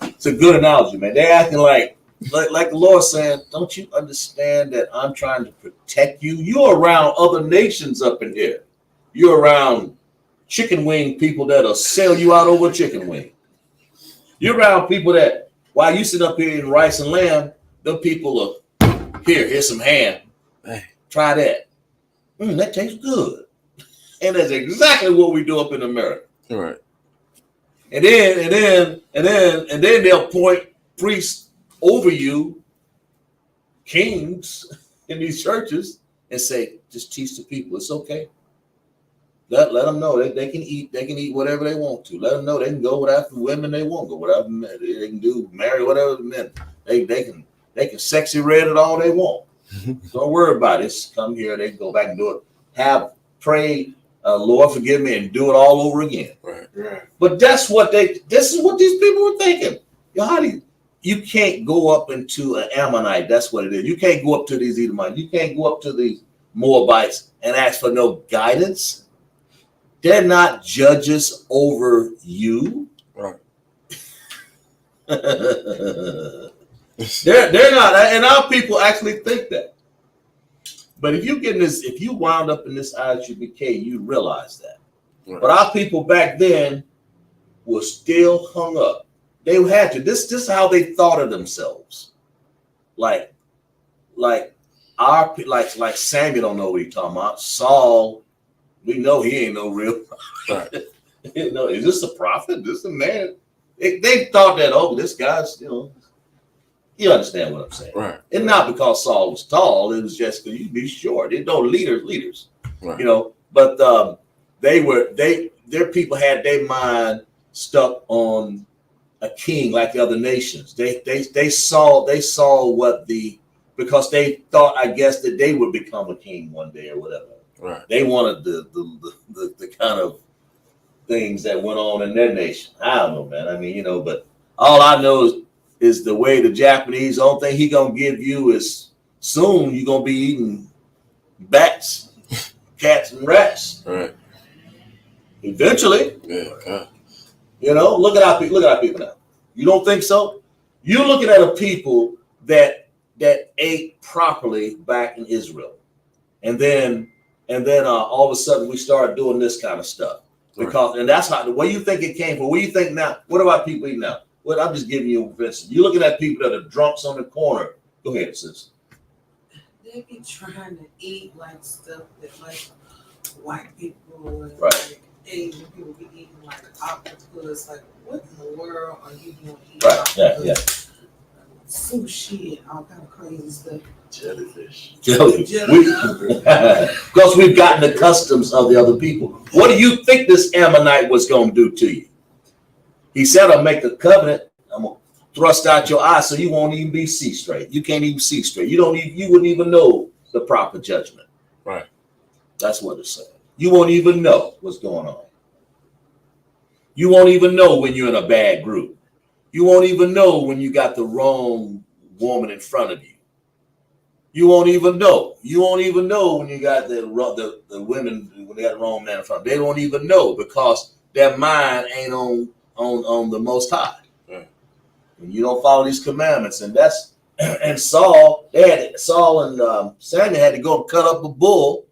It's a good analogy, man. They acting like the Lord saying, "Don't you understand that I'm trying to protect you? You're around other nations up in here. You're around chicken wing people that'll sell you out over chicken wing. You're around people that while you sit up here eating rice and lamb, them people are here's some ham. Hey. Try that. That tastes good." And that's exactly what we do up in America. All right. And then they'll point priests over you, kings in these churches, and say, "Just teach the people. It's okay. Let them know they can eat. They can eat whatever they want to. Let them know they can go without the women they want. Go without men. They can do marry whatever men. They can sexy red it all they want. Don't worry about it. Come here. They can go back and do it. Pray, Lord forgive me, and do it all over again." Right. But this is what these people were thinking. You can't go up into an Ammonite. That's what it is. You can't go up to these Edomites. You can't go up to these Moabites and ask for no guidance. They're not judges over you. Right. They're not, and our people actually think that. But if you wound up in this I.S.U.P.K, you realize that. Right. But our people back then were still hung up. They had to. This is how they thought of themselves. Like Samuel don't know what he's talking about. Saul, we know he ain't no real. Right. Is this a prophet? This a man? They thought that, this guy's, you understand what I'm saying. Right. And not because Saul was tall, it was just because you'd be short. They don't leaders. Right. But their people had their mind stuck on a king like the other nations. They saw because they thought, I guess, that they would become a king one day or whatever. Right. They wanted the kind of things that went on in their nation. I don't know, man. I mean, but all I know is the way the Japanese, the only thing he gonna give you is soon you're gonna be eating bats, cats, and rats. Right. Eventually. Yeah. Look at our people now. You don't think so? You're looking at a people that ate properly back in Israel, and then all of a sudden we started doing this kind of stuff because, and that's how. Where you think it came from? Where you think now? What about people eating now? Well, I'm just giving you a instance. You're looking at people that are drunks on the corner. Go ahead, sis. They be trying to eat like stuff that like white people and like Asian people be eating like octopus. Like, what in the world are you doing? Right. Yeah. Sushi and all kind of crazy stuff. Jellyfish. Because we've gotten the customs of the other people. What do you think this Ammonite was going to do to you? He said, "I'll make a covenant. I'm gonna thrust out your eyes so you won't even see straight. You can't even see straight. You wouldn't even know the proper judgment." Right. That's what it's saying. You won't even know what's going on. You won't even know when you're in a bad group. You won't even know when you got the wrong woman in front of you. You won't even know. You won't even know when you got the women, when they got the wrong man in front of them. They won't even know because their mind ain't on the Most High. Yeah. And you don't follow these commandments, and Saul and Samuel had to go and cut up a bull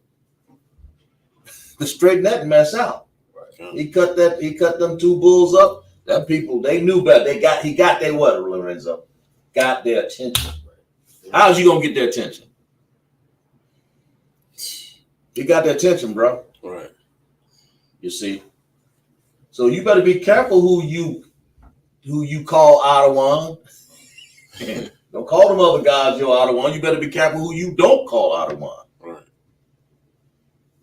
to straighten that mess out. Right. He cut them two bulls up. Them people, they knew better. He got their what, Lorenzo? Got their attention. How's you gonna get their attention? He got their attention, bro. Right. You see. So you better be careful who you call Adawan. Don't call them other gods your Adawan. You better be careful who you don't call Adawan. Right.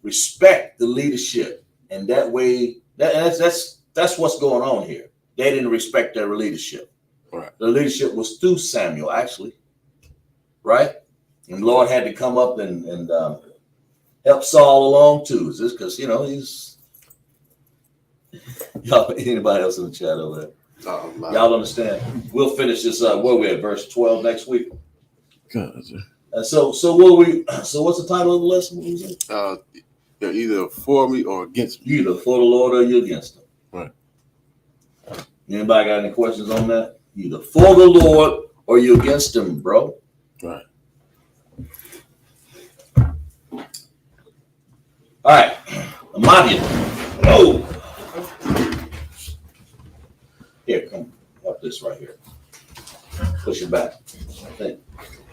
Respect the leadership, and that way, that's what's going on here. They didn't respect their leadership. Right. The leadership was through Samuel, actually. Right? And the Lord had to come up and help Saul along too. Is this because he's y'all? Anybody else in the chat over there? Y'all understand? We'll finish this up. Where we at? Verse 12 next week. Gotcha. So what's the title of the lesson? What was it? They're either for me or against me. You either for the Lord or you against him. Right. Anybody got any questions on that? Either for the Lord or you against him, bro. Right. All right. Amadia. Oh. Here, come up this right here. Push it back. I think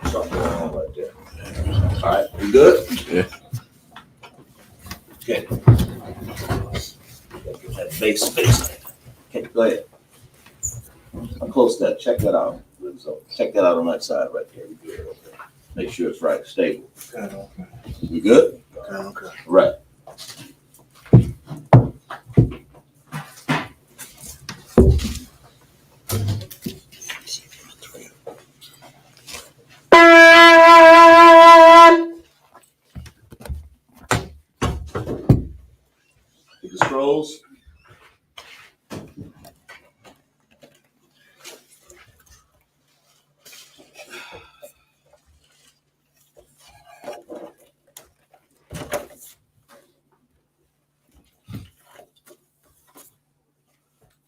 something going on right there. All right, you good? Yeah. Okay. That base space. Okay, go ahead. I'll close that. Check that out. So check that out on that side right there. Good. Okay. Make sure it's right, stable. Okay. You good? Okay. Right. Take the scrolls.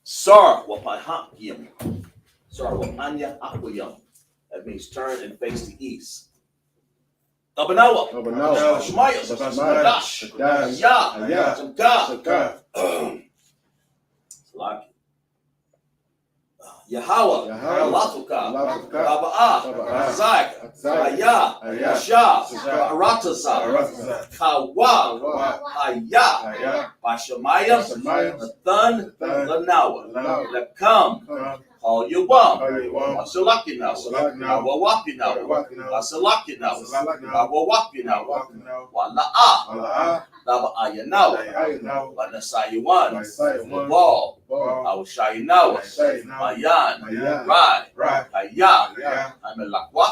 Sar wapaham. Sar wapanya akwayam. That means turn and face the east. Abanawa. Shmaya. Dash. Ya. Samka. Salaki. Yahweh. Latuka. Raba'ah. Zag. Aya. Yasha. Aratasa. Kawa. Aya. Bashamayam. Nathan. Lanawa. Lekam. Call you one. Asalaki now. Awawapi now. Asalaki now. Awawapi now. Wala'a. Lava Ayanawa. Wanasayuan. Wabal. Awashayinawa. Mayan. Rai. Aya. Amelakwa.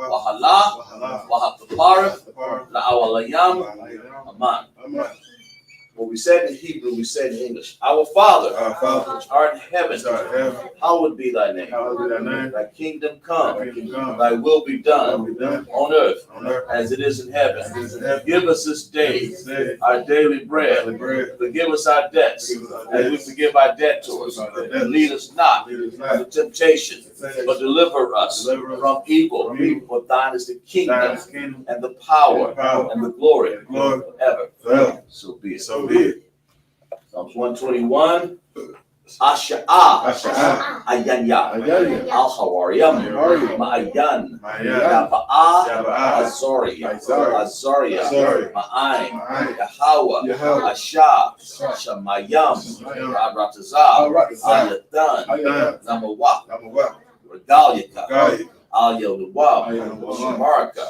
Wahala. Wahapapara. La'awalayam. Aman. What we said in Hebrew, we said in English. Our Father, which art in heaven, hallowed be thy name. Thy kingdom come. Thy will be done on earth as it is in heaven. Give us this day our daily bread. Forgive us our debts as we forgive our debtors. And lead us not into temptation, but deliver us from evil. For thine is the kingdom and the power and the glory forever. So be it. Psalms 121. Asha'ah. Ayanya. Al-Hawariyam. Ma'ayan. Yaba'ah. Azaria. Ma'ayin. Yahweh. Asha. Shamayam. Ratazah. Ayatan. Namawak. Regalia. Al-Yodawam. Shamarka.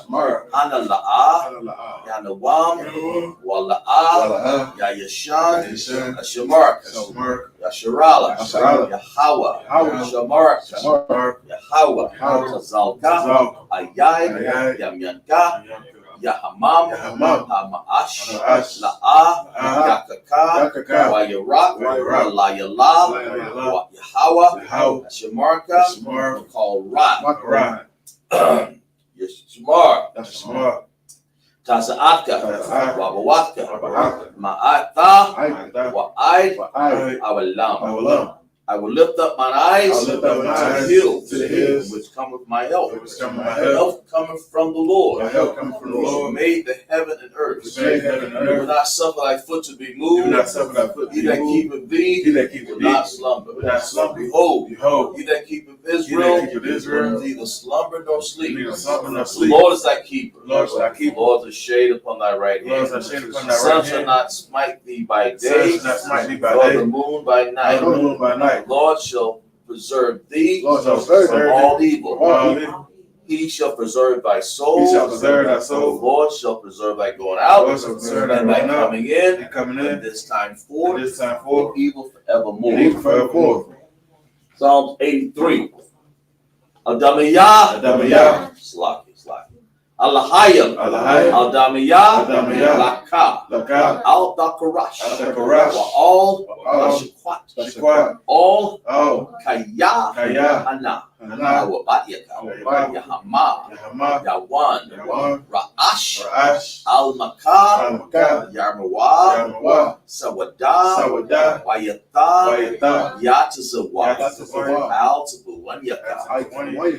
Anala'a. Yanawam. Wala'ah. Yayashan. Shamarka. Yasharala. Yahweh. Shamarka. Yahweh. Tazalka. Ayay. Yamyanka. Yahamam. Hama'ash. La'ah. Yakaka. Wayarak. Walayala. Yahweh. Shamarka. Called Rat. Yashmar. Tasa'atka. Wabawatka. Ma'ata. Wa'aid. Awalam. I will lift up mine eyes to the hills, which cometh my help. My help cometh from the Lord, who made the heaven and earth. He will not suffer thy foot to be moved. He that keepeth thee will not slumber. Behold, he that keepeth Israel will neither slumber nor sleep. The Lord is thy keeper. The Lord is shade upon thy right hand. The sun shall not smite thee by day, nor the moon by night. The Lord shall preserve thee from all evil. He shall preserve thy soul. The Lord shall preserve thy going out and thy coming in. And this time forth, and evil forevermore. Psalms 83. Adamiyah. Slaki. Alahayim, Aldamiyah, Aldamiyah, Laka, Laka, Al Dakarash, Dakarash, all all, Bashikwat, all Kaya, Kaya, Ana, Ana, Awabatyaka, Yahama, Yahama, Yawan, Ra'ash, Ra'ash, Al Makah, Al-Makah, Yarmawa, Yarmawa, Sawada, Sawada, Wayata, Wayata, Yatazawa, Yatazawa, Al Tabuanyaka,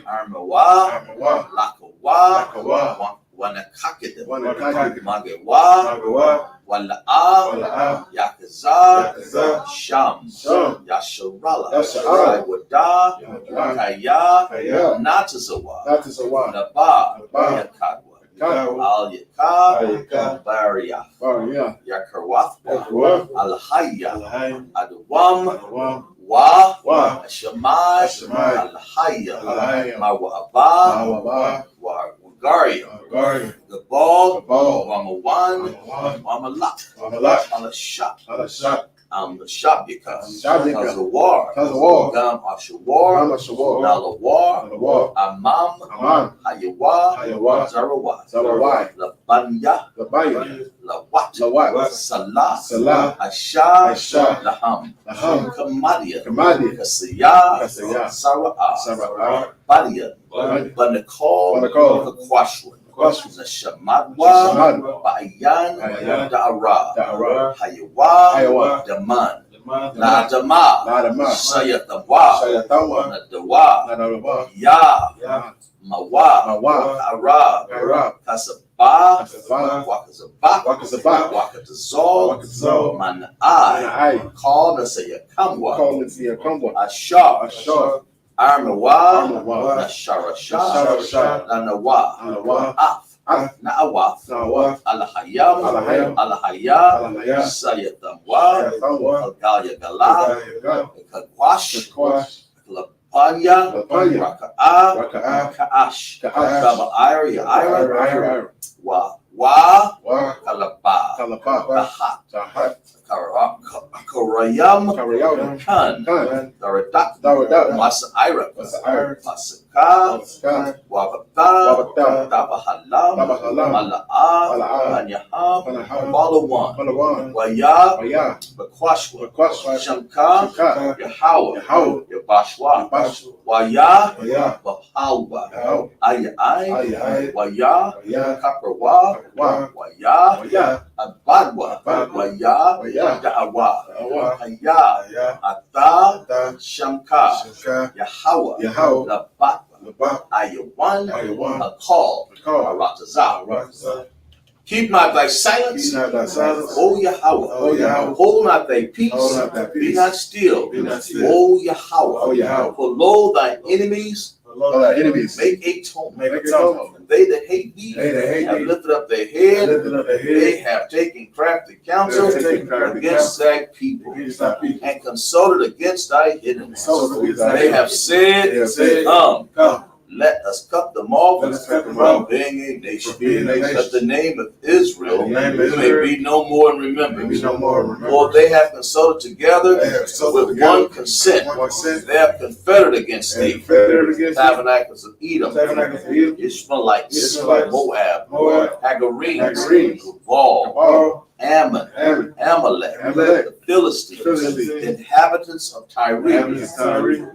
Armawa, Armawa, Lakawa, Lakawa, Wanakakida, Wanakakida, Magawa, Magawa, Wala'a, Wala'a, Yakaza, Yakaza, Sham, Sham, Yasharala, Yasharala, Wada, Yada, Kaya, Kaya, Natazawa, Natazawa, Naba, Naba, Yakadwa, Yakadwa, Al Yaka, Al-Yaka, Baria, Baria, Yakarwathwa, Yakarwathwa, Al-Hayya, Al-Hayy, Adawam, Adawam, Wa, Wa, Shamai, Shammai, Al-Hayya, Al-Hayy, Mawaba, Mawaba, Wagaria, Gari, Gabal, Gabal, Wamawan, Wamawan, Wamalak, Wamalak, Al-Shap, Al-Shap, the Shabika, Shabika, Tazawar, Tazawar, Gam Ashawar, Ashawar, Nalawar, Nalawar, Amam, Amam, Hayawa, Hayawa, Zarawat, Zarawai, Labanya, Labaya, Lawat, Lawat, Salah, Salah, Asha, Asha, Laham, Laham, Kamadia, Kamadia, Kasaya, Kasaya, Sara'ah, Sara'ah, Badia, Badia, Banakol, Banakol, Kakwashwan, Kwashwan, Nashamadwa, Nashamadwa, Bayan, Bayan, Da'ara, Da'ara, Hayawa, Hayawa, Daman, Daman, Ladama, Ladama, Sayatawa, Sayatawa, Nadawa, Nadawa, Ya, Ya, Mawa, Mawa, Arab, Arab, Kasaba, Kasaba, Wakazaba, Wakazaba, Wakatazol, Wakazol, Manai, call the Sayakamwa, Call it Yakamwa, Ashar, Ashar, Armawa, Armawa, Nasharasha, Nasharasha, Nanawa, Nanawa, Af, Af, Naawaf, Nawaf, Alahayam, Alahayam, Alahaya, Alahaya, Sayatamwa, Sayatamwa, Algalya Gala, Algalya, Kakwash, Kakwash, Lapanya, Lapanya, Raka'a, Raka'a, Ka'ash, Ka'ash, Kaba Ira, Ira, Wa, Wa, Kalaba, Kalapa, Bahat, Tahat, Karayam, Karayam, Kan, Kan, Daradak, Daradak, Masa Ira, Ira, Masaka, Masaka, Wabata, Wabata, Tabahalam, Tabahalam, Mala'a, Mala'a, Anyaham, Anyaham, Balawan, Balawan, Waya, Waya, Bakwashwa, Bakwashwa, Shamka, Shamka, Yahawa, Yahawa, Yabashwa, Yabashwa, Waya, Waya, Bahawa, Yahawa, Ayai, Ayai, Waya, Waya, Kaprawa, Kaprawa, Waya, Waya, Abadwa, Abadwa, Waya, Waya, Da'awa, Da'awa, Haya, Aya, Ata, Ata, Shamka, Shamka, Yahawa, Yahawa, Labat, Labat, Ayawan, Ayawan, a call, Call, Aratazah. Aratazah. Keep not thy silence, Keep not thy silence, O Yahweh. O Yahweh. Hold not thy peace, Hold not thy be peace. not still, Be not still. O Yahweh. O Yahweh. For lo, thy enemies Lord, thy enemies make a tumult. make a tumult. And they that hate thee They that hate have thee lifted up their head. lifted up their They head have taken crafty counsel They have taken crafty against thy people against thy people. and consulted against thy enemies. Consulted against thy They have enemies. said, They have said, Come, Come, let us cut them off let us cut them from off being a nation. from being a nation. That the name of Israel The name of may Israel be no more in may remembrance. be no more remembered. For they have consulted together They have consulted with together one consent. one consent. They have confederate against And thee. confederate against thee. Tabernacles of Edom, Tabernacles of Edom, Ishmaelites, Ishmaelites, Moab, Moab, Hagarenes, Hagarenes, Gabal, Gabal, Ammon, Ammon, Amalek, Amalek, the Philistines, Philistines, inhabitants of Tyre, inhabitants of Tyre,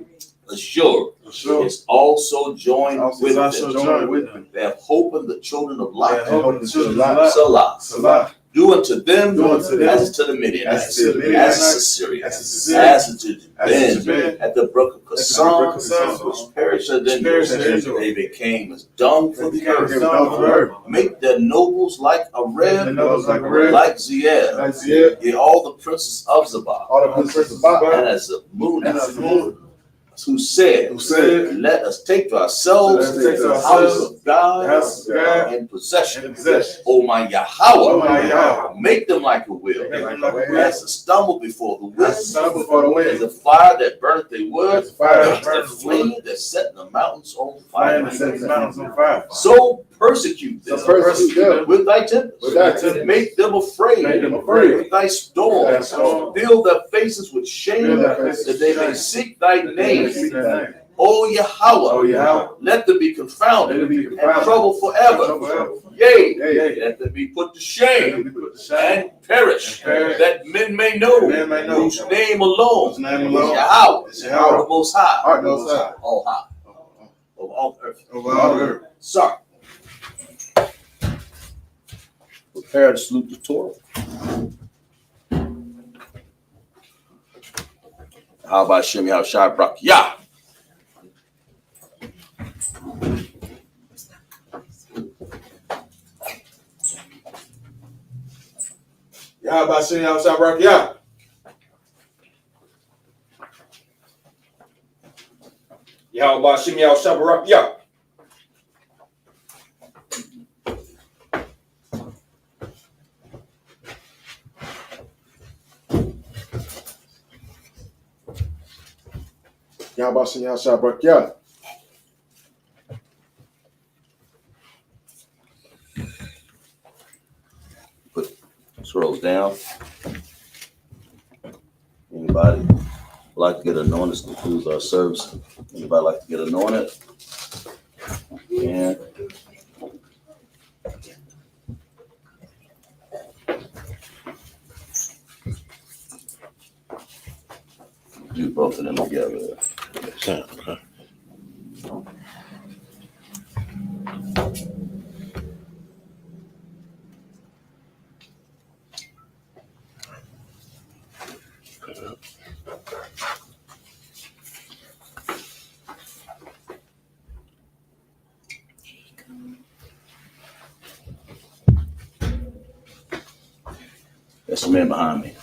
Ashur Ashur, is also joined with also them. joined with them. They have hope in the children of They Lot. have hope in the children of Lot. Salah. Salah. Do unto them Do unto them as to the Midianites, as to the Midianites, as to Syria, as to Syria, as to as to Ben, Ben, at the brook of brook of Kasam, Kasam, which perished at which perished at Endor. Endor. They became as dung for the earth. earth. Make their nobles like a The red, nobles like a red, like Ziel, like Ziel, yea, all the princes of Zabah, all the princes of Babel, and as the moon, and as the moon, who said, let us take to ourselves Let us take to the ourselves house of God, the house of God and possession. and possession. O my Yahweh, O my Yahweh, make them like a wheel, make them like a wheel, as to stumble before the wind, as to stumble before the wind, as a fire that burneth the wood, as a fire that as burneth a the flame wood, that set the mountains on fire fire. that sets the mountains on fire. So persecute them, So persecute them with thy tempest, with thy tempest. make them afraid, Make them afraid. with thy storm, With thy storm. fill their faces with shame, Fill their faces that they with may shame. seek thy That they may name. seek thy name. O Yahweh, let them be confounded and troubled forever. Yea, let them be put to shame and perish, that men may know whose name alone is Yahweh, the Most High, all high, of all earth. Sorry. Prepare to salute the Torah. How about Shem Yahushua Brak? Yah. How about Shem Yahushua Brak? Yah. Yahweh Shem Yahushua Barak Yah. Yahweh Shem Yahushua Brak Yah. Put scrolls down. Anybody like to get anointed? This concludes our service. Anybody like to get anointed? Yeah. Do both of them together. Okay. There's some men behind me.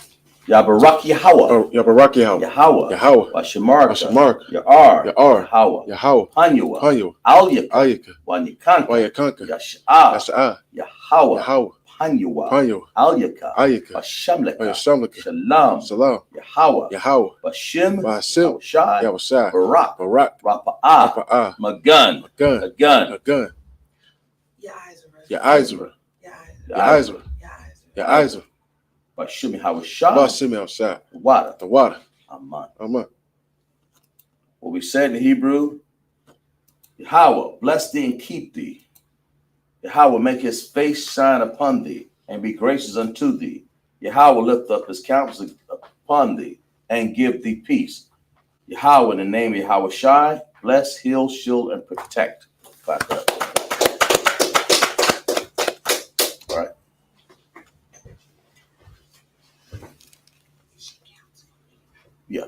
Yabarak Yahweh. Oh, Yabarak Yahweh. Yahweh. Yahweh. Washamarka. Washamarka. Ya'ar. Ya'ar. Yahweh. Yahweh. Hanyua. Hanyua. Al-Yaka. Al-Yaka. Wanyakanka. Wanyakanka. Yash'a. Yash'a. Yahweh. Yahweh. Hanyua. Hanyua. Al-Yaka. Al-Yaka. Washamlaka. Washamlaka. Shalom. Salam. Yahweh. Yahweh. Bashim. Bashim. Yahushai. Yahushai. Barak. Barak. Rapa'ah. Rapa'ah. Magun. Magun. A gun. A gun. Ya'izra. Ya'izra. Ya'izra. Bashim Yahushai. Bashim Yahushai. The water. The water. Aman. Amen. What we said in Hebrew, Yahweh, bless thee and keep thee. Yahweh, make his face shine upon thee and be gracious unto thee. Yahweh, lift up his countenance upon thee and give thee peace. Yahweh, in the name of Yahweh Shai, bless, heal, shield, and protect. Clap that. All right. Yeah.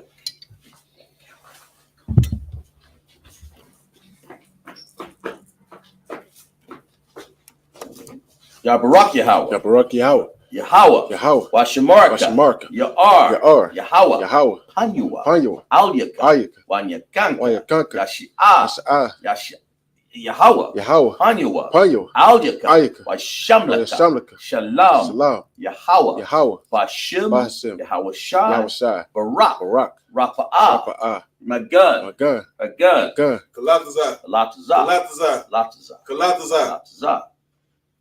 Yabarak Yahweh. Yabarak Yahweh. Yahweh. Yahweh. Washamarka. Washamarka. Ya'ar. Ya'ar. Yahweh. Yahweh. Hanyua. Hanyua. Al-Yaka. Al-Yaka. Wanyakanka. Wanyakanka. Yash'a. Yash'a. Yahweh. Yahweh. Hanyua. Hanyua. Al-Yaka. Al-Yaka. Washamlaka. Washamlaka. Shalom. Salam. Yahweh. Yahweh. Bashim. Bashim. Yahweh Shai. Yahushai. Barak. Barak. Rapa'ah. Rapa'ah. Magun. Magun. A gun. Gun. Kalatazah. Latazah. Kalatazah. Latazah. Kalatazah. Latazah.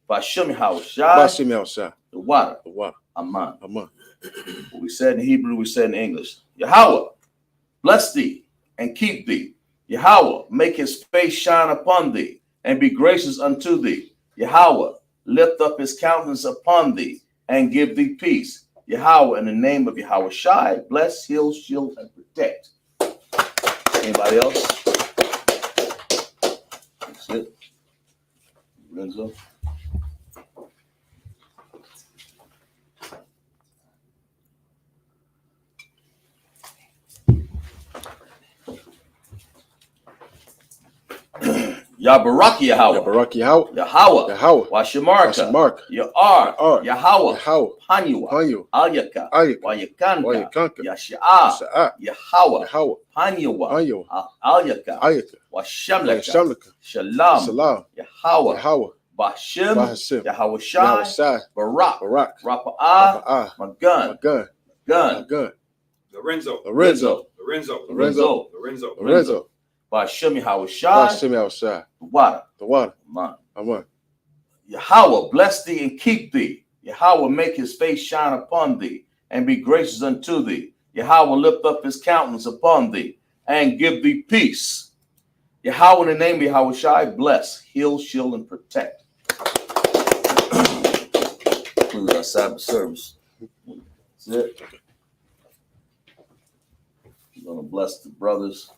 Bashim Yahushai. Bashim Yahushai. The water. The water. Aman. Amen. What we said in Hebrew, we said in English. Yahweh, bless thee and keep thee. Yahweh, make his face shine upon thee and be gracious unto thee. Yahweh, lift up his countenance upon thee and give thee peace. Yahweh, in the name of Yahweh Shai, bless, heal, shield, and protect. Anybody else? That's it. Renzo. Yabarak Yahweh. Yabarak Yahweh. Yahweh. Yahweh. Washamarka. Washamarka. Ya'ar. Ya'ar. Yahweh. Yahweh. Hanyua. Hanyua. Al-Yaka. Al-Yaka. Wanyakanka. Wanyakanka. Yash'a. Yash'a. Yahweh. Yahweh. Hanyua. Hanyua. Al-Yaka. Al-Yaka. Washamlaka. Washamlaka. Shalom. Salam. Yahweh. Yahweh. Bashim. Bashim. Yahweh Shai. Yahushai. Barak. Barak. Rapa'ah. Rapa'ah. Magun. Magun. Gun. Gun. Lorenzo. Lorenzo. Lorenzo. Lorenzo. Lorenzo. Lorenzo. Bashim Yahweh Shai. Bashim Yahushai. The water. The water. Aman. Amen. Yahweh, bless thee and keep thee. Yahweh, make his face shine upon thee and be gracious unto thee. Yahweh, lift up his countenance upon thee and give thee peace. Yahweh, in the name of Yahweh Shai, bless, heal, shield, and protect. Include our Sabbath service. That's it. We're going to bless the brothers,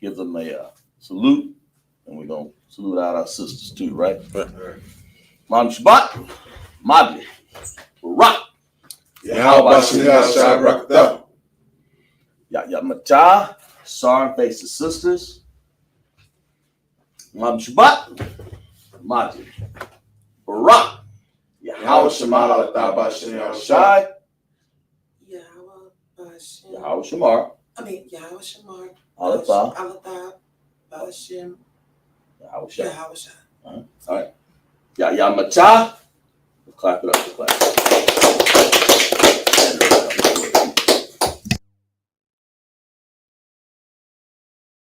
give them a salute, and we're going to salute out our sisters too, right? Mam Shabbat, Madli, Barak. Yahweh Shai Rakatah. Yah Matah, Sar faces sisters. Mam Shabbat, Madli, Barak. Yahweh Shema Bashem Shai. Yahweh Shemar. Yahweh Shemar. Alatha. Bashem. Yahweh Shai. Yahweh Shai. All right. Yah Matah. Clap it up. Clap.